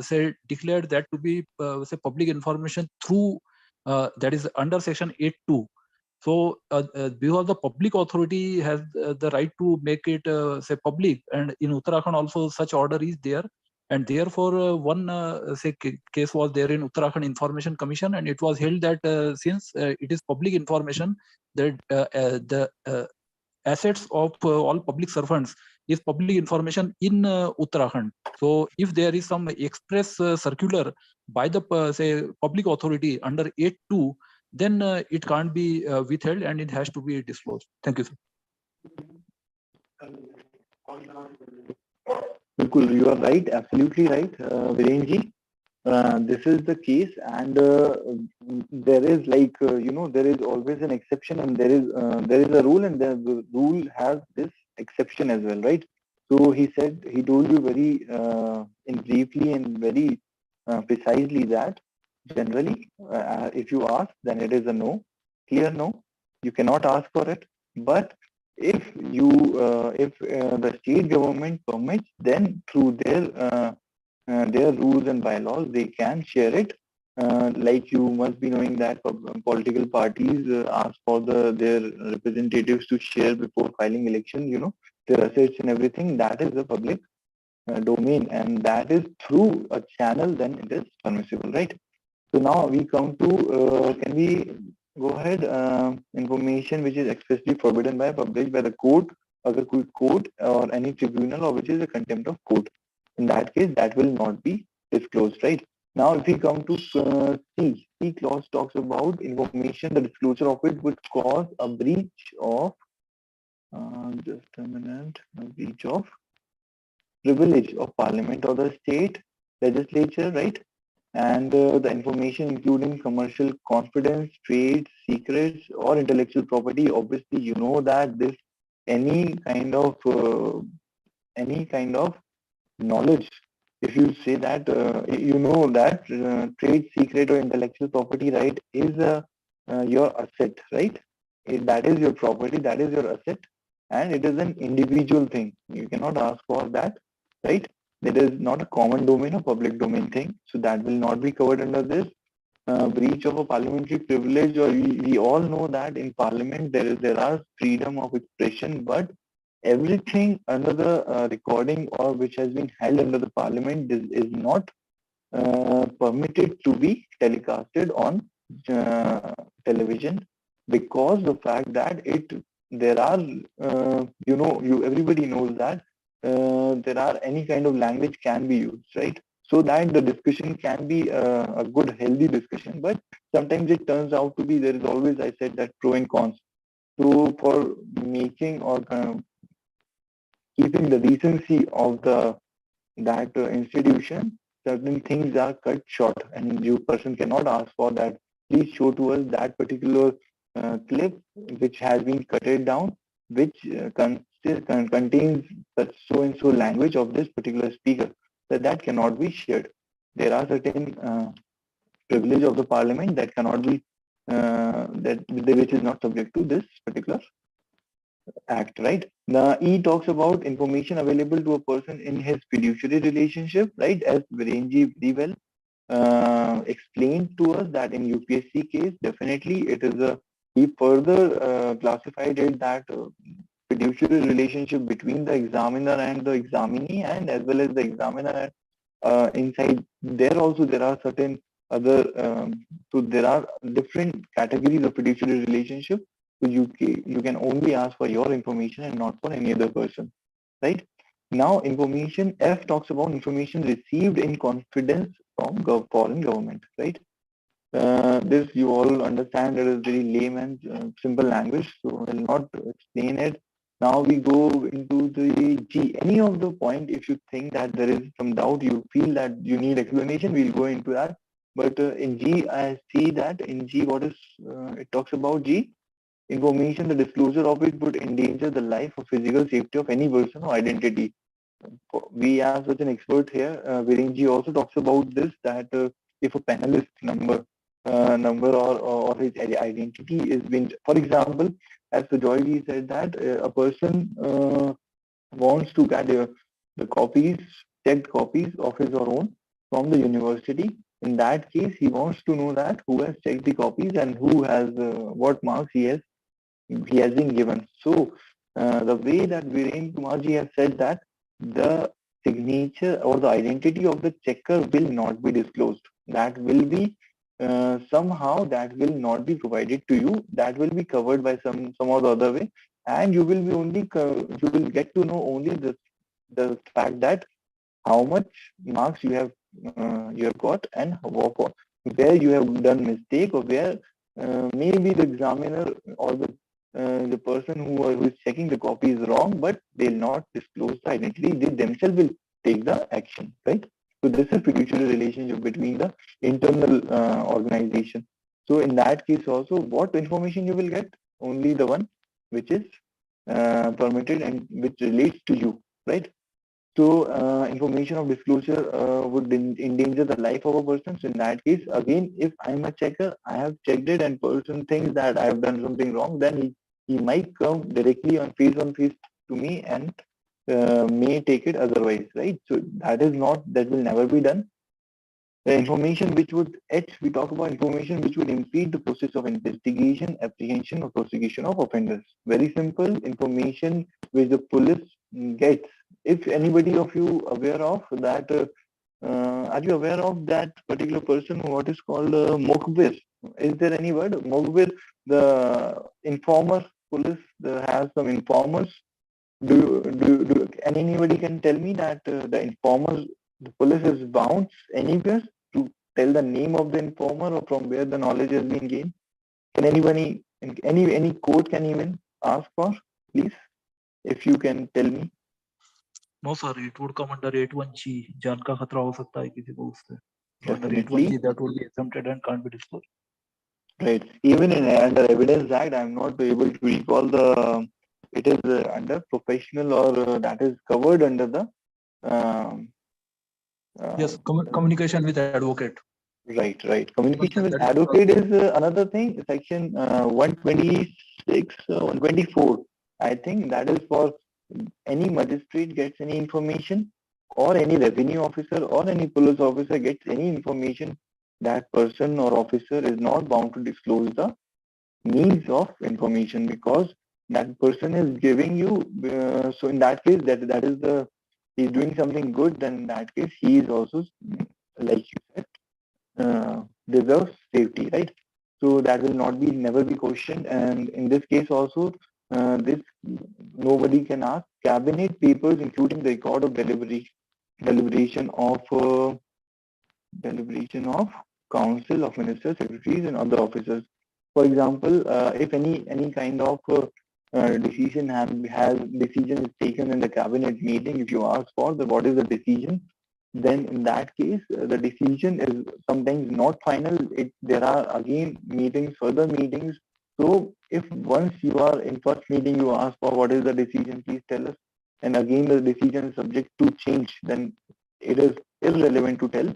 say declared that to be say public information through that is under Section 8(2). So because the public authority has the right to make it say public, and in Uttarakhand also such order is there, and therefore one say case was there in Uttarakhand Information Commission, and it was held that since it is public information, that the assets of all public servants is public information in Uttarakhand. So if there is some express circular by the say public authority under 8(2), then it can't be withheld and it has to be disclosed. Thank you, sir. Bilkul, you are right, absolutely right, Virenji. This is the case, and there is there is always an exception, and there is a rule, and the rule has this exception as well, right? So he told you very in briefly and very precisely that generally, if you ask, then it is a no, clear no. You cannot ask for it, but if the state government permits, then through their rules and bylaws, they can share it. Like you must be knowing that political parties ask for their representatives to share before filing election, their assets and everything. That is the public domain, and that is through a channel, then it is permissible, right? So now we come to, can we go ahead, information which is expressly forbidden by published by the court, other court or any tribunal, or which is a contempt of court. In that case, that will not be disclosed, right? Now, if we come to C clause talks about information, the disclosure of it would cause a breach of, just a minute, a breach of privilege of parliament or the state legislature, right? And the information including commercial confidence, trade secrets, or intellectual property. Obviously, you know that this any kind of knowledge. If you say that you know that trade secret or intellectual property right is your asset, right? That is your property, that is your asset, and it is an individual thing. You cannot ask for that, right? It is not a common domain or public domain thing, so that will not be covered under this. Breach of a parliamentary privilege, or we all know that in parliament there are freedom of expression, but everything under the recording or which has been held under the parliament is not permitted to be telecasted on television, because the fact that there are everybody knows that there are any kind of language can be used, right? So that the discussion can be a good healthy discussion, but sometimes it turns out to be, there is always, I said, that pro and cons. So for making or keeping the decency of that institution, certain things are cut short, and you person cannot ask for that. Please show to us that particular clip which has been cutted down, which contains such so and so language of this particular speaker. That cannot be shared. There are certain privilege of the parliament that cannot be which is not subject to this particular act, right? The E talks about information available to a person in his fiduciary relationship, right? As Virenji very well explained to us that in UPSC case, definitely it is he further classified it that fiduciary relationship between the examiner and the examinee, and as well as the examiner inside there also there are certain other so there are different categories of fiduciary relationship. So you can only ask for your information and not for any other person, right? Now, information F talks about information received in confidence from foreign government, right? This you all understand, it is very layman, simple language, so I will not explain it. Now we go into the G. Any of the point, if you think that there is some doubt, you feel that you need explanation, we'll go into that. But in G, I see that in G, what is, it talks about G, information, the disclosure of it would endanger the life or physical safety of any person or identity. We have such an expert here. Virenji also talks about this, that if a panelist number or his identity is been, for example, as Joy said that a person wants to get the copies, checked copies of his or own from the university. In that case, he wants to know that who has checked the copies and who has what marks he has been given. So the way that Viren Kumarji has said that the signature or the identity of the checker will not be disclosed. That will be somehow that will not be provided to you. That will be covered by some or the other way, and you will be only you will get to know only the fact that how much marks you have got and where you have done mistake, or where maybe the examiner or the person who is checking the copy is wrong, but they'll not disclose the identity. They themselves will take the action, right? So this is fiduciary relationship between the internal organization. So in that case also, what information you will get? Only the one which is permitted and which relates to you, right? So information of disclosure would endanger the life of a person. So in that case, again, if I'm a checker, I have checked it and person thinks that I have done something wrong, then he might come directly on face to me and may take it otherwise, right? So that will never be done. The information which would, we talk about information which would impede the process of investigation, apprehension, or prosecution of offenders. Very simple information which the police gets. If anybody of you aware of that, are you aware of that particular person, what is called Mokbir? Is there any word? Mokbir, the informer, police has some informers. And anybody can tell me that the informers, the police is bound anywhere to tell the name of the informer or from where the knowledge has been gained? Can anybody, any court can even ask for, please, if you can tell me? No, sir, it would come under 81G. जान का खतरा हो सकता है किसी को उससे. Under Definitely. 81G, that would be exempted and can't be disclosed. Right. Even in under Evidence Act, I'm not able to recall the. It is under professional or that is covered under the. Yes, communication with advocate. Right, right. Communication with advocate is another thing. Section 126, 124. I think that is for any magistrate gets any information, or any revenue officer or any police officer gets any information, that person or officer is not bound to disclose the means of information, because that person is giving you. So in that case, that is the, he's doing something good. Then in that case, he is also, like you said, deserves safety, right? So that will not be never be questioned. And in this case also, this nobody can ask. Cabinet papers, including the record of deliberation of council of ministers, secretaries, and other officers. For example, if any kind of decision decision is taken in the cabinet meeting, if you ask for what is the decision, then in that case, the decision is sometimes not final. There are again meetings, further meetings. So if once you are in first meeting, you ask for what is the decision, please tell us. And again, the decision is subject to change, then it is irrelevant to tell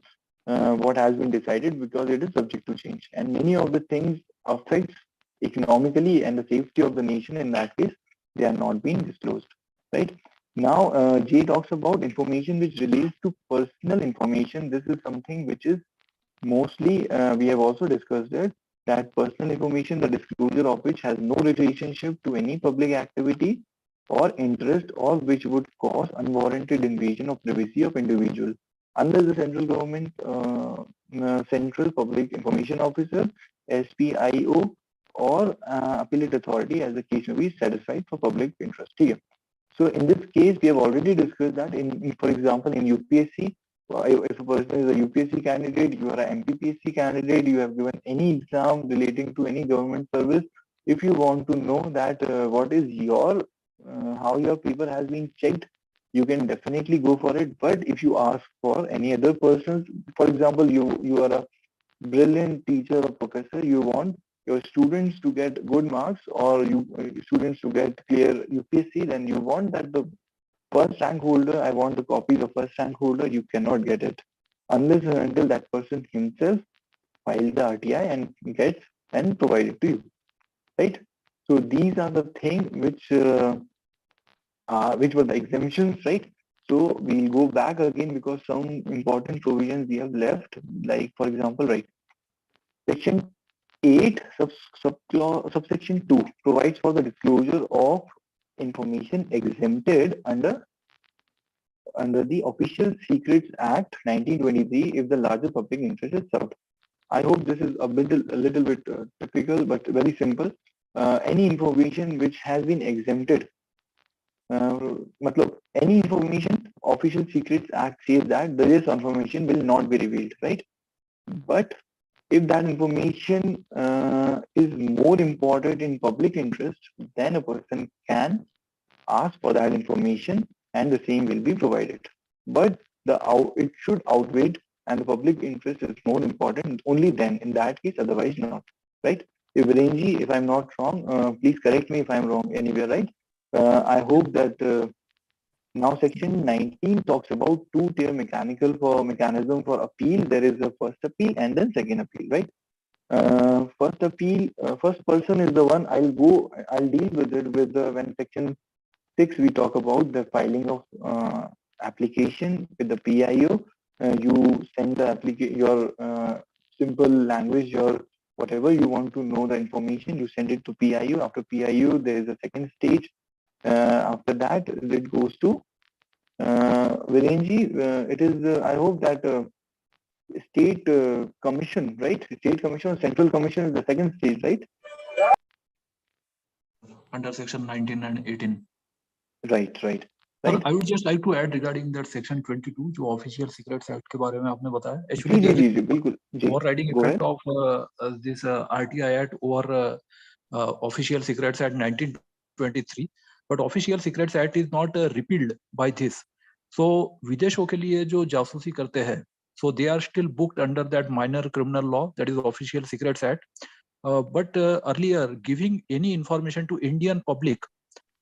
what has been decided, because it is subject to change. And many of the things affects economically and the safety of the nation. In that case, they are not being disclosed, right? Now, Jay talks about information which relates to personal information. This is something which is mostly, we have also discussed it, that personal information, the disclosure of which has no relationship to any public activity or interest, or which would cause unwarranted invasion of privacy of individual. Under the central government, Central Public Information Officer, SPIO, or appellate authority as the case may be satisfied for public interest. ठीक है? So in this case, we have already discussed that for example, in UPSC, if a person is a UPSC candidate, you are an MPPSC candidate, you have given any exam relating to any government service. If you want to know that what is your, how your paper has been checked, you can definitely go for it. But if you ask for any other person, for example, you are a brilliant teacher or professor, you want your students to get good marks or you students to get clear UPSC, then you want that the first rank holder, I want the copy of first rank holder, you cannot get it unless and until that person himself files the RTI and gets and provide it to you, right? So these are the things which were the exemptions, right? So we'll go back again because some important provisions we have left, like for example, right, section 8 subsection 2 provides for the disclosure of information exempted under the Official Secrets Act 1923 if the larger public interest is served. I hope this is a little bit typical but very simple. Any information which has been exempted, matlab, any information, Official Secrets Act says that this information will not be revealed, right? But if that information is more important in public interest, then a person can ask for that information and the same will be provided. But it should outweigh and the public interest is more important only then in that case, otherwise not, right? If Renji, if I'm not wrong, please correct me if I'm wrong anywhere, right? I hope that now section 19 talks about two-tier mechanism for appeal. There is a first appeal and then second appeal, right? First appeal, first person is the one I'll deal with it with when section 6 we talk about the filing of application with the PIO. You send the your simple language, your whatever you want to know the information, you send it to PIO. After PIO, there is a second stage. After that, it goes to Virenji. It is, I hope that state commission, right? State commission or central commission is the second stage, right? Under section 19 and 18. Right. Sir, I would just like to add regarding that section 22, जो Official Secrets Act के बारे में आपने बताया. Actually, there is overriding effect of this RTI Act over Official Secrets Act 1923. But Official Secrets Act is not repealed by this. So विदेशों के लिए जो जासूसी करते हैं, so they are still booked under that minor criminal law, that is Official Secrets Act. But earlier, giving any information to Indian public,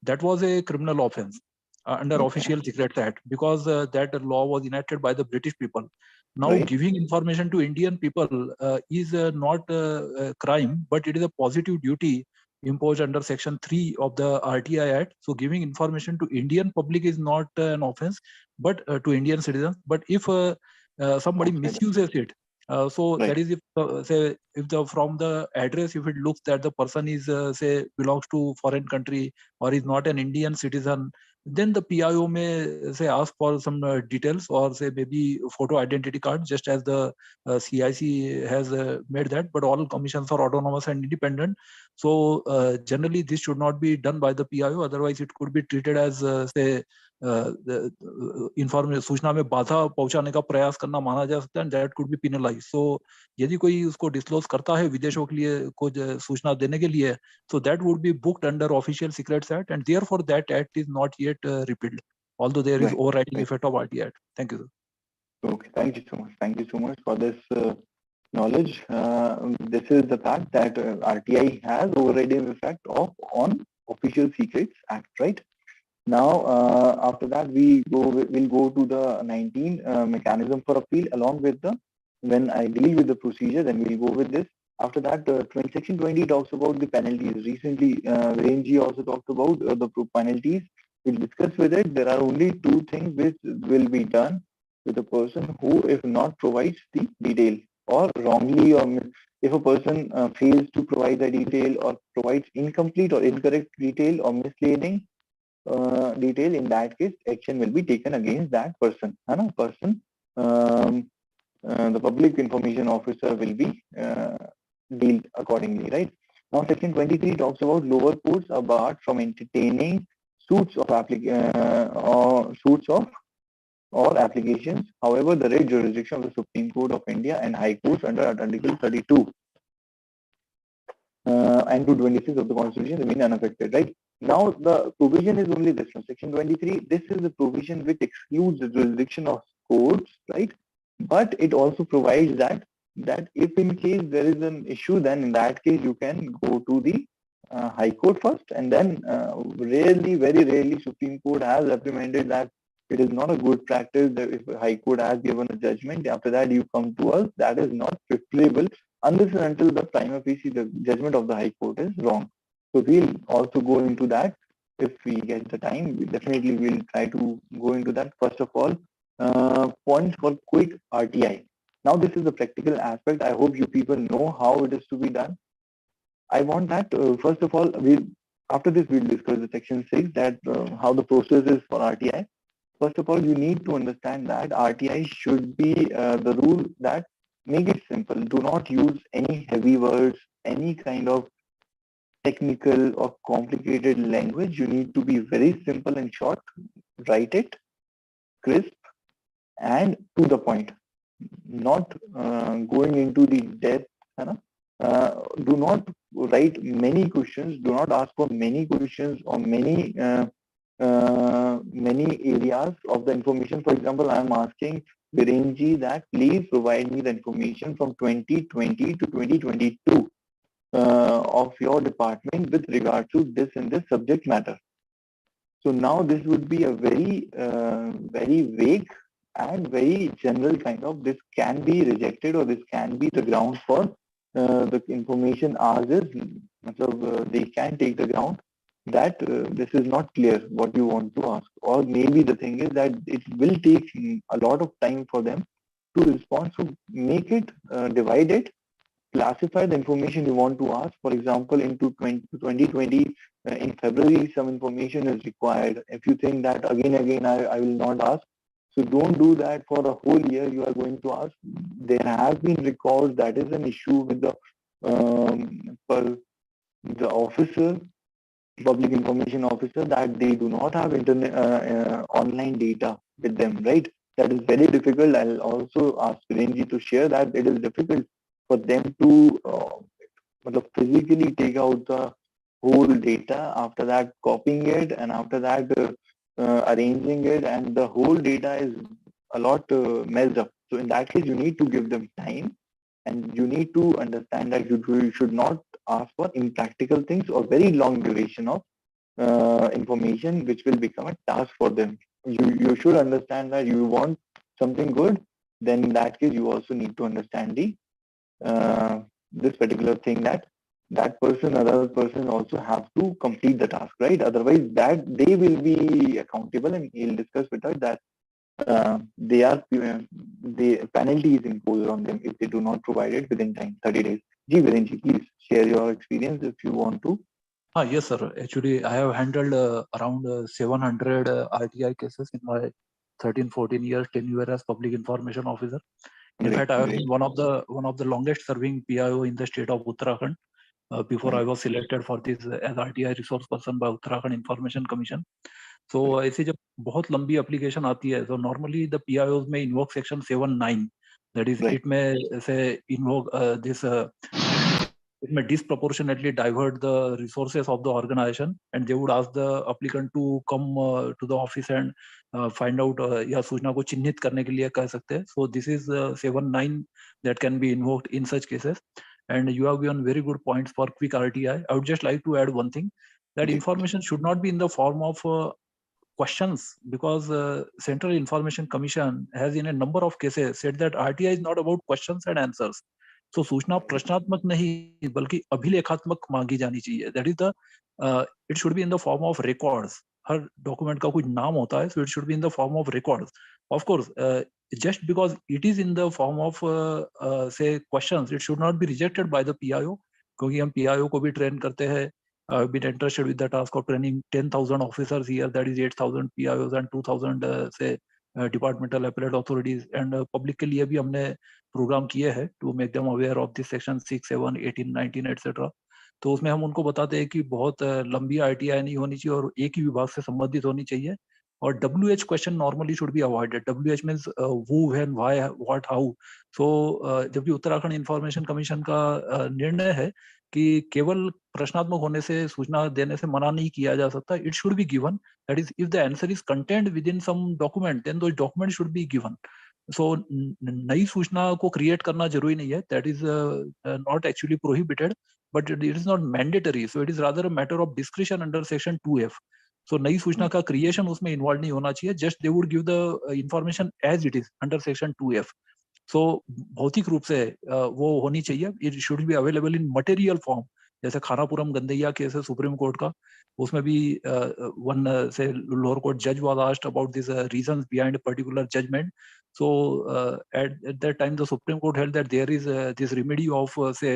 that was a criminal offense under Official Secrets Act, because that law was enacted by the British people. Now, giving information to Indian people is not a crime, but it is a positive duty imposed under section 3 of the RTI Act. So giving information to Indian public is not an offense, but to Indian citizens. But if somebody misuses it, that is if say if from the address, if it looks that the person is say belongs to foreign country or is not an Indian citizen, then the PIO may say ask for some details or say maybe photo identity card, just as the CIC has made that. But all commissions are autonomous and independent, so generally this should not be done by the PIO. Otherwise, it could be treated as say information सूचना में बाधा पहुंचाने का प्रयास करना माना जा सकता है, and that could be penalise. So यदि कोई उसको डिस्क्लोज करता है विदेशों के लिए कुछ सूचना देने के लिए, so that would be booked under Official Secrets Act, and therefore that act is not yet repealed, although there is overriding effect of RTI Act. Thank you, sir. Okay, thank you so much. Thank you so much for this knowledge. This is the fact that RTI has overriding effect on Official Secrets Act, right? Now, after that, we'll go to the 19 mechanism for appeal along with when I deal with the procedure, then we'll go with this. After that, section 20 talks about the penalties. Recently, Renji also talked about the penalties. We'll discuss with it. There are only two things which will be done with a person who, if not provides the detail or wrongly, or if a person fails to provide the detail or provides incomplete or incorrect detail or misleading detail, in that case, action will be taken against that person. The public information officer will be dealt accordingly, right? Now, Section 23 talks about lower courts are barred from entertaining suits of or applications. However, the red jurisdiction of the Supreme Court of India and High Courts under Article 32 and 226 of the Constitution remain unaffected. Right now, the provision is only this one, Section 23. This is the provision which excludes the jurisdiction of courts, right? But it also provides that if in case there is an issue, then in that case you can go to the High Court first, and then very rarely, Supreme Court has reprimanded that it is not a good practice that if a High Court has given a judgment, after that you come to us. That is not preferable unless and until the prima facie the judgment of the High Court is wrong. So we'll also go into that if we get the time. We definitely will try to go into that. First of all, points for quick RTI. Now this is the practical aspect. I hope you people know how it is to be done. I want that first of all, after this we'll discuss the section 6, that how the process is for RTI. First of all, you need to understand that RTI should be the rule that make it simple. Do not use any heavy words, any kind of technical or complicated language. You need to be very simple and short. Write it crisp and to the point, not going into the depth. Do not write many questions. Do not ask for many questions or many areas of the information. For example, I am asking Virenji that please provide me the information from 2020 to 2022 of your department with regard to this and this subject matter. So now this would be a very vague and very general kind of, this can be rejected or this can be the ground for the information asked is, so they can take the ground that this is not clear what you want to ask, or maybe the thing is that it will take a lot of time for them to respond. So make it, divide it, classify the information you want to ask. For example, into 2020, in February, some information is required. If you think that again, I will not ask. So don't do that for a whole year. You are going to ask. There have been records that is an issue with the officer, public information officer, that they do not have internet online data with them, right? That is very difficult. I'll also ask Renji to share that it is difficult for them to physically take out the whole data, after that copying it, and after that arranging it, and the whole data is a lot messed up. So in that case, you need to give them time, and you need to understand that you should not ask for impractical things or very long duration of information, which will become a task for them. You should understand that you want something good, then in that case, you also need to understand the this particular thing, that person, another person also have to complete the task, right? Otherwise, that they will be accountable, and he'll discuss with us that the penalty is imposed on them if they do not provide it within time, 30 days. Ji Virenji, please share your experience if you want to. Yes, sir. Actually, I have handled around 700 RTI cases in my 13-14 years tenure as public information officer. In fact, I have been one of the longest serving PIO in the state of Uttarakhand before I was selected for this as RTI resource person by Uttarakhand Information Commission. So ऐसे जब बहुत लंबी application आती है, so normally the PIOs may invoke section 7(9). That is, it may say invoke this. It may disproportionately divert the resources of the organization, and they would ask the applicant to come to the office and find out या सूचना को चिन्हित करने के लिए कह सकते हैं. So this is 7(9) that can be invoked in such cases. And you have given very good points for quick RTI. I would just like to add one thing, that information should not be in the form of questions, because Central Information Commission has in a number of cases said that RTI is not about questions and answers. So सूचना प्रश्नात्मक नहीं बल्कि अभिलेखात्मक मांगी जानी चाहिए. That is it should be in the form of records. Her document का कोई नाम होता है, so it should be in the form of records. Of course, just because it is in the form of say questions, it should not be rejected by the PIO, क्योंकि हम PIO को भी train करते हैं. I've been entrusted with the task of training 10,000 officers here, that is 8,000 PIOs and 2,000 say departmental appellate authorities, and public के लिए भी हमने program किए हैं to make them aware of this section 6, 7, 18, 19, etc. तो उसमें हम उनको बताते हैं कि बहुत लंबी RTI नहीं होनी चाहिए और एक ही विभाग से संबंधित होनी चाहिए। और WH question normally should be avoided. WH means who, when, why, what, how। सो जबकि उत्तराखंड इंफॉर्मेशन कमीशन का निर्णय है कि केवल प्रश्नात्मक होने से सूचना देने से मना नहीं किया जा सकता। It should be given, that is if the answer is content within some document then those document should be given. So नई सूचना को क्रिएट करना जरूरी नहीं है, that is not actually prohibited, but it is not mandatory, so it is rather a matter of discretion under section 2F। so नई सूचना का क्रिएशन उसमें इन्वॉल्व नहीं होना चाहिए, just they would give the information as it is under section 2F। सो भौतिक रूप से वो होनी चाहिए, it should be available in material form. जैसे खानापुरम गंदैया केस है सुप्रीम कोर्ट का, उसमें भी वन से लोअर कोर्ट जज was asked about this reasons behind particular judgment. so at that time the supreme court held that there is this remedy of say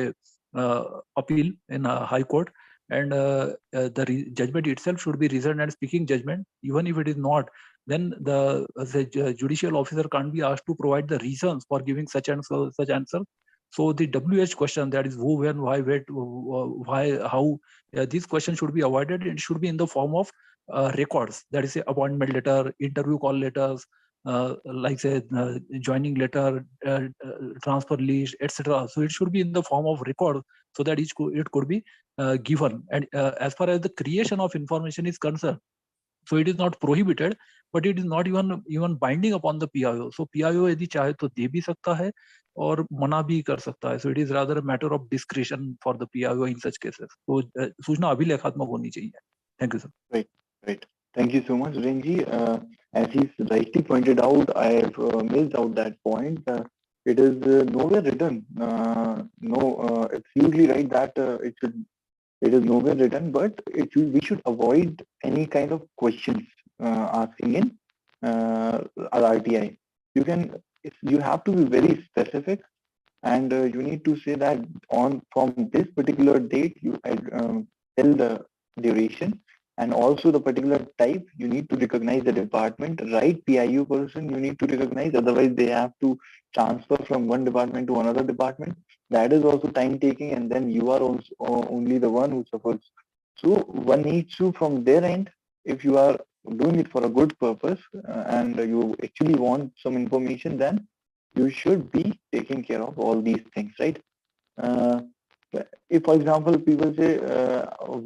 appeal in a high court, and the judgment itself should be reasoned and speaking judgment. Even if it is not, then the judicial officer can't be asked to provide the reasons for giving such and such answer. So the WH question, that is who, when, why, where, why, how, these questions should be avoided. It should be in the form of records, that is say appointment letter, interview call letters, like say joining letter, transfer list, etc. So it should be in the form of record, so that it could be given. And as far as the creation of information is concerned, so it is not prohibited, but it is not even binding upon the PIO. So PIO यदि चाहे तो दे भी सकता है और मना भी कर सकता है। So it is rather a matter of discretion for the PIO in such cases. तो सूचना अभिलेखात्मक होनी चाहिए। Thank you, sir. Right. Thank you so much, Renji. As he rightly pointed out, I have missed out that point. It is nowhere written. Absolutely right that it is nowhere written, but we should avoid any kind of questions asking in RTI. You have to be very specific, and you need to say that from this particular date you tell the duration, and also the particular type. You need to recognize the department, right PIU person you need to recognize, otherwise they have to transfer from one department to another department. That is also time taking, and then you are also only the one who suffers. So one needs to, from their end, if you are doing it for a good purpose and you actually want some information, then you should be taking care of all these things, right? If, for example, people say,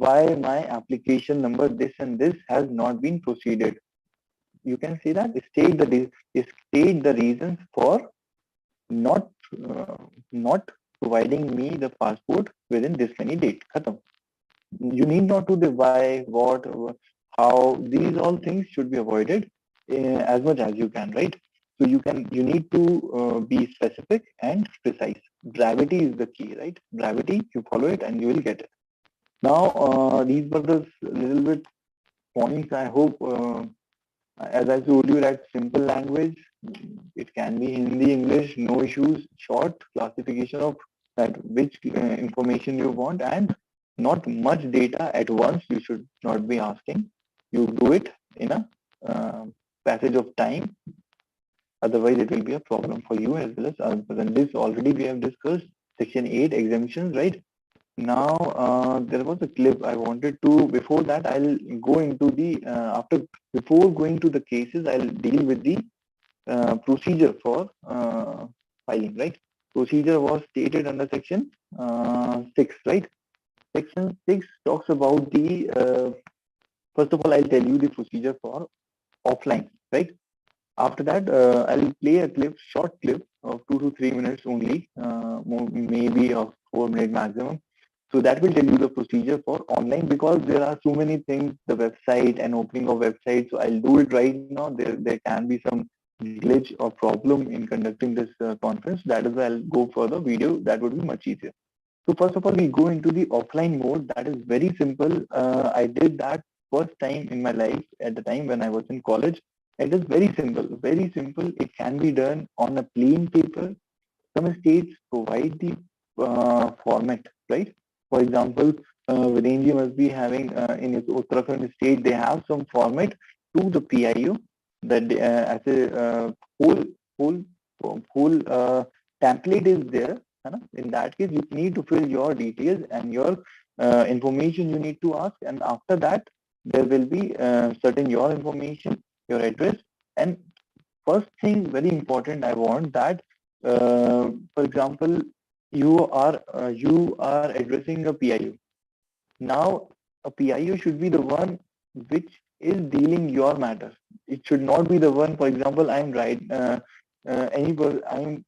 why my application number this and this has not been proceeded, you can say that state the reasons for not providing me the passport within this many date. Khatam. You need not to the why, what, how. These all things should be avoided as much as you can, right? So you need to be specific and precise. Brevity is the key, right? Brevity, you follow it and you will get it. Now, these were the little bit points. I hope, as I told you, that simple language, it can be Hindi, English, no issues, short classification of that which information you want, and not much data at once. You should not be asking. You do it in a passage of time. Otherwise, it will be a problem for you as well as us. And this already we have discussed section 8 exemptions, right? Now, there was a clip I wanted to, before that, I'll go into the, before going to the cases, I'll deal with the procedure for filing, right? Procedure was stated under section 6, right? Section 6 talks about the, first of all, I'll tell you the procedure for offline, right? After that, I'll play a short clip of 2 to 3 minutes only, maybe of 4 minutes maximum. So that will tell you the procedure for online, because there are so many things, the website and opening of website. So I'll do it right now. There can be some glitch or problem in conducting this conference. That is why I'll go for the video. That would be much easier. So first of all, we go into the offline mode. That is very simple. I did that first time in my life at the time when I was in college. It is very simple, very simple. It can be done on a plain paper. Some states provide the format, right? For example, Virenji must be having in his Uttarakhand state, they have some format to the PIO that as a whole template is there. In that case, you need to fill your details and your information you need to ask, and after that there will be certain your information, your address. And first thing very important, I want that for example you are addressing a PIO. Now a PIO should be the one which is dealing your matter. It should not be the one, for example, I'm right I'm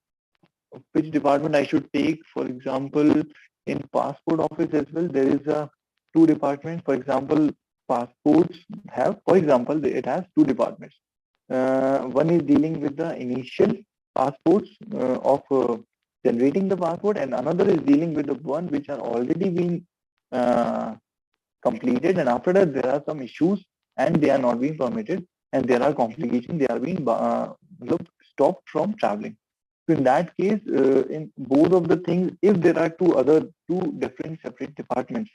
which department I should take. For example, in passport office as well, there is a two departments. For example, passports have, for example, it has two departments. One is dealing with the initial passports of generating the passport, and another is dealing with the one which are already been uh, completed, and after that there are some issues and they are not being permitted, and there are complications, they are being stopped from traveling. So in that case, in both of the things, if there are two different separate departments,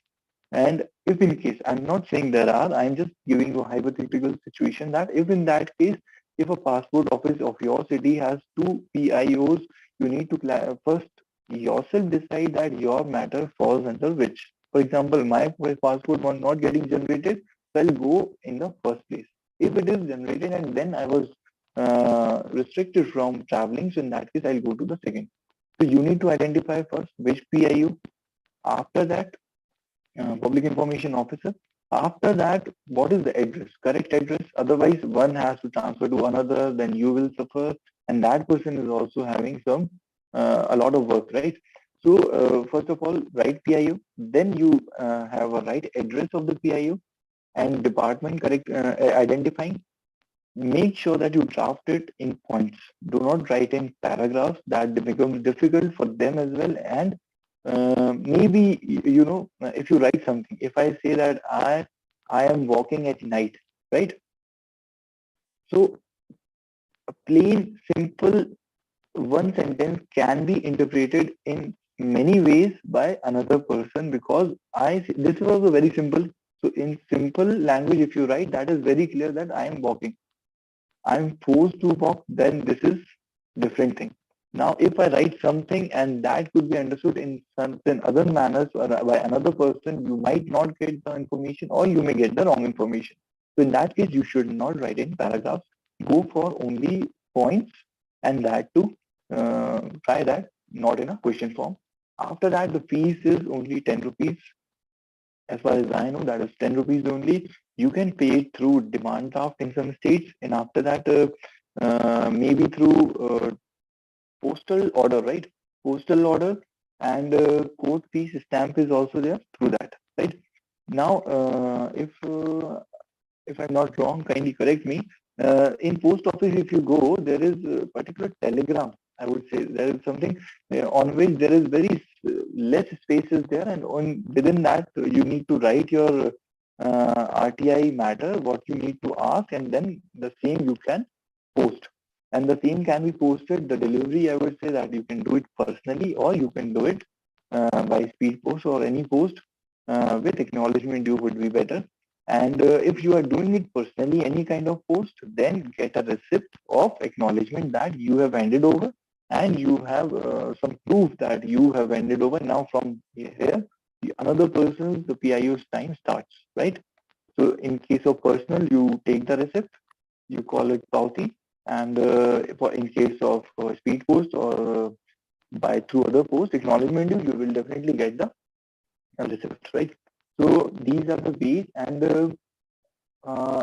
and if in case, I'm not saying there are, I'm just giving you a hypothetical situation that if in that case, if a passport office of your city has two PIOs, you need to first yourself decide that your matter falls under which. For example, my passport was not getting generated, so I'll go in the first place. If it is generated and then I was restricted from traveling, so in that case, I'll go to the second. So you need to identify first which PIU. After that, public information officer. After that, what is the address, correct address? Otherwise, one has to transfer to another, then you will suffer, and that person is also having a lot of work, right? So first of all, write PIU, then you have a right address of the PIU and department correct identifying. Make sure that you draft it in points. Do not write in paragraphs. That becomes difficult for them as well. And maybe if you write something, if I say that I am walking at night, right? So a plain simple one sentence can be interpreted in many ways by another person, because this was a very simple. So in simple language, if you write, that is very clear that I am walking. I'm forced to walk, then this is different thing. Now, if I write something and that could be understood in certain other manners or by another person, you might not get the information or you may get the wrong information. So in that case, you should not write in paragraphs. Go for only points, and that too, try that, not in a question form. After that, the fees is only 10 rupees. As far as I know, that is 10 rupees only. You can pay it through demand draft in some states, and after that, maybe through postal order, right? Postal order, and court fees stamp is also there through that, right? Now, if I'm not wrong, kindly correct me. In post office, if you go, there is a particular telegram. I would say there is something on which there is very less spaces there, and within that you need to write your RTI matter, what you need to ask, and then the same you can post. And the same can be posted. The delivery, I would say that you can do it personally, or you can do it by speed post or any post with acknowledgement due would be better. And if you are doing it personally, any kind of post, then get a receipt of acknowledgement that you have handed over, and you have some proof that you have handed over. Now from here, another person's the PIO's time starts, right? So in case of personal, you take the receipt, you call it Pauti, and for in case of speed post or by through other post acknowledgement, you will definitely get the receipt, right? So these are the ways, and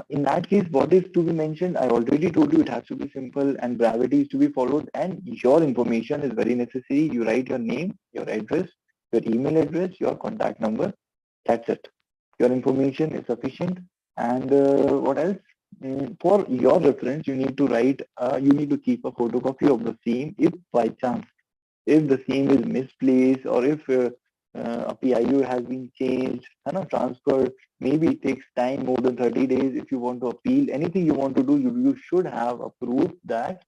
in that case, what is to be mentioned? I already told you it has to be simple and brevity is to be followed, and your information is very necessary. You write your name, your address, your email address, your contact number. That's it. Your information is sufficient. And what else? For your reference, you need to write, you need to keep a photocopy of the same if by chance, if the same is misplaced, or if a PIU has been changed, transferred, maybe it takes time more than 30 days. If you want to appeal, anything you want to do, you should have a proof that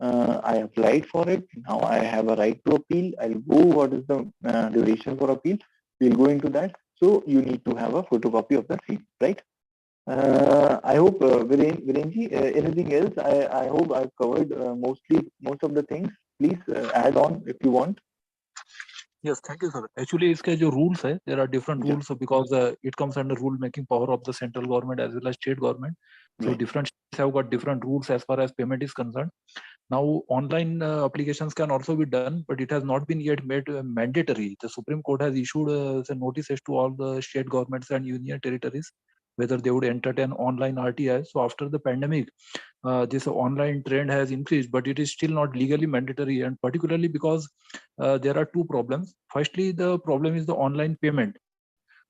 I applied for it. Now I have a right to appeal. I'll go, what is the duration for appeal? We'll go into that. So you need to have a photocopy of the same, right? I hope, Virenji, anything else? I hope I've covered most of the things. Please add on if you want. Yes, thank you, sir. Actually, इसके जो rules है, there are different Yeah. rules because it comes under rule making power of the central government as well as state government. So Right. different states have got different rules as far as payment is concerned. Now, online applications can also be done, but it has not been yet made mandatory. The Supreme Court has issued a notice to all the state governments and union territories whether they would entertain online RTI. So after the pandemic, this online trend has increased, but it is still not legally mandatory, and particularly because there are two problems. Firstly, the problem is the online payment.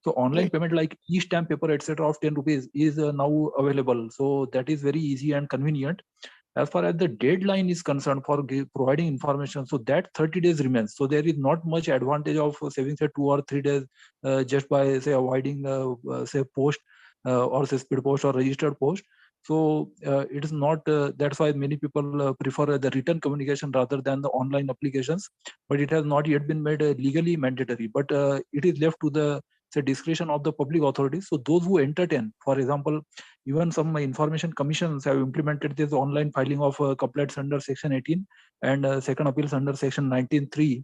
So online Right. payment like e-stamp paper, etc. of 10 rupees is now available. So that is very easy and convenient. As far as the deadline is concerned for providing information, so that 30 days remains. So there is not much advantage of saving say 2 or 3 days just by say avoiding say post or say speed post or registered post. So it is not, that's why many people prefer the written communication rather than the online applications, but it has not yet been made legally mandatory, but it is left to the say discretion of the public authorities. So those who entertain, for example, even some information commissions have implemented this online filing of complaints under section 18 and second appeals under section 19(3).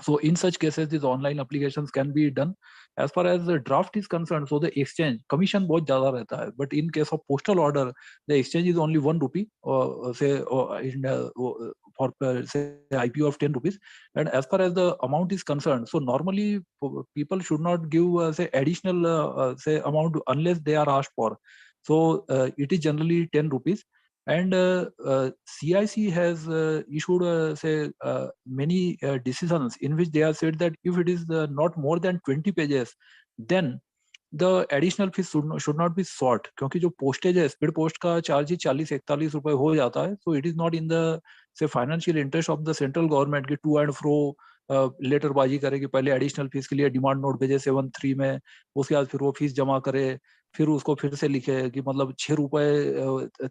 So in such cases, these online applications can be done. As far as the draft is concerned, so the exchange commission बहुत ज़्यादा रहता है, but in case of postal order, the exchange is only 1 rupee, say for say IPO of 10 rupees. And as far as the amount is concerned, so normally people should not give say additional say amount unless they are asked for. So it is generally 10 rupees. And CIC has issued say many decisions in which they have said that if it is not more than 20 pages, then the additional fees should not be sought, क्योंकि जो postage है speed post का charge ही 40-41 रुपए हो जाता है. So it is not in the say financial interest of the central government कि to and fro letter बाजी करे कि पहले एडिशनल फीस के लिए डिमांड नोट भेजे 7(3) में, उसके बाद फिर वो फीस जमा करे, फिर उसको फिर से लिखे कि मतलब 6 रुपए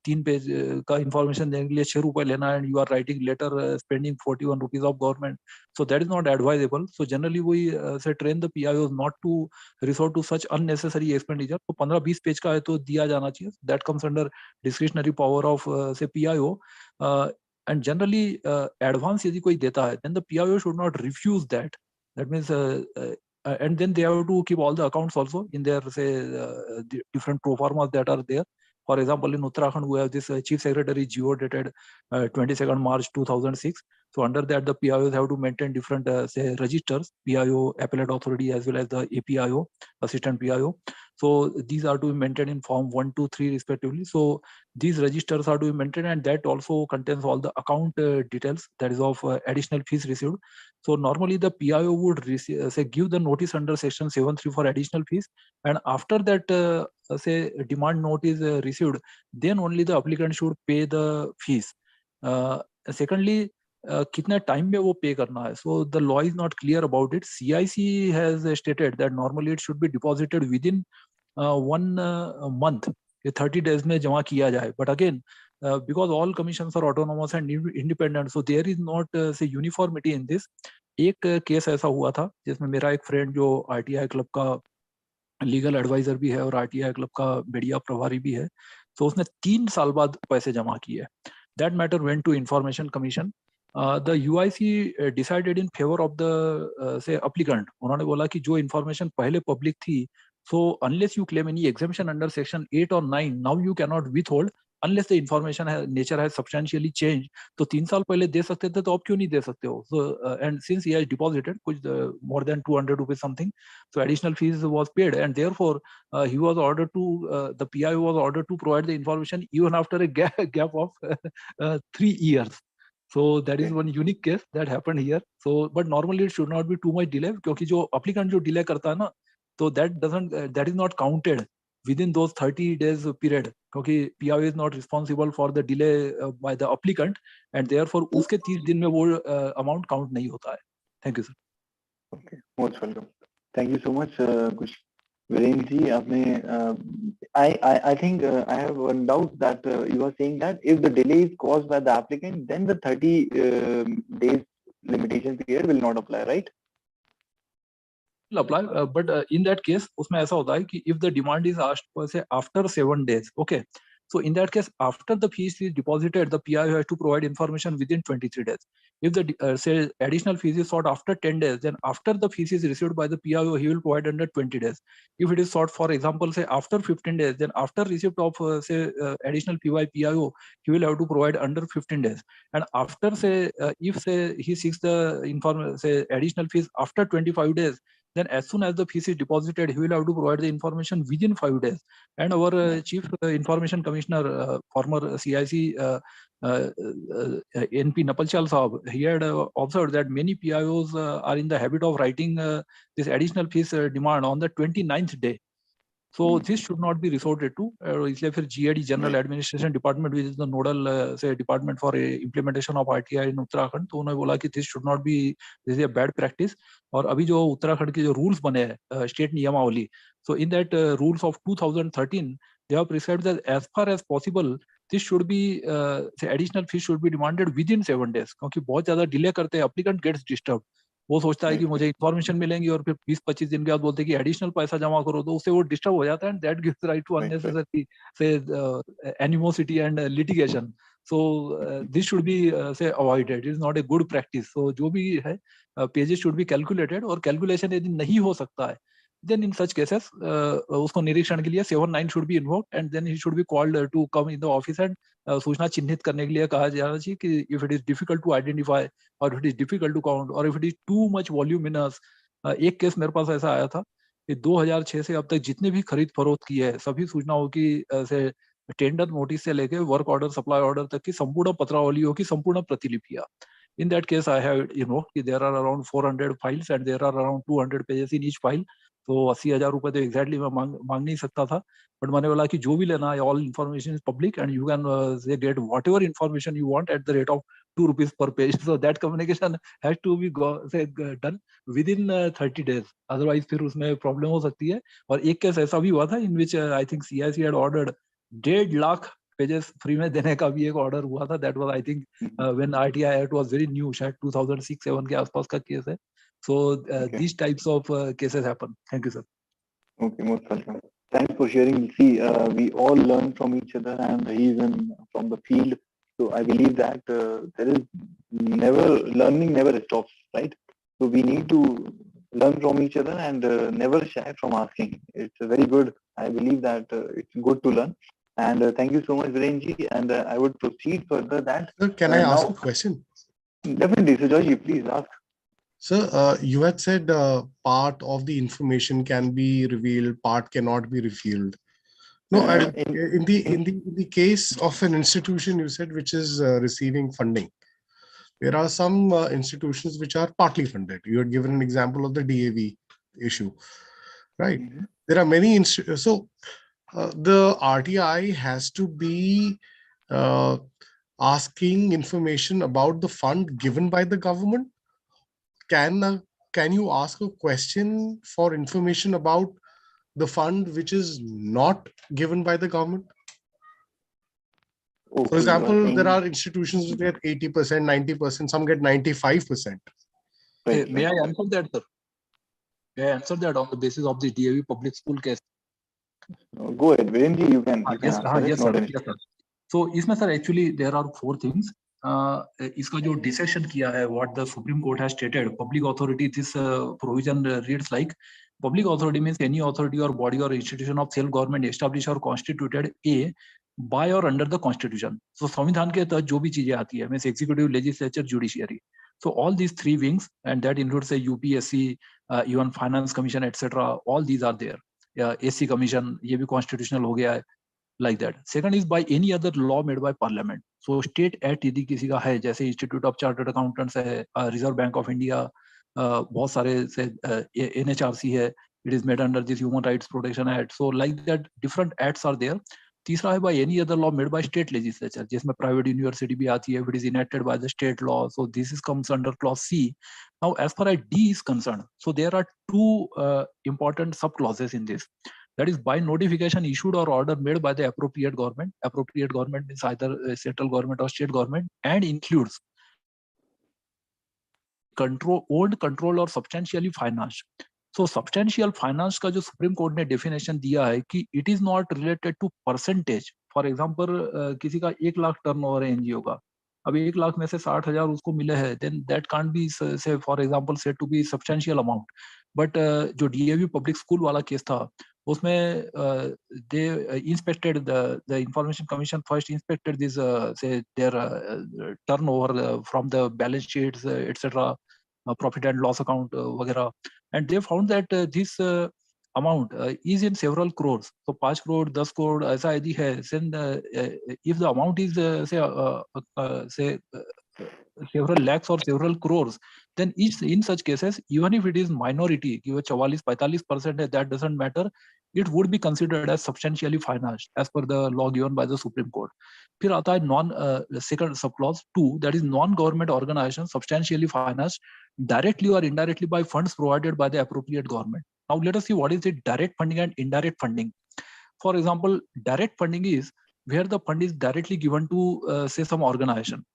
3 पेज का इंफॉर्मेशन देने के लिए 6 रुपए लेना है, and you are writing letter spending 41 rupees of government. So that is not advisable. So generally we say train the PIOs not to resort to such unnecessary expenditure. तो 15-20 पेज का है तो दिया जाना चाहिए. That comes under discretionary power of say PIO. And generally advance यदि कोई देता है, then the PIO should not refuse that. That means and then they have to keep all the accounts also in their say the different pro formas that are there. For example, in Uttarakhand, we have this Chief Secretary GO dated 22nd March 2006. So under that, the PIOs have to maintain different say registers, PIO, Appellate Authority, as well as the APIO, Assistant PIO. So these are to be maintained in form 1, 2, 3 respectively. So these registers are to be maintained, and that also contains all the account details, that is of additional fees received. So normally the PIO would say give the notice under section 7(3) for additional fees, and after that say demand note is received, then only the applicant should pay the fees. Secondly, कितना time में वो पे करना है, so the law is not clear about it. CIC has stated that normally it should be deposited within 1 month, 30 days में जमा किया जाए. But again, because all commissions are autonomous and independent, so there is not say uniformity in this. एक case ऐसा हुआ था जिसमें मेरा एक फ्रेंड जो RTI क्लब का लीगल एडवाइजर भी है और RTI क्लब का मीडिया प्रभारी भी है, तो उसने 3 साल बाद पैसे जमा किए. That matter went to Information Commission. The UIC decided in favor of the say applicant. उन्होंने बोला कि जो information पहले public थी, so unless you claim any exemption under section 8 or 9, now you cannot withhold unless the information nature has substantially changed. तो 3 साल पहले दे सकते थे, तो अब क्यों नहीं दे सकते हो? So and since he has deposited कुछ more than 200 rupees something, so additional fees was paid, and therefore he was ordered to the PIO was ordered to provide the information even after a gap of 3 years. So that is one unique case that happened here. So but normally it should not be too much delay, क्योंकि जो applicant जो delay करता है ना, so that is not counted within those 30 days period, क्योंकि PIO is not responsible for the delay by the applicant, and therefore उसके 30 दिन में वो amount count नहीं होता है. Thank you, sir. Okay, most welcome. Thank you so much, Kush. Viren ji, I think I have one doubt that you are saying that if the delay is caused by the applicant, then the 30 days limitation period will not apply, right? Will apply, but in that case, उसमें ऐसा होता है कि if the demand is asked for say after 7 days, okay, So in that case, after the fees is deposited, the PIO has to provide information within 23 days. If the say additional fees is sought after 10 days, then after the fees is received by the PIO, he will provide under 20 days. If it is sought, for example, say after 15 days, then after receipt of additional fee by PIO, he will have to provide under 15 days. And after if he seeks the additional fees after 25 days, then as soon as the fees is deposited, he will have to provide the information within 5 days. And our Chief Information Commissioner, former CIC NP Napalchal Saab, he had observed that many PIOs are in the habit of writing this additional fees demand on the 29th day. So this should not be resorted to. इसलिए फिर GAD General Administration Department, which is the nodal department for implementation of RTI in Uttarakhand, तो उन्होंने बोला कि this should not be, this is a bad practice. और अभी जो उत्तराखंड के जो rules बने हैं state नियमावली, so in that rules of 2013, they have prescribed that as far as possible, this should be additional fees should be demanded within 7 days. क्योंकि बहुत ज़्यादा delay करते हैं, applicant gets disturbed. वो सोचता है कि मुझे इन्फॉर्मेशन मिलेंगी और फिर 20-25 दिन के बाद बोलते हैं कि एडिशनल पैसा जमा करो, तो उससे वो डिस्टर्ब हो जाता है and that gives right to unnecessary say animosity and litigation. So this should be say avoided. It is not a good practice. So जो भी है पेजेस शुड बी कैलकुलेटेड, और कैलकुलेशन यदि नहीं हो सकता है then in such cases उसको निरीक्षण के लिए 7-9 should be invoked and then he should be called to come in the office and सूचना चिन्हित करने के लिए कहा जाना चाहिए कि if it is difficult to identify or if it is difficult to count or if it is too much voluminous. एक केस मेरे पास ऐसा आया था कि 2006 से अब तक जितने भी खरीद फरोख्त की है सभी सूचनाओं की से टेंडर नोटिस से लेके वर्क ऑर्डर सप्लाई ऑर्डर तक की संपूर्ण पत्रावलियों की संपूर्ण प्रतिलिपियां. In that case, I have there are around 400 files and there are around 200 pages in each file. तो 80,000 रुपए तो एग्जैक्टली मैं मांग नहीं सकता था, बट मैंने बोला कि जो भी लेना है all information is public and you can get what ever information you want at the rate of 2 rupees per page. So that communication has to be done within 30 days. Otherwise फिर उसमें problem हो सकती है. और एक case ऐसा भी हुआ था in which I think CIC had ordered 1.5 lakh pages free में देने का भी एक ऑर्डर हुआ था. That was I think when RTI Act was very new, शायद 2006-7 के आसपास का केस है. So these types of cases happen. Thank you, sir. Okay, most welcome. Thanks for sharing. See, we all learn from each other, and even from the field. So I believe that there is learning never stops, right? So we need to learn from each other and never shy from asking. It's very good. I believe that it's good to learn. And thank you so much, Virenji. And I would proceed further that. Sir, can I ask a question? Definitely, Sujoy, please ask. Sir, you had said part of the information can be revealed, part cannot be revealed. No, in the case of an institution, you said, which is receiving funding, there are some institutions which are partly funded. You had given an example of the DAV issue, right? Mm-hmm. There are many so the RTI has to be asking information about the fund given by the government. Can you ask a question for information about the fund which is not given by the government? Okay, for example, there are institutions which get 80%, 90%, some get 95%. Right. May I answer that, sir? May I answer that on the basis of the DAV public school case? Go ahead, Virenji, you can. Yes, sir. So इसमें sir actually there are 4 things. इसका जो dissection किया है, what the Supreme Court has stated, public authority, this provision reads like, public authority means any authority or body or institution of self government established or constituted a by or under the constitution. So संविधान के तहत जो भी चीजें आती है, means executive, legislature, judiciary. So all these 3 wings, and that includes say UPSC, even finance commission, etc. All these are there. AC commission, ये भी constitutional हो गया है. Like that. Second is by any other law made by parliament. So state act यदि किसी का है, जैसे Institute of Chartered Accountants है, Reserve Bank of India, बहुत सारे से NHRC है, it is made under this Human Rights Protection Act. So like that, different acts are there. तीसरा है by any other law made by state legislature, जिसमें private university भी आती है, if it is enacted by the state law. So this is comes under clause C. Now as far as D is concerned, so there are 2 important sub clauses in this. That is by notification issued or order made by the appropriate government. Appropriate government means either central government or state government, and includes owned, control or substantially financed. So substantial finance का जो Supreme Court ने definition दिया है कि it is not related to percentage. For example किसी का 1 lakh turnover है NGO का, अब 1 लाख में से 60,000 उसको मिले हैं, then that can't be say for example said to be substantial amount. But जो डीएवी पब्लिक स्कूल वाला केस था, उसमें they inspected the information commission first inspected this say their turnover from the balance sheets etcetera, profit and loss account वगैरह, and they found that this amount is in several crores. So 5 crore, 10 crore ऐसा यदि है, then if the amount is say several lakhs or several crores, then each in such cases, even if it is minority, कि वो 44-45% है, that doesn't matter. It would be considered as substantially financed as per the law given by the Supreme Court. फिर आता है non second subclause 2, that is non-government organization substantially financed directly or indirectly by funds provided by the appropriate government. Now let us see what is the direct funding and indirect funding. For example, direct funding is where the fund is directly given to say some organization.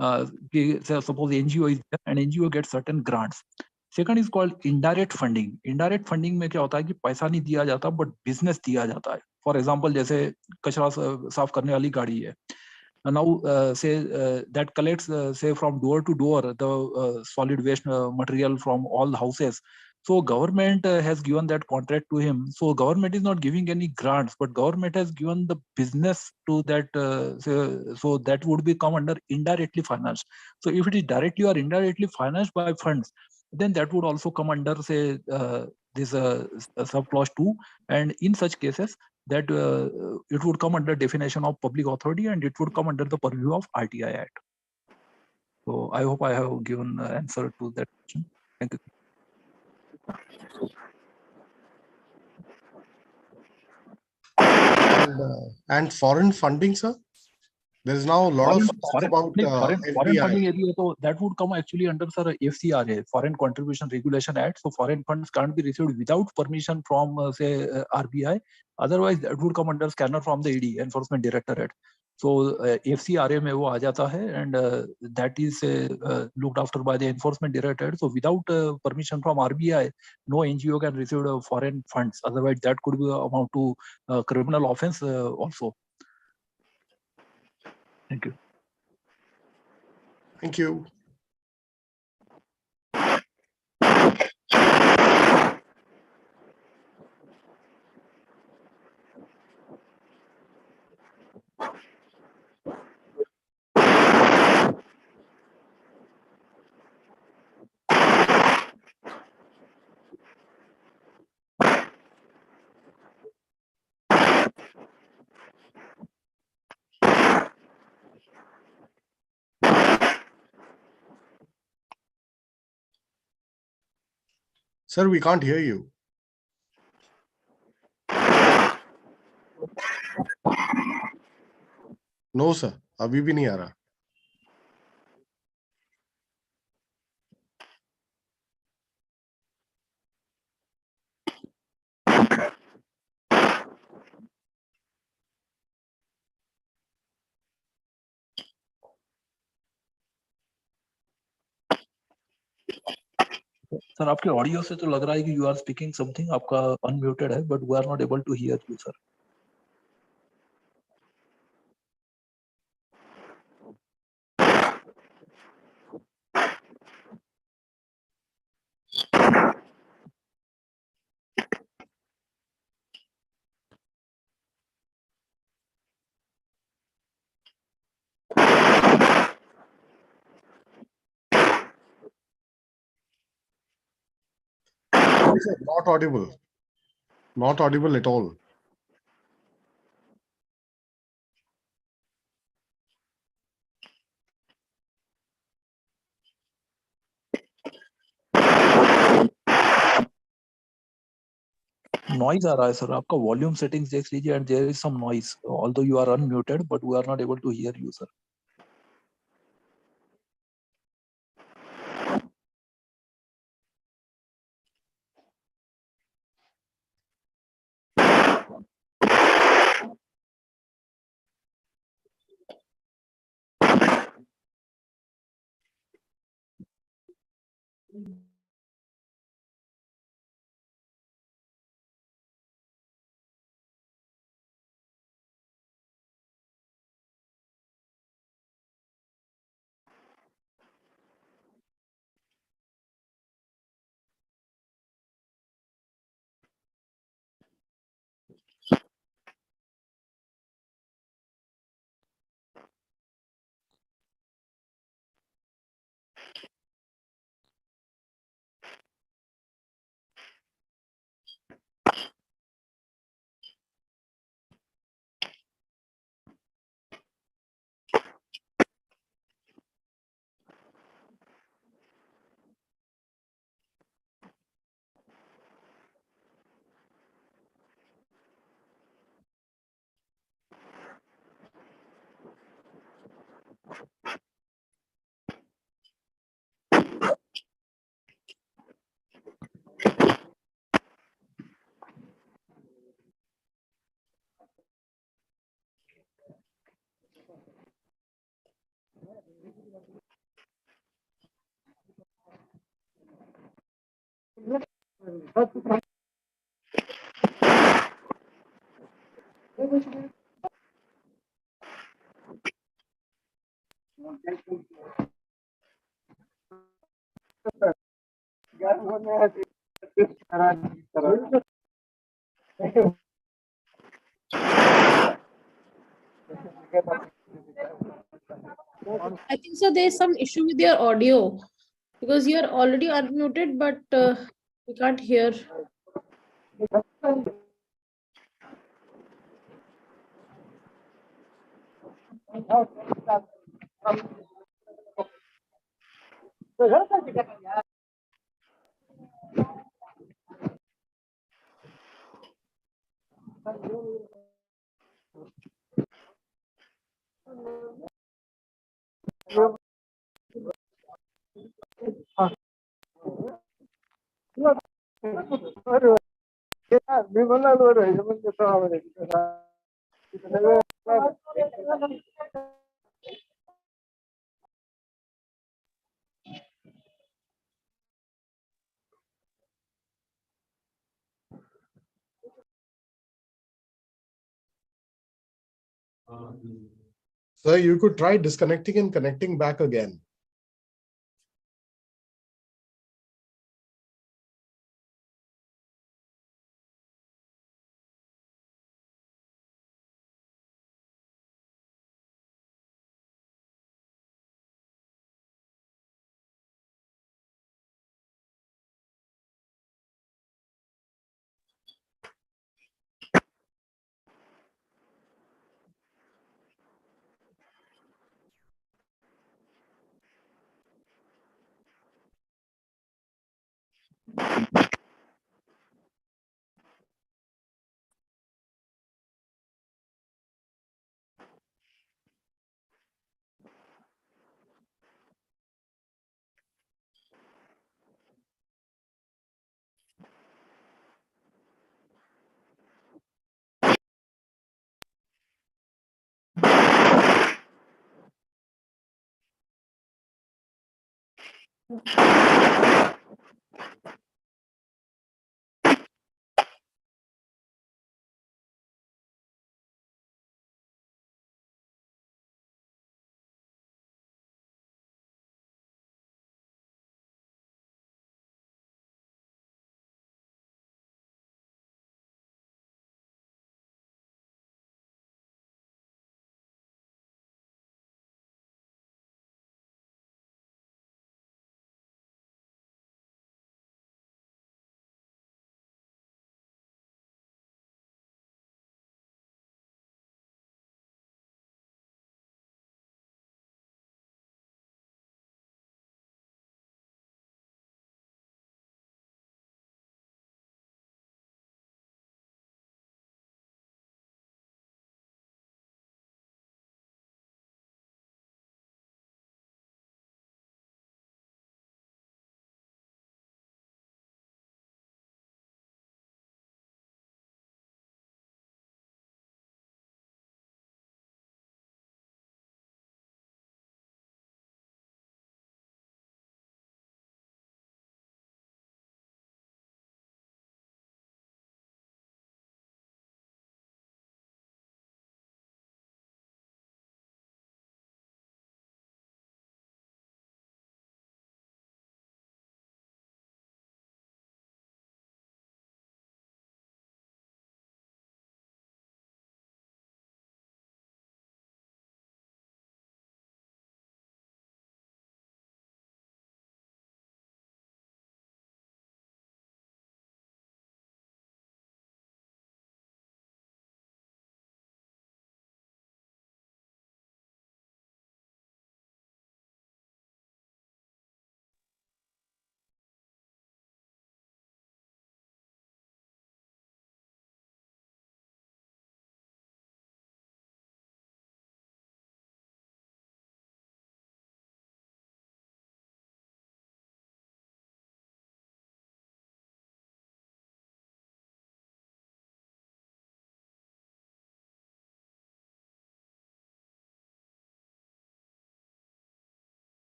Suppose the NGO is there and NGO gets certain grants. Second is called indirect funding. Indirect funding में क्या होता है कि पैसा नहीं दिया जाता but business दिया जाता है. For example, जैसे कचरा साफ करने वाली गाड़ी है. Now say that collects say from door to door the solid waste material from all the houses. So government has given that contract to him. So government is not giving any grants, but government has given the business to that. So that would become under indirectly financed. So if it is directly or indirectly financed by funds, then that would also come under say this subclause 2. And in such cases, that it would come under definition of public authority and it would come under the purview of RTI Act. So I hope I have given answer to that question. Thank you. And foreign funding, sir? There is now a lot of talk about foreign FDI. funding area, so that would come actually under sir FCRA, Foreign Contribution Regulation Act. So foreign funds can't be received without permission from say RBI. Otherwise, that would come under scanner from the ED, Enforcement Directorate. So FCRA में वो आ जाता है, and that is looked after by the Enforcement Directorate. So without permission from RBI, no NGO can receive foreign funds. Otherwise, that could be amount to criminal offense also. Thank you. Thank you. Sir, we can't hear you. No, sir. अभी भी नहीं आ रहा. Sir आपके audio से तो लग रहा है कि यू आर स्पीकिंग समथिंग, आपका अनम्यूटेड है, but we are not able to hear you sir. Not audible. Not audible at all. Noise आ रहा है सर, आपका वॉल्यूम सेटिंग्स देख लीजिए and there is some noise although you are unmuted, but we are not able to hear you sir. I think so. There's some issue with your audio because you're already unmuted, but we can't hear. Sir, you could try disconnecting and connecting back again.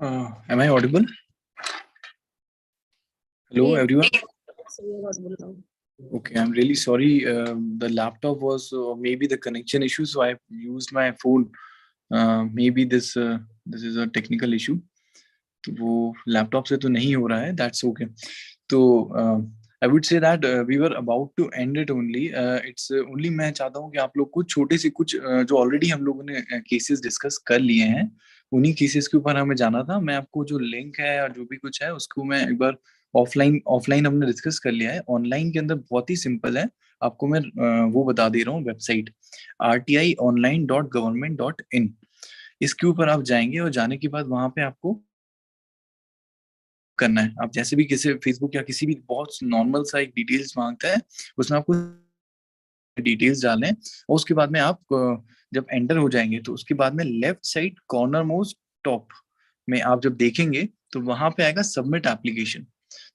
Am I audible? Hello, Yes. everyone. So you're audible now. Okay, I'm really sorry. The laptop was maybe the connection issue, so I used my phone. Maybe this is a technical issue. तो वो laptop से तो नहीं हो रहा है. That's okay. तो I would say that we were about to end it only. It's only मैं चाहता हूँ कि आप लोग को छोटे से कुछ जो ऑलरेडी हम लोगों ने केसेस डिस्कस कर लिए हैं, उन्हीं केसेस के ऊपर हमें जाना था. मैं आपको जो लिंक है और जो भी कुछ है उसको मैं एक बार ऑफलाइन हमने डिस्कस कर लिया है. ऑनलाइन के अंदर बहुत ही सिंपल है. आपको मैं वो बता दे रहा हूँ, वेबसाइट rtionline.government.in. इसके ऊपर आप जाएंगे और जाने के बाद वहां पे आपको करना है. आप जैसे भी किसी फेसबुक या किसी भी बहुत नॉर्मल सा एक डिटेल्स मांगता है, उसमें आपको डिटेल्स डालें और उसके बाद में आप जब एंटर हो जाएंगे तो उसके बाद में left side corner most top में आप जब देखेंगे तो वहां पे आएगा सबमिट एप्लीकेशन.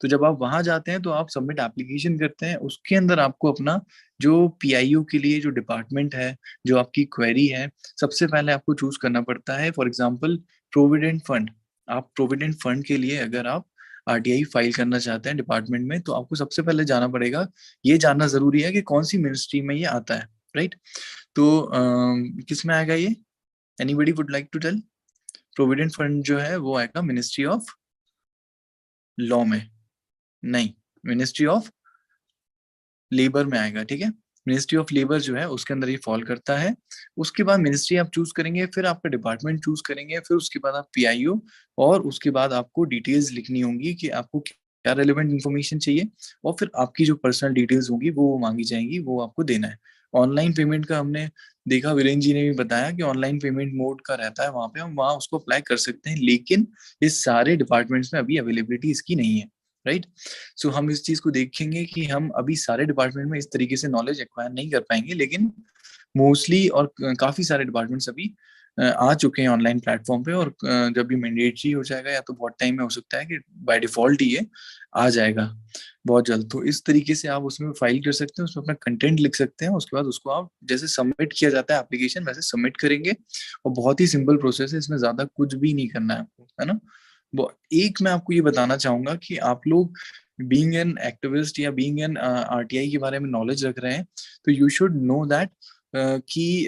तो जब आप वहां जाते हैं तो आप सबमिट एप्लीकेशन करते हैं. उसके अंदर आपको अपना जो पीआईयू के लिए जो डिपार्टमेंट है, जो आपकी क्वेरी है, सबसे पहले आपको चूज करना पड़ता है. For example provident fund. आप प्रोविडेंट फंड के लिए अगर आप आरटीआई फाइल करना चाहते हैं डिपार्टमेंट में, तो आपको सबसे पहले जाना पड़ेगा. ये जानना जरूरी है कि कौन सी मिनिस्ट्री में ये आता है, राइट? तो किस में आएगा ये? Anybody would like to tell? Provident fund जो है वो आएगा मिनिस्ट्री ऑफ लॉ में, नहीं, मिनिस्ट्री ऑफ लेबर में आएगा. ठीक है, मिनिस्ट्री ऑफ लेबर जो है उसके अंदर ये फॉल करता है. उसके बाद मिनिस्ट्री आप चूज करेंगे, फिर आपका डिपार्टमेंट चूज करेंगे, फिर उसके बाद आप पीआईयू, और उसके बाद आपको डिटेल्स लिखनी होंगी कि आपको क्या रेलेवेंट इन्फॉर्मेशन चाहिए, और फिर आपकी जो पर्सनल डिटेल्स होंगी वो मांगी जाएंगी, वो आपको देना है. ऑनलाइन पेमेंट का हमने देखा, वीरेंद्र जी ने भी बताया कि ऑनलाइन पेमेंट मोड का रहता है वहां पे, हम वहां उसको अप्लाई कर सकते हैं, लेकिन इस सारे डिपार्टमेंट्स में अभी अवेलेबिलिटी इसकी नहीं है, राइट? सो हम इस चीज को देखेंगे कि हम अभी सारे डिपार्टमेंट में इस तरीके से नॉलेज एक्वायर नहीं कर पाएंगे, लेकिन मोस्टली और काफी सारे डिपार्टमेंट्स अभी आ चुके हैं ऑनलाइन प्लेटफॉर्म पे. और जब भी मैंडेटरी हो जाएगा या तो बहुत टाइम में हो सकता है कि बाय डिफॉल्ट ही ये आ जाएगा बहुत जल्द. तो इस तरीके से आप उसमें फाइल कर सकते हैं, उसमें अपना कंटेंट लिख सकते हैं. उसके बाद उसको आप जैसे सबमिट किया जाता है एप्लीकेशन, वैसे सबमिट करेंगे. और बहुत ही सिंपल प्रोसेस है, इसमें ज्यादा कुछ भी नहीं करना है आपको, है ना? एक मैं आपको ये बताना चाहूंगा कि आप लोग बीइंग एन एक्टिविस्ट या बीइंग एन आरटीआई के बारे में नॉलेज रख रहे हैं, तो यू शुड नो दैट कि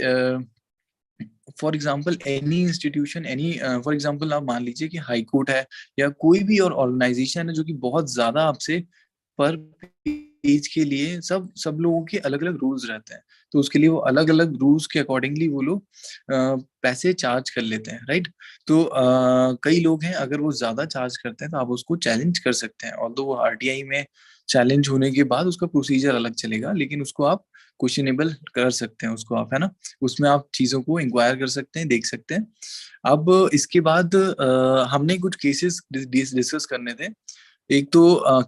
for example any institution, any for example आप मान लीजिए कि हाई कोर्ट है या कोई भी और ऑर्गेनाइजेशन है जो कि बहुत ज्यादा आपसे पर पेज के लिए सब लोगों के अलग अलग रूल्स रहते हैं, तो उसके लिए वो अलग अलग रूल्स के अकॉर्डिंगली वो लोग पैसे चार्ज कर लेते हैं, राइट? तो कई लोग हैं, अगर वो ज्यादा चार्ज करते हैं तो आप उसको चैलेंज कर सकते हैं. और वो आरटीआई में चैलेंज होने के बाद उसका प्रोसीजर अलग चलेगा, लेकिन उसको आप क्वेश्चनेबल कर सकते हैं उसको आप, है ना? उसमें आप चीजों को इंक्वायर कर सकते हैं, देख सकते हैं. अब इसके बाद हमने कुछ केसेस डिस्कस करने थे. एक तो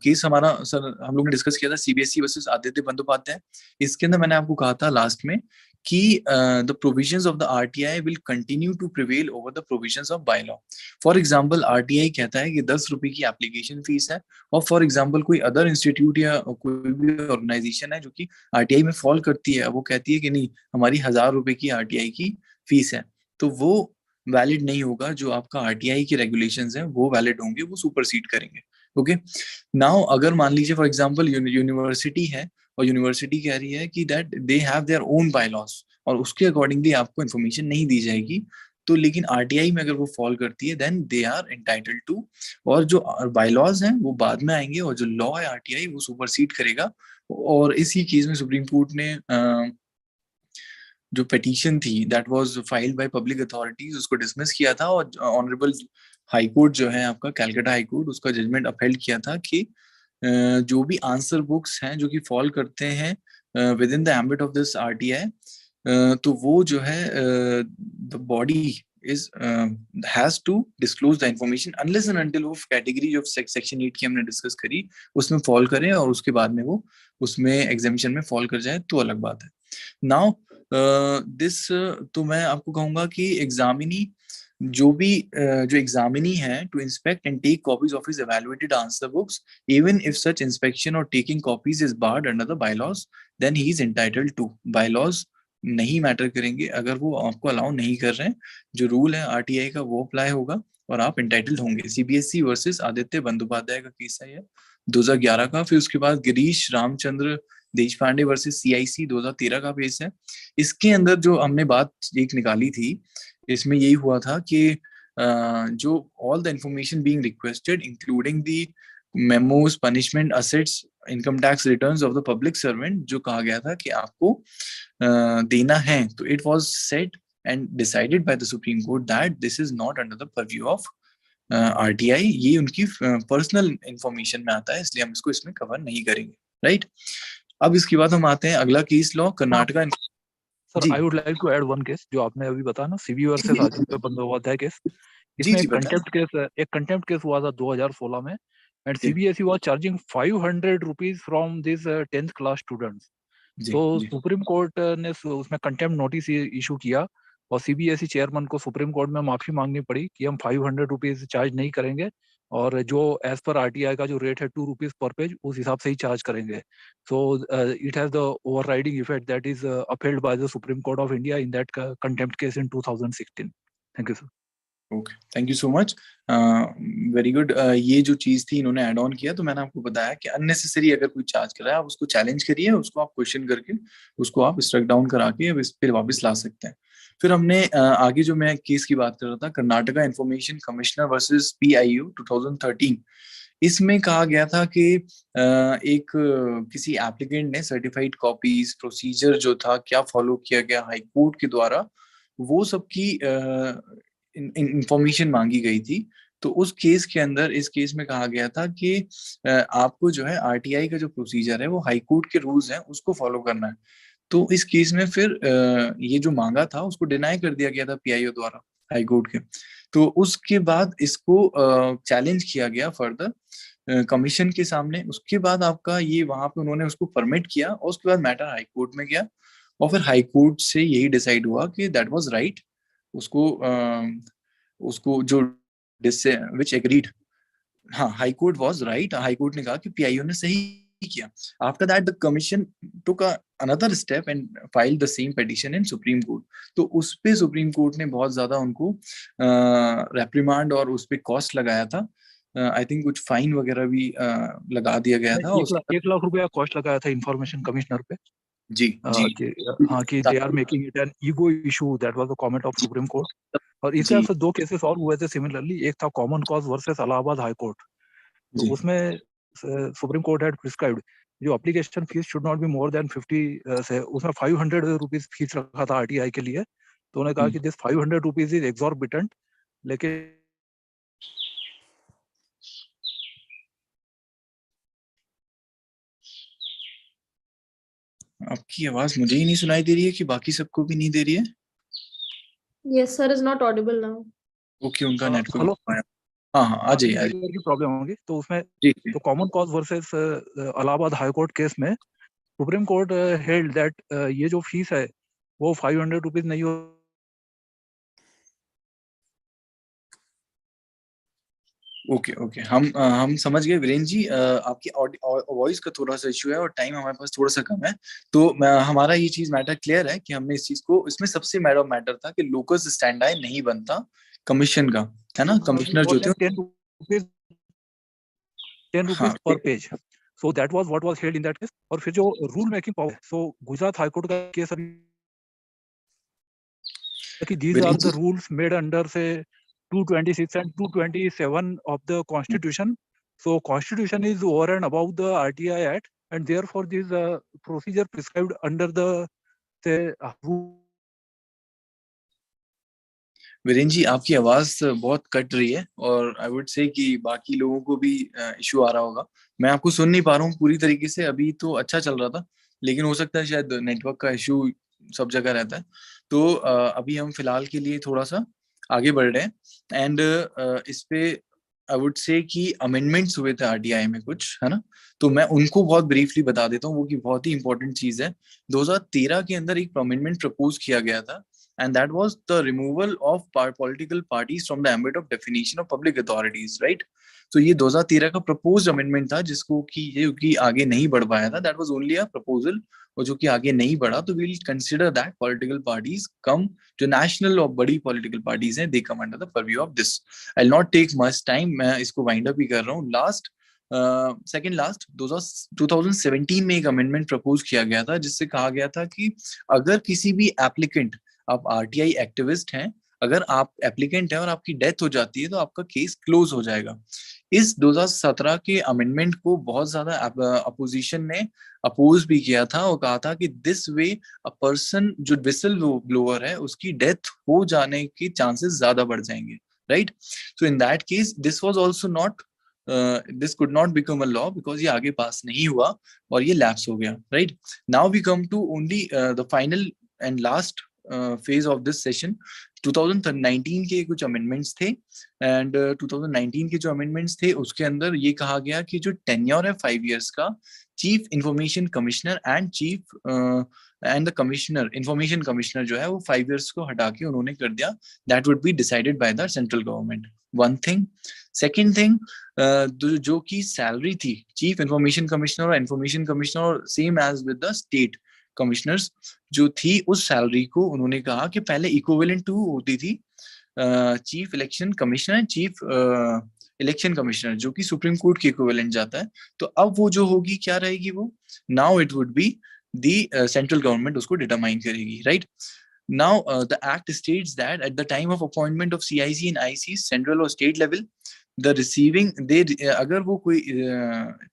केस हमारा सर हम लोग ने डिस्कस किया था सीबीएसई वर्सेस आदित्य बंदोपाध्याय. इसके अंदर मैंने आपको कहा था लास्ट में कि the provisions of the RTI will continue to prevail over the provisions of bylaw. For example RTI कहता है कि 10 रुपए की एप्लीकेशन फीस है, और फॉर एग्जांपल कोई अदर इंस्टीट्यूट या कोई भी ऑर्गेनाइजेशन है जो कि आरटीआई में फॉल करती है, वो कहती है कि नहीं हमारी 1000 रुपए की आरटीआई की फीस है, तो वो वैलिड नहीं होगा. जो आपका आरटीआई के रेगुलेशंस हैं वो वैलिड होंगे, वो सुपरसीड करेंगे. ओके, नाउ अगर मान लीजिए फॉर एग्जांपल यूनिवर्सिटी है और यूनिवर्सिटी कह रही है कि that they have their own bylaws, और उसके अकॉर्डिंगली आपको इन्फॉर्मेशन नहीं दी जाएगी, तो लेकिन आरटीआई में अगर वो फॉल करती है then they are entitled to. और जो बायलॉज हैं वो बाद में आएंगे, और जो लॉ है आरटीआई वो सुपरसीड करेगा. और इसी केस में सुप्रीम कोर्ट ने जो पिटीशन थी that was filed by public authorities, उसको डिसमिस किया था. और ऑनरेबल हाई कोर्ट जो है आपका कैलकाटा हाई कोर्ट, उसका जजमेंट अपहेल्ड किया था कि जो भी आंसर बुक्स हैं जो कि फॉल करते हैं with in the ambit of this RTI, तो वो जो है the body is has to disclose the information unless and until वो कैटेगरी जो सेक्शन 8 की हमने डिस्कस करी उसमें फॉल करे, और उसके बाद में वो उसमें एग्जामिशन में फॉल कर जाए तो अलग बात है. नाउ दिस तो मैं आपको कहूंगा कि एग्जामिनी जो भी जो एग्जामिनी है to inspect and take copies of his evaluated answer books even if such inspection और taking copies is barred under the bylaws, then he is entitled to. Bylaws नहीं मैटर करेंगे, अगर वो आपको अलाउ नहीं कर रहे हैं, जो रूल है आरटीआई का वो अप्लाई होगा, और आप इंटाइटल्ड होंगे। सीबीएसई वर्सेस आदित्य बंदोपाध्याय का केस है ये 2011 का। फिर उसके बाद गिरीश रामचंद्र देशपांडे वर्सेस सीआईसी 2013 का केस है। इसके अंदर जो हमने बात एक निकाली थी, इसमें यही हुआ था कि जो all the information being requested including the memos, punishment, assets, income tax returns of the public servant, जो कहा गया था कि आपको देना है, तो it was set and decided by the Supreme Court that this is not under the purview of RTI। ये उनकी पर्सनल इंफॉर्मेशन में आता है, इसलिए हम इसको इसमें कवर नहीं करेंगे, राइट। अब इसके बाद हम आते हैं अगला case law Karnataka. Sir I would like to add one case जो आपने अभी बताया ना, CB versus Aditya Bandopadhyay case. इसमें एक कंटेम्प्ट केस हुआ था 2016 में, and CBSE was charging 500 rupees from this 10th class students. तो सुप्रीम कोर्ट ने उसमें कंटेम्प्ट नोटिस इशू किया और सीबीएसई चेयरमैन को सुप्रीम कोर्ट में माफी मांगनी पड़ी कि हम 500 रुपीज चार्ज नहीं करेंगे, और जो एज पर आरटीआई का जो रेट है 2 रुपीज पर पेज, उस हिसाब से ही चार्ज करेंगे। So it has the overriding effect that is upheld by the supreme court of India in that contempt case in 2016। Thank you sir. Okay, thank you so much, very good. ये जो चीज थी इन्होंने add on किया, तो मैंने आपको बताया कि अननेसेसरी अगर कोई चार्ज कर रहा है आप उसको चैलेंज करिए, उसको आप क्वेश्चन करके उसको आप स्ट्रक डाउन करा के इस पे वापस ला सकते हैं। फिर हमने आगे जो मैं केस की बात कर रहा था, Karnataka information commissioner versus PIU 2013। इसमें कहा गया था कि एक किसी एप्लीकेंट ने सर्टिफाइड कॉपीज, प्रोसीजर जो था क्या फॉलो किया गया हाई कोर्ट के द्वारा, वो सब की इंफॉर्मेशन मांगी गई थी। तो उस केस के अंदर, इस केस में कहा गया था कि आपको जो है आरटीआई का जो प्रोसीजर है वो हाई कोर्ट के रूल्स हैं उसको फॉलो करना है। तो इस केस में फिर ये जो मांगा था उसको डिनाई कर दिया गया था पीआईओ द्वारा हाई कोर्ट के। तो उसके बाद इसको चैलेंज किया गया फर्दर कमीशन के सामने। उसके बाद आपका ये वहां पे उन्होंने उसको परमिट किया और उसके बाद मैटर हाई कोर्ट में गया और फिर हाई कोर्ट से यही डिसाइड हुआ कि दैट वाज राइट। उसको जो विच एग्रीड, हाँ, high court was right. High court ने कहा कि पीआईओ ने सही किया। After that the commission took another step and file the same petition in supreme court. तो उस पे सुप्रीम कोर्ट ने बहुत ज्यादा उनको रेप्रिमांड और उस पे कॉस्ट लगाया था। आई थिंक कुछ फाइन वगैरह भी लगा दिया गया था। 1 लाख रुपया कॉस्ट लगाया था इंफॉर्मेशन कमिश्नर पे। जी जी हाँ, कि they are making it an ego issue, that was the comment of Supreme Court. और इसके अंदर 2 केसेस और हुए थे सिमिलरली। एक था common cause versus Allahabad high court. तो उसमें सुप्रीम कोर्ट हैड प्रिस्क्राइब्ड जो application fees should not be more than 50 से, उसमें 500 रुपीज फीस रखा था आरटीआई के लिए। तो उन्होंने कहा कि दिस 500 रुपीज इज एक्सॉर्बिटेंट। लेकिन आपकी आवाज मुझे ही नहीं सुनाई दे रही है कि बाकी सबको भी नहीं दे रही है? Yes, sir is not audible now. Okay, उनका नेटवर्क। हेलो, हाँ, आ जाइए। नेटवर्क की प्रॉब्लम होगी। तो उसमें तो common cause versus Allahabad high court case में सुप्रीम कोर्ट हेल्ड दैट ये जो फीस है वो 500 रुपीज नहीं हो। ओके ओके, हम समझ गए वीरेंद्र जी। आपकी वॉइस का थोड़ा सा इशू है और टाइम हमारे पास थोड़ा सा कम है। तो हमारा ये चीज मैटर क्लियर है कि हमने इस चीज को, इसमें सबसे मैटर था कि लोकस स्टैंड आय नहीं बनता कमीशन का, है ना। कमिश्नर जो थे 10 rupees per page. So that was what was held in that case. और फिर जो रूल मेकिंग पावर, सो गुजरात हाई कोर्ट का केस अभी कि these are the rules made under say 226 and 227 of the constitution. So constitution is over and above the RTI act, and therefore this procedure prescribed under the say Virendra ji, आपकी आवाज बहुत cut रही है और I would say कि बाकी लोगों को भी इशू आ रहा होगा। मैं आपको सुन नहीं पा रहा हूँ पूरी तरीके से। अभी तो अच्छा चल रहा था, लेकिन हो सकता है शायद नेटवर्क का इशू सब जगह रहता है। तो अभी हम फिलहाल के लिए थोड़ा सा आगे बढ़ रहे हैं। एंड इस पे आई वुड से कि अमेंडमेंट्स हुए थे आरटीआई में कुछ, है ना। तो मैं उनको बहुत ब्रीफली बता देता हूँ, वो की बहुत ही इंपॉर्टेंट चीज है। 2013 के अंदर एक अमेंडमेंट प्रपोज किया गया था and that was the removal of political parties from the ambit of definition of public authorities, right? तो ये 2013 का proposed amendment था जिसको कि आगे नहीं बढ़ पाया था. That was only a proposal, और जो कि आगे नहीं बढ़ा, तो we'll consider that political parties come जो national और बड़ी political parties हैं, they come under the purview of this. I'll not take much time, मैं इसको wind up ही कर रहा हूँ. सेकेंड लास्ट 2017 में एक अमेंडमेंट प्रपोज किया गया था जिससे कहा गया था कि अगर किसी भी एप्लीकेंट, आप आरटीआई एक्टिविस्ट हैं, अगर आप एप्लीकेंट हैं और आपकी डेथ हो जाती है तो आपका केस क्लोज हो जाएगा. इस 2017 के अमेंडमेंट को बहुत ज्यादा अपोजिशन ने अपोज भी किया था और कहा था कि दिस वे अ पर्सन जो विसल ब्लोअर है उसकी डेथ हो जाने के चांसेस ज्यादा बढ़ जाएंगे, right? So in that case this was also not this could not become a law because ये आगे पास नहीं हुआ और ये lapse हो गया, right? Now we come to only the final and last phase of this session. 2019 के कुछ amendments थे, and 2019 के जो amendments थे उसके अंदर ये कहा गया कि जो tenure है 5 years का, chief information commissioner and cheap and the commissioner, information commissioner जो है वो 5 years को हटा के उन्होंने कर दिया, that would be decided by the central government. One thing. Second thing, जो की सैलरी थी चीफ इंफॉर्मेशन कमिश्नर और information commissioner same as with the state commissioners जो थी, उस सैलरी को उन्होंने कहा कि पहले इक्विवेलेंट टू होती थी chief election commissioner and chief election commissioner जो कि सुप्रीम कोर्ट के इक्विवेलेंट जाता है, तो अब वो जो होगी क्या रहेगी, वो now it would be the central government उसको डिटरमाइन करेगी, right? Now the act states that at the time of appointment of CIC and IC central or state level, the receiving they अगर वो कोई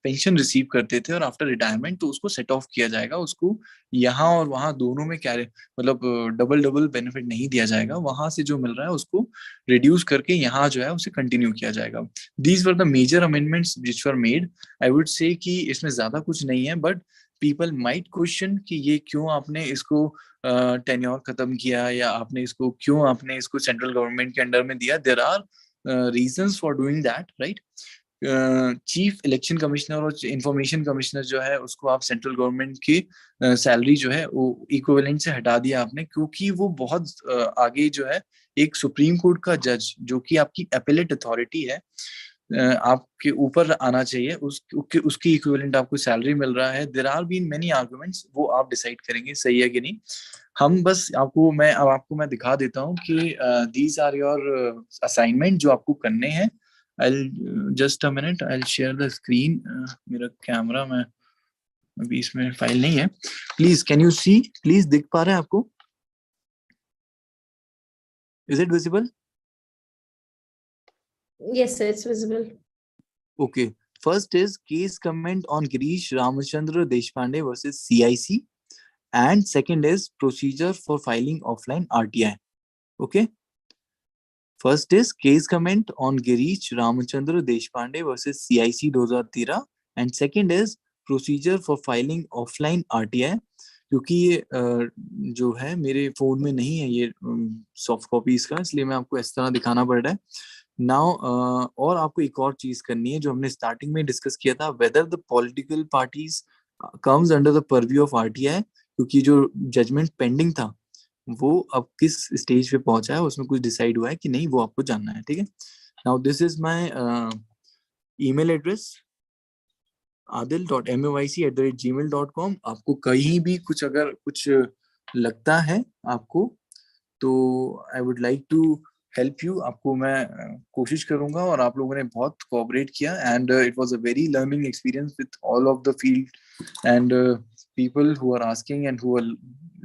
पेंशन रिसीव करते थे और after retirement तो उसको सेट ऑफ किया जाएगा, उसको यहाँ और वहाँ दोनों में क्या मतलब डबल बेनिफिट नहीं दिया जाएगा, वहां से जो मिल रहा है उसको रिड्यूस करके यहाँ जो है उसे कंटिन्यू किया जाएगा. These were the major amendments which were made. I would say कि इसमें ज्यादा कुछ नहीं है, बट पीपल माइट क्वेश्चन कि ये क्यों आपने इसको टेन्योर खत्म किया या आपने इसको सेंट्रल गवर्नमेंट के अंडर में दिया. There are reasons for doing that, right? Chief election commissioner और इंफॉर्मेशन कमिश्नर जो है उसको आप सेंट्रल गवर्नमेंट की सैलरी जो है वो इक्विवेलेंट से हटा दिया आपने, क्योंकि वो बहुत आगे जो है एक सुप्रीम कोर्ट का जज जो कि आपकी अपीलेट अथॉरिटी है आपके ऊपर आना चाहिए, उसकी इक्विवेलेंट आपको सैलरी मिल रहा है. There are been many arguments, वो आप डिसाइड करेंगे सही है कि नहीं. हम बस आपको मैं दिखा देता हूँ कि दीज आर योर असाइनमेंट जो आपको करने हैं. I'll just a minute, I'll share the screen. मेरा कैमरा में अभी इसमें फाइल नहीं है. Please can you see, please दिख पा रहे हैं आपको? Is it visible? Yes, sir, it's visible. Okay. First is case comment on Girish Ramachandra Deshpande versus CIC, and second is procedure for filing offline RTI. Okay. First is case comment on Girish Ramachandra Deshpande versus CIC 2013, and second is procedure for filing offline RTI. क्योंकि ये जो है मेरे phone में नहीं है ये soft copy इसका, इसलिए मैं आपको इस तरह दिखाना पड़ रहा है. नाउ और आपको एक और चीज करनी है जो हमने स्टार्टिंग में डिस्कस किया था, whether the political parties comes under the purview of RTI, क्योंकि जो जजमेंट पेंडिंग था वो अब किस स्टेज पे पहुंचा है उसमें कुछ डिसाइड हुआ है कि नहीं, वो आपको जानना है, ठीक है? Now this is my email address adil.moic@gmail.com. आपको कहीं भी कुछ अगर कुछ लगता है आपको तो I would like to help you, आपको मैं कोशिश करूंगा. और आप लोगों ने बहुत कोऑपरेट किया and it was a very learning experience with all of the field and people who are asking and who are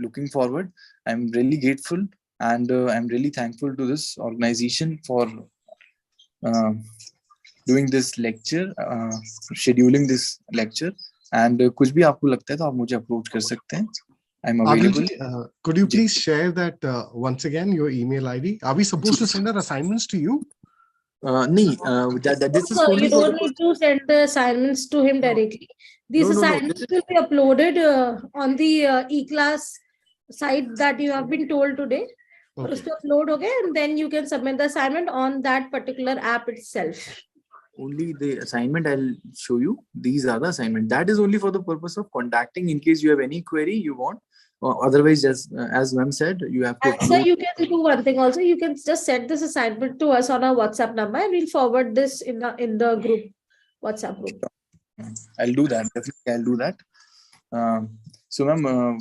looking forward. I'm really grateful and I'm really thankful to this organization for doing this lecture, scheduling this lecture. And कुछ भी आपको लगता है तो आप मुझे approach कर सकते हैं. I'm available. Could you please share that once again, your email ID? Are we supposed to send our assignments to you? This is No, only you for don't need to send the assignments to him directly. These No. assignments will be uploaded on the e-class site that you have been told today. और उस पे upload हो गए and then you can submit the assignment on that particular app itself. Only the assignment I'll show you. These are the assignment. That is only for the purpose of contacting in case you have any query you want. Otherwise, as ma'am said, you have to And sir, upload. you can do one thing also. You can just send this assignment to us on our WhatsApp number, and we'll forward this in the group, WhatsApp group. I'll do that. Definitely, I'll do that. So, ma'am,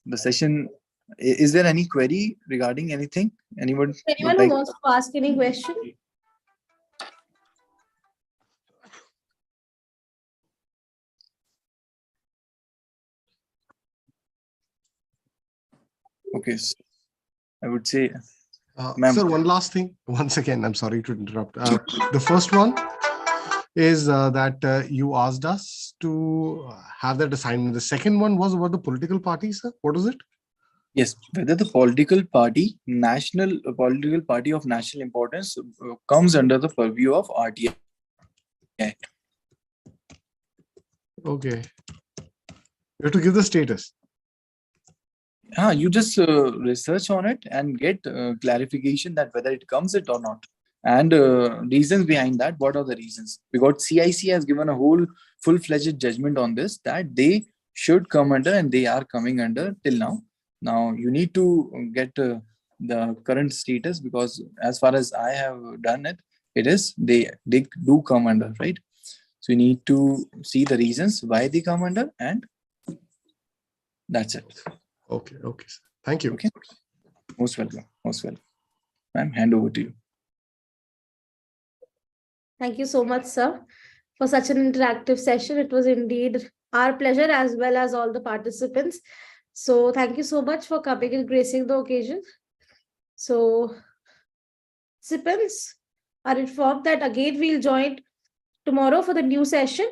the session. Is there any query regarding anything? Anyone Anyone would who like? wants to ask any question? Okay, so I would say, ma'am. Sir, one last thing. Once again, I'm sorry to interrupt. The first one is that you asked us to have that assignment. The second one was about the political party, sir. What is it? Yes, whether the political party, political party of national importance comes under the purview of RTI. Okay. You have to give the status. You just research on it and get clarification that whether it comes it or not. And reasons behind that, what are the reasons? Because CIC has given a whole full-fledged judgment on this, that they should come under and they are coming under till now. Now, you need to get the current status, because as far as I have done it, it is they do come under, right? So you need to see the reasons why they come under, and that's it. Okay, okay, sir. Thank you. Okay. Most welcome. Most welcome. Ma'am, hand over to you. Thank you so much, sir, for such an interactive session. It was indeed our pleasure, as well as all the participants. So thank you so much for coming and gracing the occasion. So participants are informed that again we'll join tomorrow for the new session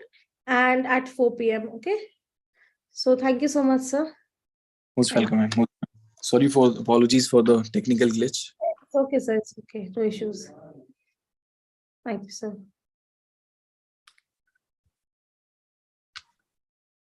and at 4 p.m. Okay. So thank you so much, sir. Most welcome, ma'am. Sorry for apologies for the technical glitch. It's okay, sir. It's okay. No issues. Thank you, sir.